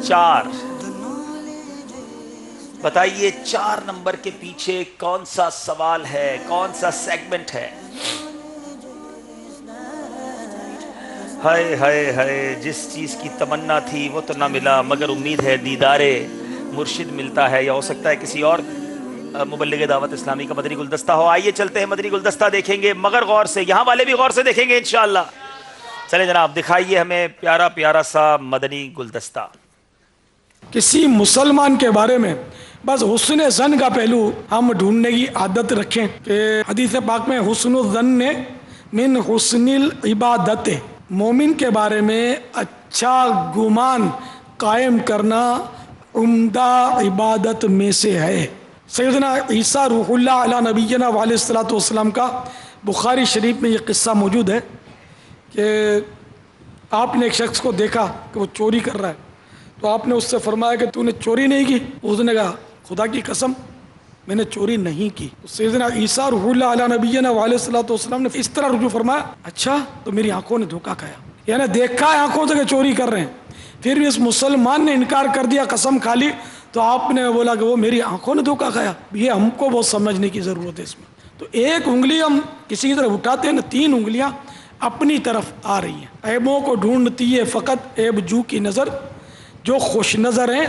4 बताइए 4 नंबर के पीछे कौन सा सवाल है, कौन सा सेगमेंट है? हाय हाय हाय, जिस चीज़ की तमन्ना थी वो तो ना मिला, मगर उम्मीद है दीदारे मुर्शिद मिलता है, या हो सकता है किसी और मुबल्लिग दावत इस्लामी का मदनी गुलदस्ता हो। आइए चलते हैं मदनी गुलदस्ता देखेंगे, मगर गौर से, यहाँ वाले भी गौर से देखेंगे इंशाअल्लाह। चले जनाब, दिखाइए हमें प्यारा प्यारा सा मदनी गुलदस्ता। किसी मुसलमान के बारे में बस हुस्न ज़न का पहलू हम ढूंढने की आदत रखें कि हदीस पाक में हुस्न ज़न मिन हुस्निल इबादत, मोमिन के बारे में अच्छा गुमान कायम करना उम्दा इबादत में से है। सैयदना ईसा रूहुल्लाह अला नबीना वालेस्सलातु वस्सलाम का बुखारी शरीफ में ये किस्सा मौजूद है कि आपने एक शख्स को देखा कि वो चोरी कर रहा है, तो आपने उससे फरमाया कि तूने चोरी नहीं की? उसने कहा खुदा की कसम मैंने चोरी नहीं की। तो सैयदना ईसा रूहुल्लाह अला नबीना वालेस्सलातु वस्सलाम ने इस तरह रुजू फरमाया, अच्छा तो मेरी आंखों ने धोखा खाया, यानी देखा है आंखों से कि चोरी कर रहे हैं, फिर भी इस मुसलमान ने इनकार कर दिया, कसम खा ली, तो आपने बोला कि वो मेरी आंखों ने धोखा खाया। ये हमको बहुत समझने की ज़रूरत है इसमें। तो एक उंगली हम किसी की तरफ उठाते हैं ना, 3 उंगलियां अपनी तरफ आ रही हैं। ऐबों को ढूंढती है फ़कत ऐब जू की नज़र, जो खुश नज़र हैं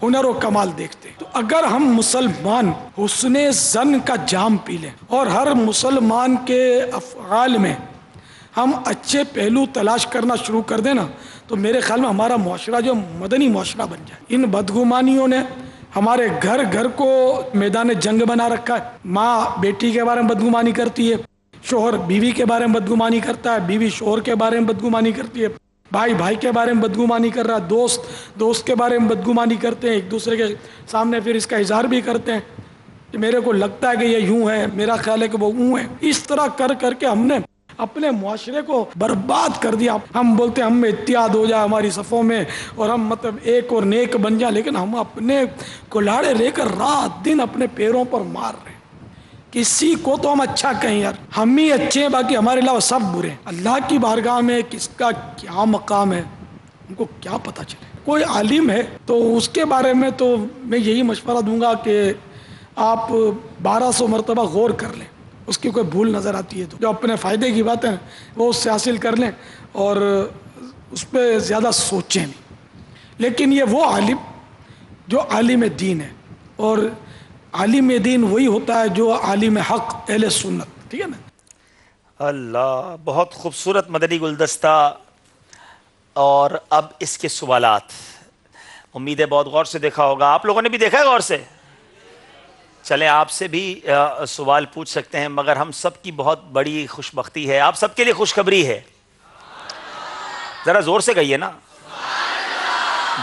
हुनर व कमाल देखते हैं। तो अगर हम मुसलमान हुस्ने ज़न का जाम पी लें और हर मुसलमान के अफ़आल में हम अच्छे पहलू तलाश करना शुरू कर देना, तो मेरे ख्याल में हमारा मुआशरा जो मदनी मुआशरा बन जाए। इन बदगुमानियों ने हमारे घर घर को मैदान जंग बना रखा है। माँ बेटी के बारे में बदगुमानी करती है, शोहर बीवी के बारे में बदगुमानी करता है, बीवी शोहर के बारे में बदगुमानी करती है, भाई भाई के बारे में बदगुमानी कर रहा है, दोस्त दोस्त के बारे में बदगुमानी करते हैं, एक दूसरे के सामने फिर इसका इजहार भी करते हैं कि मेरे को लगता है कि ये यूँ है, मेरा ख्याल है कि वो यूँ है। इस तरह कर करके हमने अपने मुआशरे को बर्बाद कर दिया। हम बोलते हम में इत्तेहाद हो जाए हमारी सफ़ों में और हम मतलब एक और नेक बन जाए, लेकिन हम अपने कुल्हाड़े लेकर रात दिन अपने पैरों पर मार रहे हैं। किसी को तो हम अच्छा कहें यार, हम ही अच्छे हैं, बाकी हमारे अलावा सब बुरे हैं। अल्लाह की बारगाह में किसका क्या मकाम है उनको क्या पता चले। कोई आलिम है तो उसके बारे में तो मैं यही मशवरा दूंगा कि आप 1200 मरतबा गौर कर लें, उसकी कोई भूल नज़र आती है तो जो अपने फ़ायदे की बात है वो उससे हासिल कर लें और उस पर ज़्यादा सोचें नहीं। लेकिन ये वो आलिम जो आलिम दीन है, और आलिम दीन वही होता है जो आलिम हक़ अहले सुन्नत, ठीक है ना। अल्लाह, बहुत खूबसूरत मदनी गुलदस्ता। और अब इसके सवालात, उम्मीद है बहुत गौर से देखा होगा। आप लोगों ने भी देखा है गौर से? चलें, आपसे भी सवाल पूछ सकते हैं, मगर हम सब की बहुत बड़ी खुशबख्ती है, आप सबके लिए खुशखबरी है। ज़रा ज़ोर से कहिए ना।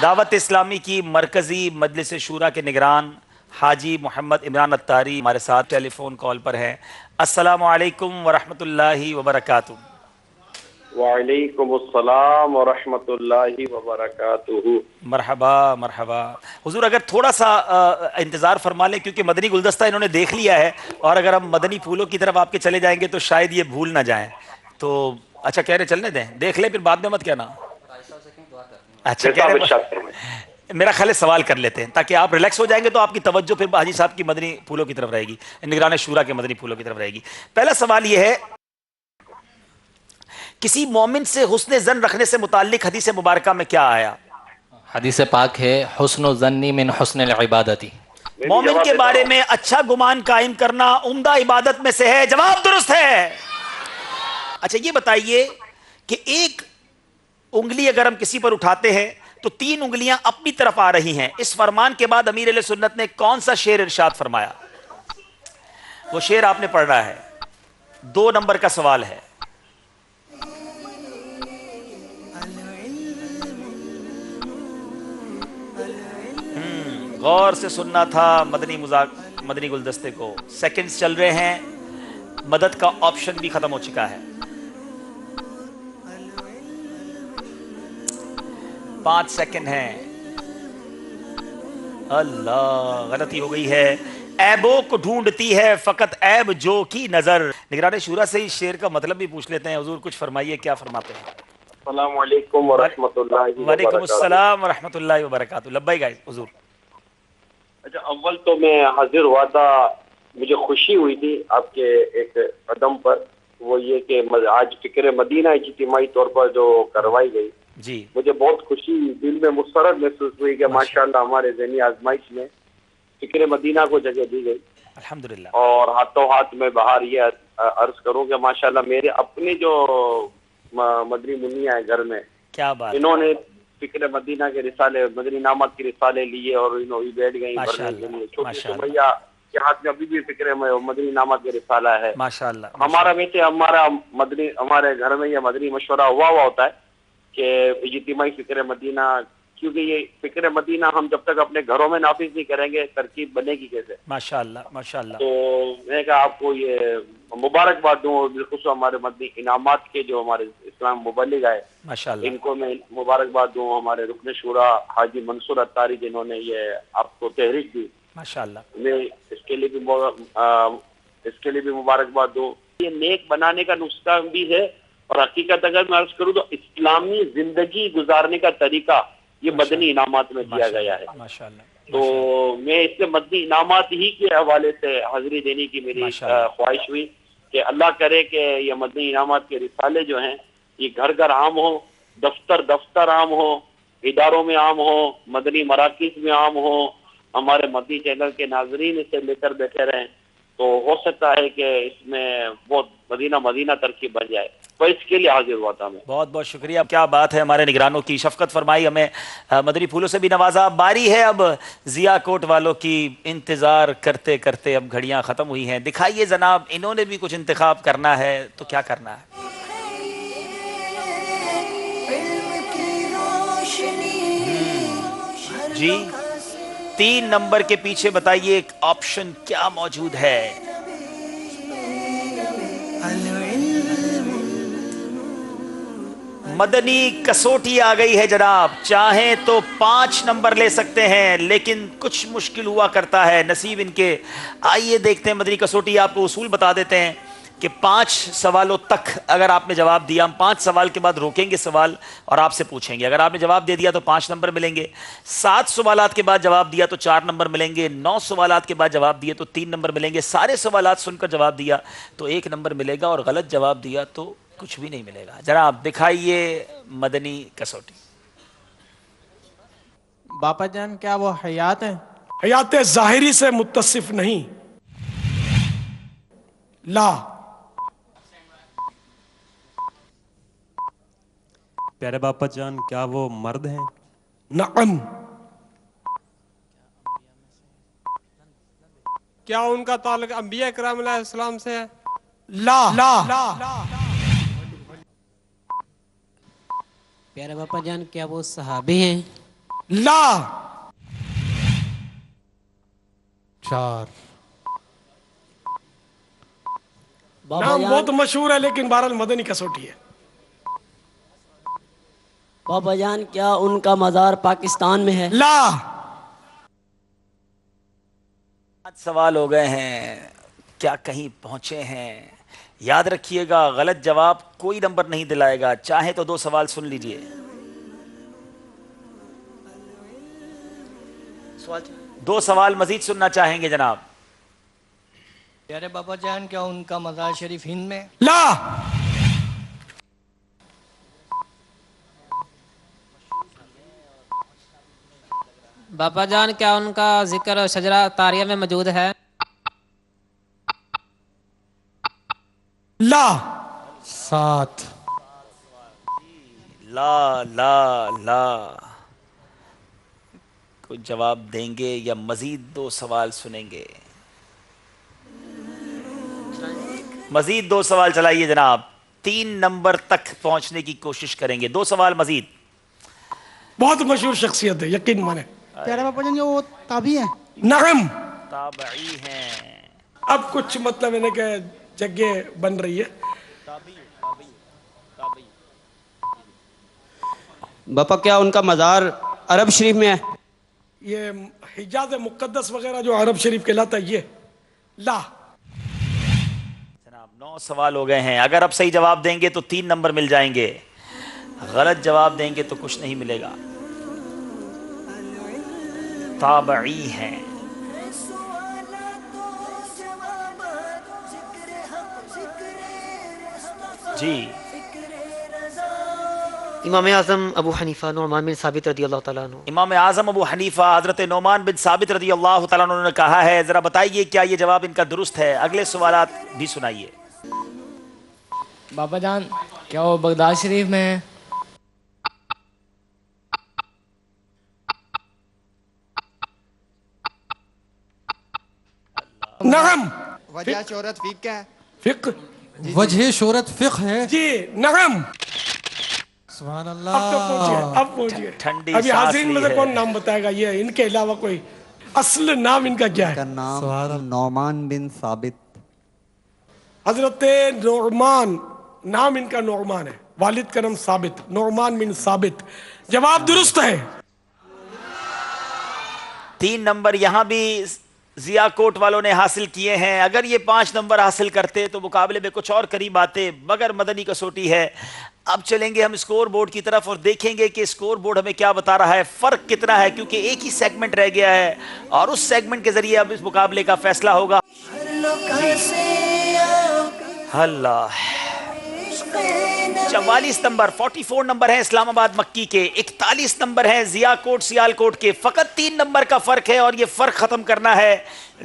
दावत इस्लामी की मरकज़ी मजलिस शूरा के निगरान हाजी मोहम्मद इमरान अत्तारी हमारे साथ टेलीफोन कॉल पर हैं। अस्सलामु अलैकुम वरहमतुल्लाहि वबरकातुहू। वालेकुम अस्सलाम व रहमतुल्लाहि व बरकातुहू। मरहबा मरहबा। हुजूर अगर थोड़ा सा इंतज़ार फरमा लें, क्योंकि मदनी गुलदस्ता इन्होंने देख लिया है, और अगर हम मदनी फूलों की तरफ आपके चले जाएंगे तो शायद ये भूल ना जाएं। तो अच्छा कह रहे चलने दें, देख लें फिर बाद में मत कहना। अच्छा कह रहे मेरा ख्याल है सवाल कर लेते हैं ताकि आप रिलैक्स हो जाएंगे, तो आपकी तवज्जो फिर हाजी साहब की मदनी फूलों की तरफ रहेगी, निगरान शूरा के मदनी फूलों की तरफ रहेगी। पहला सवाल ये है, किसी मोमिन से हुस्न ज़न रखने से मुताल्लिक हदीस मुबारका में क्या आया? हदीस पाक है, हुस्न ज़न्नी मिन हुस्निल इबादती। मोमिन के बारे में अच्छा गुमान कायम करना उम्दा इबादत में से है। जवाब दुरुस्त है। अच्छा ये बताइए कि एक उंगली अगर हम किसी पर उठाते हैं तो 3 उंगलियां अपनी तरफ आ रही हैं। इस फरमान के बाद अमीर अहले सुन्नत ने कौन सा शेर इरशाद फरमाया? वो शेर आपने पढ़ना है। 2 नंबर का सवाल है। गौर से सुनना था मदनी गुलदस्ते को। सेकंड्स चल रहे हैं, मदद का ऑप्शन भी खत्म हो चुका है। 5 सेकंड हैं। अल्लाह, गलती हो गई है। ऐबों को ढूंढती है फकत ऐब जो की नजर। निगरान शूरा से इस शेर का मतलब भी पूछ लेते हैं। हुजूर कुछ फरमाइए, क्या फरमाते हैं? अस्सलाम वालेकुम व रहमतुल्लाहि व वालेकुम बरकातुहू। अस्सलाम व रहमतुल्लाहि व बरकातुहू। लब्बाइक गाइस हुजूर। अच्छा, अव्वल तो मैं हाजिर हुआ था, मुझे खुशी हुई थी आपके एक कदम पर, वो ये कि आज फिक्र मदीना इज्तिमाई तौर पर जो करवाई गई जी, मुझे बहुत खुशी, दिल में मुसरत महसूस हुई कि माशाल्लाह हमारे ज़हनी आजमाइश में फिक्र मदीना को जगह दी गई अल्हम्दुलिल्लाह। और हाथों हाथ में बाहर ये अर्ज करूँ कि माशाल्लाह मेरे अपने जो मदनी मुन्निया है घर में, क्या बात, इन्होंने फिक्र मदीना के रिसाले, मदनी नामत के रिसाले लिए और इन्होंने बैठ गई भरने के लिए। छोटी सी भैया के हाथ में अभी भी फिक्र मदनी नामत के रिसाला है माशाल्लाह। हमारा में से हमारे घर में ये मदनी मशवरा हुआ होता है कि इज्तिमाई फिक्र मदीना, क्योंकि ये फिक्र मदीना हम जब तक अपने घरों में नाफिज नहीं करेंगे तरकीब बनेगी कैसे? माशाल्लाह माशाल्लाह। तो मैं कहा आपको ये मुबारकबाद दूं, और बिल्कुल हमारे मदनी इनामात के जो हमारे इस्लाम मुबल्लिग है माशाल्लाह, इनको मैं मुबारकबाद दूं। हमारे रुकन शूरा हाजी मंसूर अत्तारी जिन्होंने ये आपको तहरीक दी, माशाल्लाह, मैं इसके लिए भी मुबारकबाद दूं। ये नेक बनाने का नुस्खा भी है, और हकीकत अगर मैं अर्ज करूँ तो इस्लामी जिंदगी गुजारने का तरीका ये मदनी इनामात में दिया गया है माशाल्लाह। तो मैं इससे मदनी इनामात ही के हवाले से हाजिरी देने की मेरी ख्वाहिश हुई कि अल्लाह करे कि ये मदनी इनामात के रिसाले जो हैं ये घर घर आम हो, दफ्तर दफ्तर आम हो, इदारों में आम हो, मदनी मराकिज में आम हो, हमारे मदनी चैनल के नाजरीन इसे लेकर बैठे रहें, तो हो सकता है कि इसमें बहुत मदीना तरकीब बन जाए। तो इसके लिए हाजिर हुआ था मैं। बहुत बहुत शुक्रिया, क्या बात है। हमारे निगरानों की शफकत फरमाई, हमें मदनी फूलों से भी नवाजा। बारी है अब जिया कोट वालों की। इंतजार करते करते अब घड़ियां खत्म हुई हैं। दिखाइए जनाब, इन्होंने भी कुछ इंतखाब करना है तो क्या करना है? जी, 3 नंबर के पीछे बताइए एक ऑप्शन क्या मौजूद है? मदनी कसौटी आ गई है जनाब। चाहें तो 5 नंबर ले सकते हैं, लेकिन कुछ मुश्किल हुआ करता है नसीब इनके। आइए देखते हैं मदनी कसौटी। आपको उसूल बता देते हैं कि 5 सवालों तक अगर आपने जवाब दिया, हम 5 सवाल के बाद रोकेंगे सवाल और आपसे पूछेंगे। अगर आपने जवाब दे दिया तो 5 नंबर मिलेंगे। 7 सवालात के बाद जवाब दिया तो 4 नंबर मिलेंगे। 9 सवालात के बाद जवाब दिए तो 3 नंबर मिलेंगे। सारे सवालात सुनकर जवाब दिया तो 1 नंबर मिलेगा, और गलत जवाब दिया तो कुछ भी नहीं मिलेगा। जरा आप दिखाइए मदनी कसौटी। बापा जान क्या वो हयात है? हयात ज़ाहिरी से मुत्तसिफ नहीं। ला। प्यारे बापा जान क्या वो मर्द हैं? नअम। क्या उनका ताल्लुक अंबिया इकराम अलैहिस्सलाम से है? ला। प्यारे बापा जान क्या वो सहाबी हैं? ला। 4। नाम बहुत मशहूर है, लेकिन बहरहाल मदनी कसौटी है। बाबा जान क्या उनका मज़ार पाकिस्तान में है? ला। 5 सवाल हो गए हैं, क्या कहीं पहुंचे हैं? याद रखिएगा, गलत जवाब कोई नंबर नहीं दिलाएगा। चाहे तो 2 सवाल सुन लीजिए। सवाल 2 सवाल मजीद सुनना चाहेंगे जनाब? प्यारे बाबा जान क्या उनका मज़ार शरीफ हिंद में? ला। बाबा जान क्या उनका जिक्र शजरा तारिया में मौजूद है? ला। 7। ला ला ला। कुछ जवाब देंगे या मजीद 2 सवाल सुनेंगे? मजीद 2 सवाल चलाइए जनाब। 3 नंबर तक पहुंचने की कोशिश करेंगे। 2 सवाल मजीद। बहुत मशहूर शख्सियत है, यकीन माने। प्यारे बापा जान वो ताबी है? नअम। ताबई हैं। अब कुछ मतलब इन्हें के जगह बन रही है। बापा क्या उनका मज़ार अरब शरीफ में है? ये हिजाज मुक़द्दस वगैरह जो अरब शरीफ कहलाता है, ये। ला। जनाब 9 सवाल हो गए हैं। अगर अब सही जवाब देंगे तो 3 नंबर मिल जाएंगे, गलत जवाब देंगे तो कुछ नहीं मिलेगा। ताबई हैं। जी। इमाम आज़म अबू हनीफा नुमान बिन साबित रदी अल्लाह तआला अन्हु। इमाम आज़म अबू हनीफा हज़रत नुमान बिन साबित रदी अल्लाह तआला अन्हु ने कहा है। ज़रा बताइए क्या ये जवाब इनका दुरुस्त है? अगले सवालात भी सुनाइए। बाबा जान क्या वो बगदाद शरीफ में है? नअम। वजह शोहरत फ़िक़्ह क्या है? फ़िक़्ह। वजह शोहरत फ़िक़्ह है? जी नअम। सुभान अब अल्लाह। तो पहुंचिए, अब पहुंचिए। ठंडी अभी सांस हाज़िरीन ली में से है। कौन नाम बताएगा? ये इनके अलावा कोई असल नाम इनका क्या है? नाम नौमान बिन साबित। हजरत नौमान, नाम इनका नौमान है, वालिद का नाम साबित, नौमान बिन साबित। जवाब दुरुस्त है। 3 नंबर यहाँ भी जिया कोट वालों ने हासिल किए हैं। अगर ये 5 नंबर हासिल करते तो मुकाबले में कुछ और करीब आते, मगर मदनी कसौटी है। अब चलेंगे हम स्कोर बोर्ड की तरफ और देखेंगे कि स्कोर बोर्ड हमें क्या बता रहा है, फर्क कितना है, क्योंकि एक ही सेगमेंट रह गया है और उस सेगमेंट के जरिए अब इस मुकाबले का फैसला होगा। अल्लाह। 44 नंबर 44 नंबर है इस्लामाबाद मक्की के, 41 नंबर है जिया कोट सियालकोट के। फकत 3 नंबर का फर्क है और ये फर्क खत्म करना है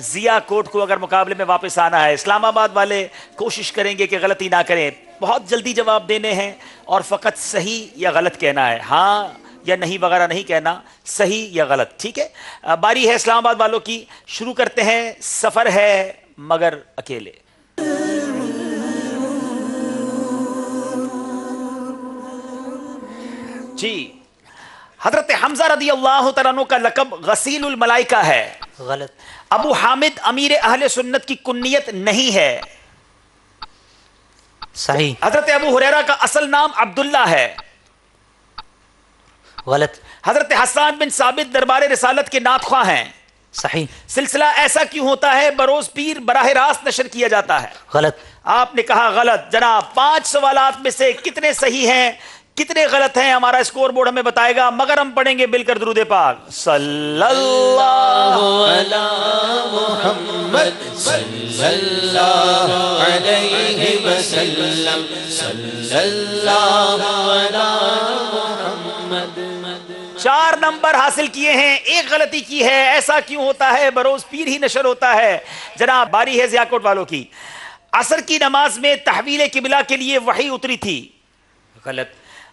जिया कोट को अगर मुकाबले में वापस आना है। इस्लामाबाद वाले कोशिश करेंगे कि गलती ना करें, बहुत जल्दी जवाब देने हैं और फकत सही या गलत कहना है, हाँ या नहीं वगैरह नहीं कहना, सही या गलत। ठीक है, बारी है इस्लामाबाद वालों की। शुरू करते हैं। सफर है मगर अकेले। जी। हजरत हमजा रदी अल्लाह तआला अन्हु का लकब गसीलुल मलाइका है। गलत। अबू हामिद अमीर अहले सुन्नत की कुन्नियत नहीं है। सही। हजरत अबू हुरैरा का असल नाम अब्दुल्ला है। غلط. حضرت حسان بن ثابت دربار رسالت کے نعت خواں ہیں. صحیح. سلسلہ ایسا کیوں ہوتا ہے بروز پیر براہ راست نشر کیا جاتا ہے؟ غلط. آپ نے کہا غلط. جناب 5 سوالات میں سے کتنے صحیح ہیں کتنے غلط ہیں ہمارا اسکور بورڈ ہمیں بتائے گا، مگر ہم پڑھیں گے مل کر درود پاک. صلی اللہ علی محمد صلی اللہ علیہ وسلم صلی اللہ علی محمد. 4 نمبر حاصل کیے ہیں، 1 غلطی کی ہے. ایسا کیوں ہوتا ہے بروز پیر ہی نشر ہوتا ہے؟ جناب باری ہے ضیاء کوٹ والوں کی. عصر کی نماز میں تحویل قبلہ کے لیے وحی اتری تھی. غلط.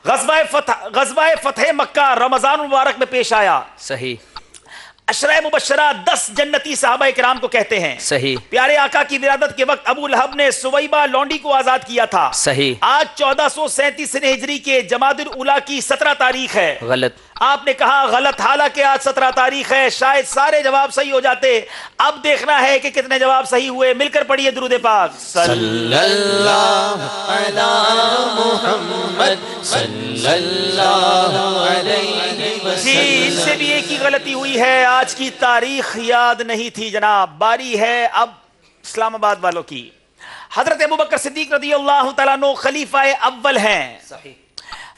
غزوہ فتح مکہ رمضان المبارک میں پیش آیا. صحیح. عشرہ مبشرہ 10 جنتی صحابہ کرام کو کہتے ہیں. صحیح. پیارے آقا کی ولادت کے وقت ابو لہب نے سویبہ لونڈی کو آزاد کیا تھا. صحیح. آج 1437 ہجری کے جمادی الاولیٰ کی 17 تاریخ ہے. غلط. آپ نے کہا غلط، حالانکہ آج 17 تاریخ ہے. شاید سارے جواب صحیح ہو جاتے. اب دیکھنا ہے کہ کتنے جواب صحیح ہوئے. مل کر پڑھیے درود پاک. صلی اللہ علی محمد صلی اللہ علیہ وسلم. جی ان سے بھی ایک ہی غلطی ہوئی ہے، آج کی تاریخ یاد نہیں تھی. جناب باری ہے اب اسلام آباد والوں کی. حضرت ابوبکر صدیق رضی اللہ تعالیٰ عنہ خلیفہ اول ہیں. صحیح.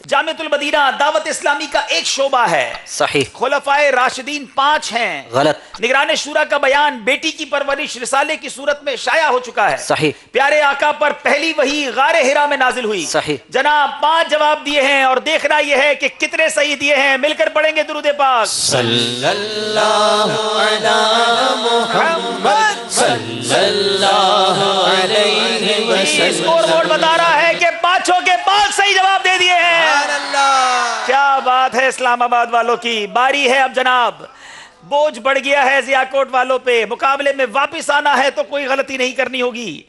جامعۃ المدینہ دعوت اسلامی کا ایک شعبہ ہے. صحیح. خلفائے راشدین 5 ہیں. غلط. نگران شورا کا بیان بیٹی کی پرورش رسالے کی صورت میں شائع ہو چکا ہے. صحیح. پیارے آقا پر پہلی وحی غار حرا میں نازل ہوئی. صحیح. جناب 5 جواب دیے ہیں اور دیکھنا یہ ہے کہ کتنے صحیح دیے ہیں. مل کر پڑھیں گے درود پاک. صلی اللہ علی محمد صلی اللہ علیہ وسلم. اسکور بورڈ بتا رہا ہے کہ 5 کے 5 صحیح جواب دے دیے ہیں. کیا بات ہے اسلام آباد والوں کی. باری ہے اب جناب. بوجھ بڑھ گیا ہے ضیاء کوٹ والوں پہ. مقابلے میں واپس آنا ہے تو کوئی غلطی نہیں کرنی ہوگی.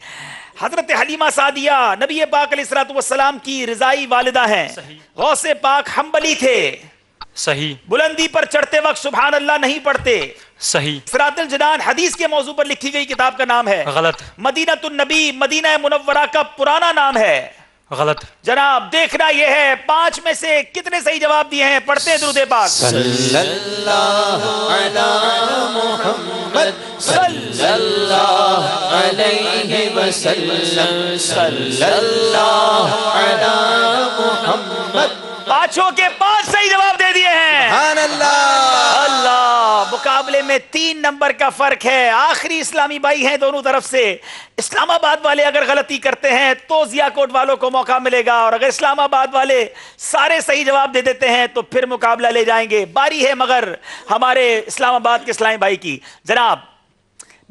حضرت حلیمہ سعدیہ نبی پاک علیہ الصلوۃ والسلام کی رضائی والدہ ہیں. غوث پاک حنبلی تھے. صحیح. بلندی پر چڑھتے وقت سبحان اللہ نہیں پڑھتے. صحیح. صراط الجنان حدیث کے موضوع پر لکھی گئی کتاب کا نام ہے. غلط. مدینہ النبی مدینہ منورہ کا پرانا نام ہے. غلط. جناب دیکھنا یہ ہے 5 میں سے کتنے صحیح جواب دیے ہیں. پڑھتے ہیں درود پاک. صلی اللہ علی محمد صلی اللہ علیہ وسلم صلی اللہ علی محمد. 5 کے 5 صحیح جواب دے دیے ہیں. سبحان اللہ. اللہ. مقابلے میں 3 نمبر کا فرق ہے. آخری اسلامی بھائی ہیں دونوں طرف سے. اسلام آباد والے اگر غلطی کرتے ہیں تو ضیاء کوٹ والوں کو موقع ملے گا، اور اگر اسلام آباد والے سارے صحیح جواب دے دیتے ہیں تو پھر مقابلہ لے جائیں گے. باری ہے مگر ہمارے اسلام آباد کے اسلامی بھائی کی. جناب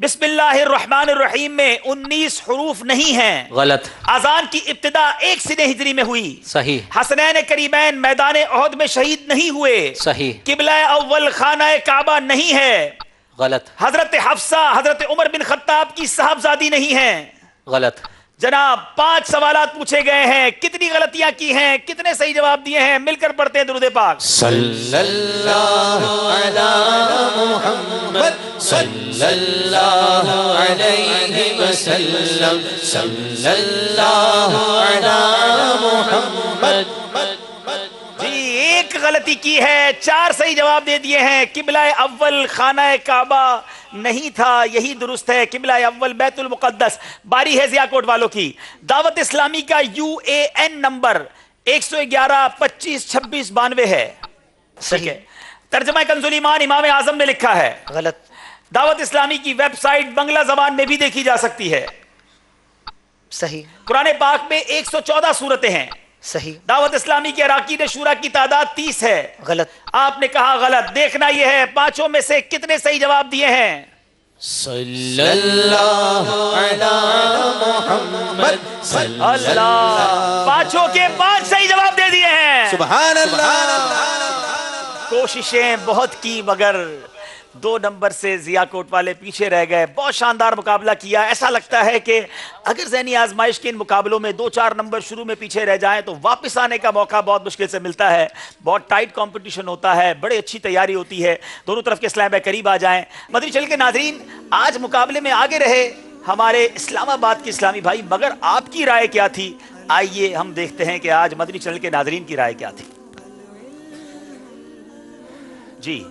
بسم اللہ الرحمن الرحیم میں 19 حروف نہیں ہیں. غلط. اذان کی ابتدا 1 سنہ ہجری میں ہوئی. صحیح. حسنین کریمین میدان احد میں شہید نہیں ہوئے. صحیح. قبلہ اول خانہ کعبہ نہیں ہے. غلط. حضرت حفصہ حضرت عمر بن خطاب کی صاحبزادی نہیں ہیں. غلط. جناب 5 سوالات پوچھے گئے ہیں. کتنی غلطیاں کی ہیں کتنے صحیح جواب دیے ہیں. مل کر پڑھتے ہیں درود پاک. صلی اللہ علی محمد صلی اللہ علیہ وسلم صلی اللہ علی محمد. جی ایک غلطی کی ہے. 4 صحیح جواب دے دیے ہیں. قبلہ اول خانہ کعبہ نہیں تھا، یہی درست ہے. قبلہ اول بیت المقدس. باری ہے ضیاء کوٹ والوں کی. دعوت اسلامی کا UAN نمبر 111 25 26 92 ہے. صحیح ہے. ترجمہ کنز الایمان امام اعظم نے لکھا ہے. غلط. دعوت اسلامی کی ویب سائٹ بنگلہ زبان میں بھی دیکھی جا سکتی ہے. صحیح. قرآن پاک میں 114 سورتیں ہیں. صحیح. دعوت اسلامی کے اراکین شورا کی تعداد 30 ہے. غلط. آپ نے کہا غلط. دیکھنا یہ ہے 5 میں سے کتنے صحیح جواب دیے ہیں. صلی اللہ علی محمد صلی اللہ. 5 کے 5 صحیح جواب دے دیے ہیں. سبحان اللہ. کوششیں بہت کی مگر 2 نمبر سے ضیاء کوٹ والے پیچھے رہ گئے. بہت شاندار مقابلہ کیا. ایسا لگتا ہے کہ اگر ذہنی آزمائش کے ان مقابلوں میں 2-4 نمبر شروع میں پیچھے رہ جائیں تو واپس آنے کا موقع بہت مشکل سے ملتا ہے. بہت ٹائٹ کمپٹیشن ہوتا ہے، بڑی اچھی تیاری ہوتی ہے. دونوں طرف کے اسلام بھائی قریب آ جائیں. مدنی چینل کے ناظرین آج مقابلے میں آگے رہے ہمارے اسلام آباد کے اسلامی بھائی، مگر آپ کی رائے کیا تھی؟ آئیے ہم دیکھتے ہیں کہ آج مدنی چینل کے ناظرین کی رائے کیا تھی. جی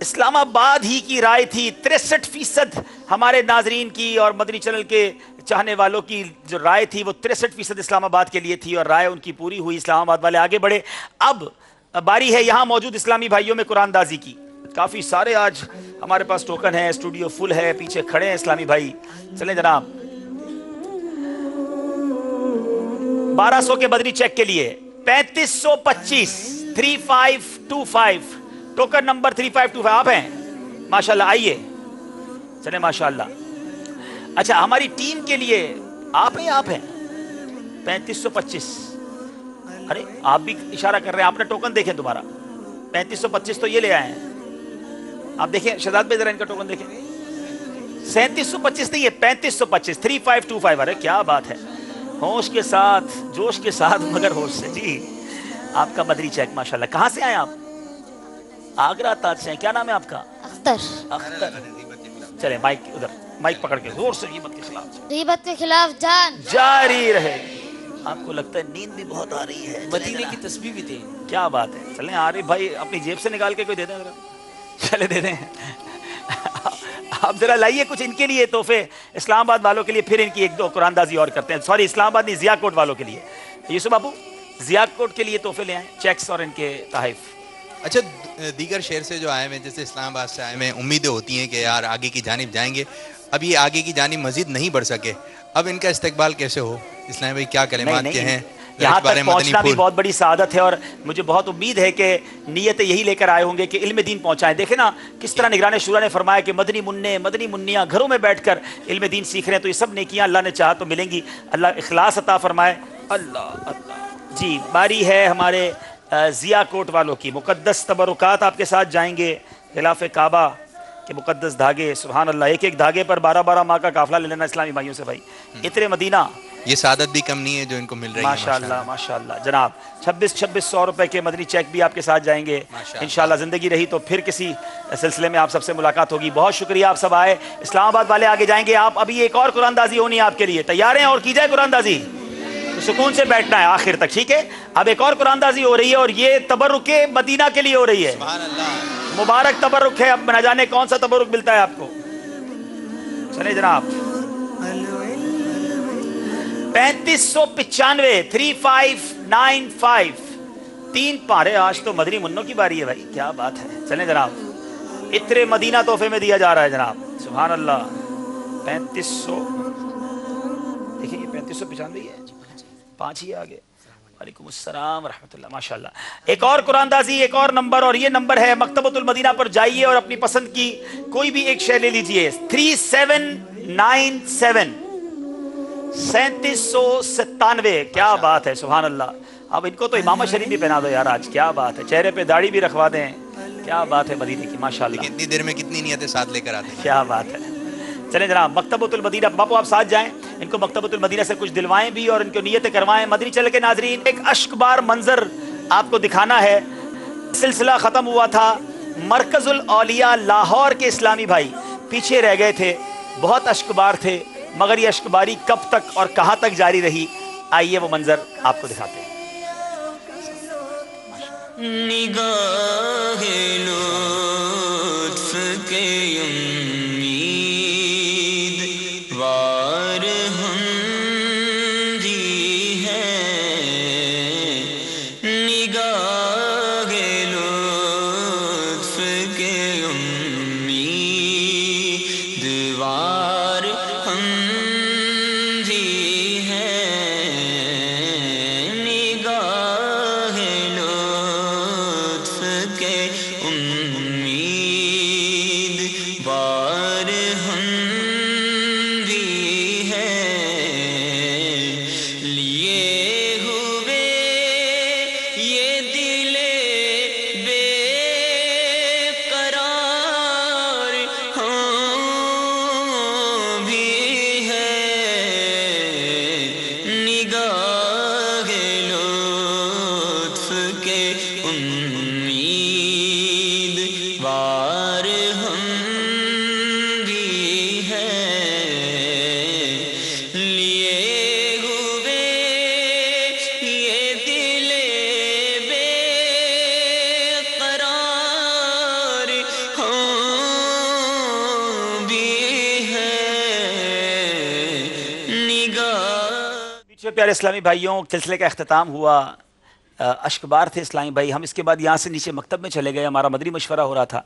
اسلام آباد ہی کی رائے تھی 63% ہمارے ناظرین کی اور مدنی چینل کے چاہنے والوں کی جو رائے تھی وہ 63% اسلام آباد کے لیے تھی اور رائے ان کی پوری ہوئی. اسلام آباد والے آگے بڑھے. اب باری ہے یہاں موجود اسلامی بھائیوں میں قرآن دازی کی. کافی سارے آج ہمارے پاس ٹوکن ہے, اسٹوڈیو فل ہے, پیچھے کھڑے ہیں اسلامی بھائی. چلیں جناب 1200 کے بدری چیک کے لیے 3525 3525 ٹوکن نمبر 3525 آپ ہیں ماشاءاللہ, آئیے چلیں ماشاءاللہ. اچھا ہماری ٹیم کے لیے آپ ہیں 3525. ارے آپ بھی اشارہ کر رہے ہیں, آپ نے ٹوکن دیکھیں دوبارہ 3525 تو یہ لے آئے ہیں آپ. دیکھیں شہزاد بھائی ذرا ان کا ٹوکن دیکھیں. 3725 نہیں ہے 3525 3525. ارے کیا بات ہے, ہوش کے ساتھ جوش کے ساتھ مگر ہوش سے. جی آپ کا بدری چیک ماشاءاللہ. کہاں سے آئے آپ؟ آگرہ تاج سے ہیں. کیا نام ہے آپ کا؟ اختر. چلیں مائک ادھر, مائک پکڑ کے زور سے. غیبت کے خلاف جان جاری رہے. آپ کو لگتا ہے نیند بھی بہت آ رہی ہے, مدینے کی تسبیح بھی تھی. کیا بات ہے. چلیں عارف بھائی اپنی جیب سے نکال کے کوئی دے دیں ذرا. چلے دے دیں آپ ذرا لائیے کچھ ان کے لیے تحفے اسلام آباد والوں کے لیے, پھر ان کی ایک دو قرآن دازی اور کرتے ہیں. سوری اسلام آباد نہیں, ضیاء کوٹ والوں کے لیے. یوسف بابو ضیاء کوٹ کے لیے تحفے لے آئیں, چیکس اور ان کے تحائف. اچھا دیگر شہر سے جو آئے ہوئے جیسے اسلام آباد سے آئے ہوئے, امیدیں ہوتی ہیں کہ یار آگے کی جانب جائیں گے. اب یہ آگے کی جانب مزید نہیں بڑھ سکے, اب ان کا استقبال کیسے ہو؟ اسلام بھائی کیا کلمات کے ہیں؟ یہاں تک پہنچنا بھی بہت بڑی سعادت ہے اور مجھے بہت امید ہے کہ نیت یہی لے کر آئے ہوں گے کہ علم دین پہنچائیں. دیکھیں نا کس طرح نگران شورا نے فرمایا کہ مدنی منع مدنی منیاں گھروں میں بیٹھ کر علم دین سیکھ رہے ہیں, تو یہ سب نیکیاں اللہ نے چاہا تو ملیں گی. اللہ اخلاص عطا فرمائے. اللہ جی باری ہے ہمارے ضیاء کوٹ والوں کی. مقدس تبرکات آپ کے ساتھ جائیں گے. خلاف کعبہ کے مقدس دھاگے, سبحان اللہ, ایک ایک دھاگے پر 12 ماہ کا قافلہ لے لینا اسلامی بھائیوں سے. بھائی عطر مدینہ, یہ سعادت بھی کم نہیں ہے جو ان کو مل رہی ہے. ماشاءاللہ ماشاءاللہ. جناب 2600 روپے کے مدنی چیک بھی آپ کے ساتھ جائیں گے انشاءاللہ. زندگی رہی تو پھر کسی سلسلے میں آپ سب سے ملاقات ہوگی. بہت شکریہ آپ سب آئے. اسلام آباد والے آگے جائیں گے. آپ ابھی ایک اور قرآن دازی ہونی ہے آپ کے لیے, تیار ہیں؟ اور کی جائے قرآن دازی, سکون سے بیٹھنا ہے آخر تک, ٹھیک ہے؟ اب ایک اور قرآن دازی ہو رہی ہے اور یہ تبرک مدینہ کے لیے ہو رہی ہے. مبارک تبرک ہے. اب نہ جانے کون سا تبرک ملتا ہے آپ کو. چلے جناب 3595 3595 3 پارے. آج تو مدنی منوں کی باری ہے بھائی, کیا بات ہے. چلیں جناب عطر مدینہ تحفے میں دیا جا رہا ہے جناب. سبحان اللہ. 3500 دیکھیں یہ 3595 ہے, 5 ہی آگے. وعلیکم السلام ورحمۃ اللہ. ماشاءاللہ. ایک اور قرآن دازی, ایک اور نمبر, اور یہ نمبر ہے مکتبۃ المدینہ پر جائیے اور اپنی پسند کی کوئی بھی ایک شے لے لیجئے. 3797 3797. کیا بات ہے, سبحان اللہ. اب ان کو تو امامہ شریف بھی پہنا دو یار آج, کیا بات ہے. چہرے پہ داڑھی بھی رکھوا دیں, کیا بات ہے مدینے کی ماشاءاللہ. کتنی دیر میں کتنی نیتیں ساتھ لے کر آتے ہیں, کیا بات ہے. چلیں جناب مکتبۃ المدینہ, باپو آپ ساتھ جائیں, ان کو مکتبۃ المدینہ سے کچھ دلوائیں بھی اور ان کو نیتیں کروائیں. مدنی چل کے ناظرین ایک اشک بار منظر آپ کو دکھانا ہے. سلسلہ ختم ہوا تھا, مرکز الاولیاء لاہور کے اسلامی بھائی پیچھے رہ گئے تھے, بہت اشک بار تھے, مگر یہ اشک باری کب تک اور کہاں تک جاری رہی, آئیے وہ منظر آپ کو دکھاتے ہیں. نگاہ لطف کے प्यारे इस्लामी भाइयों, सिलसिले का अख्ताम हुआ। अश्कबार थे इस्लामी भाई। हम इसके बाद यहाँ से नीचे मकतब में चले गए, हमारा मदरी मशवरा हो रहा था।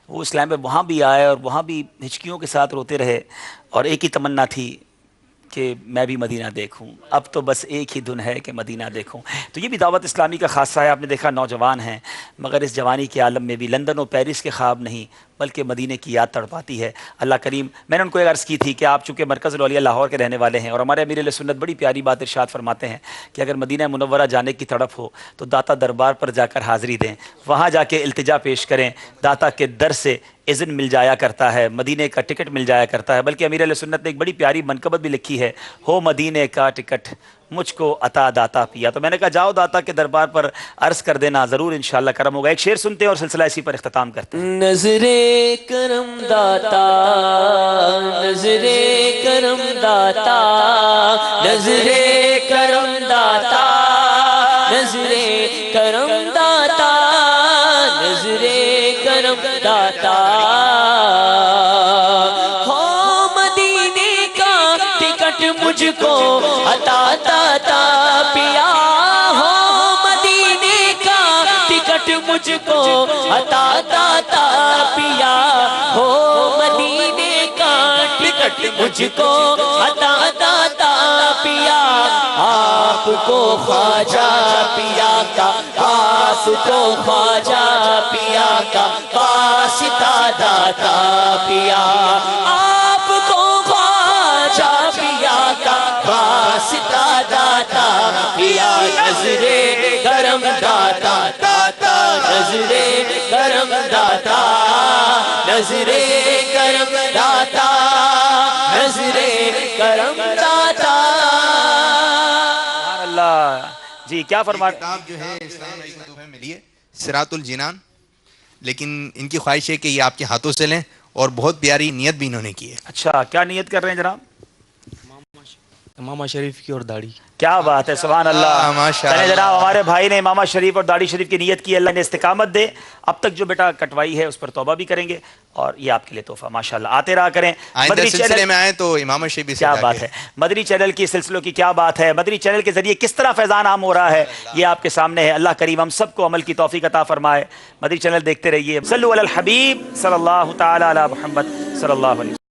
वो इस्लामी भाई वहाँ भी आए और वहाँ भी हिचकियों के साथ रोते रहे और एक ही तमन्ना थी कि मैं भी मदीना देखूं। अब तो बस एक ही धुन है कि मदीना देखूं। तो ये भी दावत इस्लामी का खासा है। आपने देखा नौजवान हैं मगर इस जवानी के आलम में भी लंदन और पेरिस के ख्वाब नहीं बल्कि मदीने की याद तड़पाती है। अल्लाह करीम, मैंने उनको एक अर्ज़ की थी कि आप चूँकि मरकज़ुल औलिया लाहौर के रहने वाले हैं और हमारे अमीर सुन्नत बड़ी प्यारी बात इरशाद फरमाते हैं कि अगर मदीना मुनव्वरा जाने की तड़प हो तो दाता दरबार पर जाकर हाज़िरी दें, वहाँ जाके इल्तिजा पेश करें। दाता के दर से इज़्न मिल जाया करता है, मदीने का टिकट मिल जाया करता है। बल्कि अमीर सुन्नत ने एक बड़ी प्यारी मनकबत भी लिखी है, हो मदीने का टिकट मुझको अता दाता पिया। तो मैंने कहा जाओ दाता के दरबार पर अर्ज़ कर देना, ज़रूर इंशाअल्लाह करम होगा। एक शेर सुनते हैं और सिलसिला इसी पर इख्तिताम करते हैं। नजरे करम दाता, नजरे करम दाता, नजरे करम दाता, नजरे करम दाता, नजरे करम दाता, हो मदीने का टिकट मुझको अता दाता पिया, हो मदीने का टिकट मुझको अता दाता पिया, हो मदीने का टिकट मुझको अता दाता पिया। आपको ख्वाजा पिया का, आपको ख्वाजा पिया का वास्ता दाता पिया, आपको ख्वाजा पिया का वास्ता दाता पिया। नजरे करम दाता दाता, नजरे करम दाता, नजरे करम दाता, नजरे करम दाता। अल्लाह जी, क्या फरमा? किताब जो है इस्लाम की तोहफे में लिए सिरातुल जिनान, लेकिन इनकी ख्वाहिश है कि ये आपके हाथों से लें और बहुत प्यारी नियत भी इन्होंने की है। अच्छा, क्या नियत कर रहे हैं जनाब? इमामा शरीफ की और दाढ़ी। क्या बात है, सुभान अल्लाह। चले जनाब, हमारे भाई ने इमामा शरीफ और दाढ़ी शरीफ की नियत की, अल्लाह ने इस्तिकामत दे। अब तक जो बेटा कटवाई है उस पर तौबा भी करेंगे और ये आपके लिए तोहफा माशाल्लाह। आते रहा करें। मदरी चैनल में आए तो इमामा शरीफ से क्या बात है, मदरी चैनल की सिलसिलों की क्या बात है, मदरी चैनल के जरिए किस तरह फैजान आम हो रहा है ये आपके सामने है। अल्लाह करीम हम सबको अमल की तौफीक अता फरमाए। मदरी चैनल देखते रहिए। सल्लु अलल हबीब सल्लल्लाहु तआला अला मुहम्मद सल्लल्लाहु अलैहि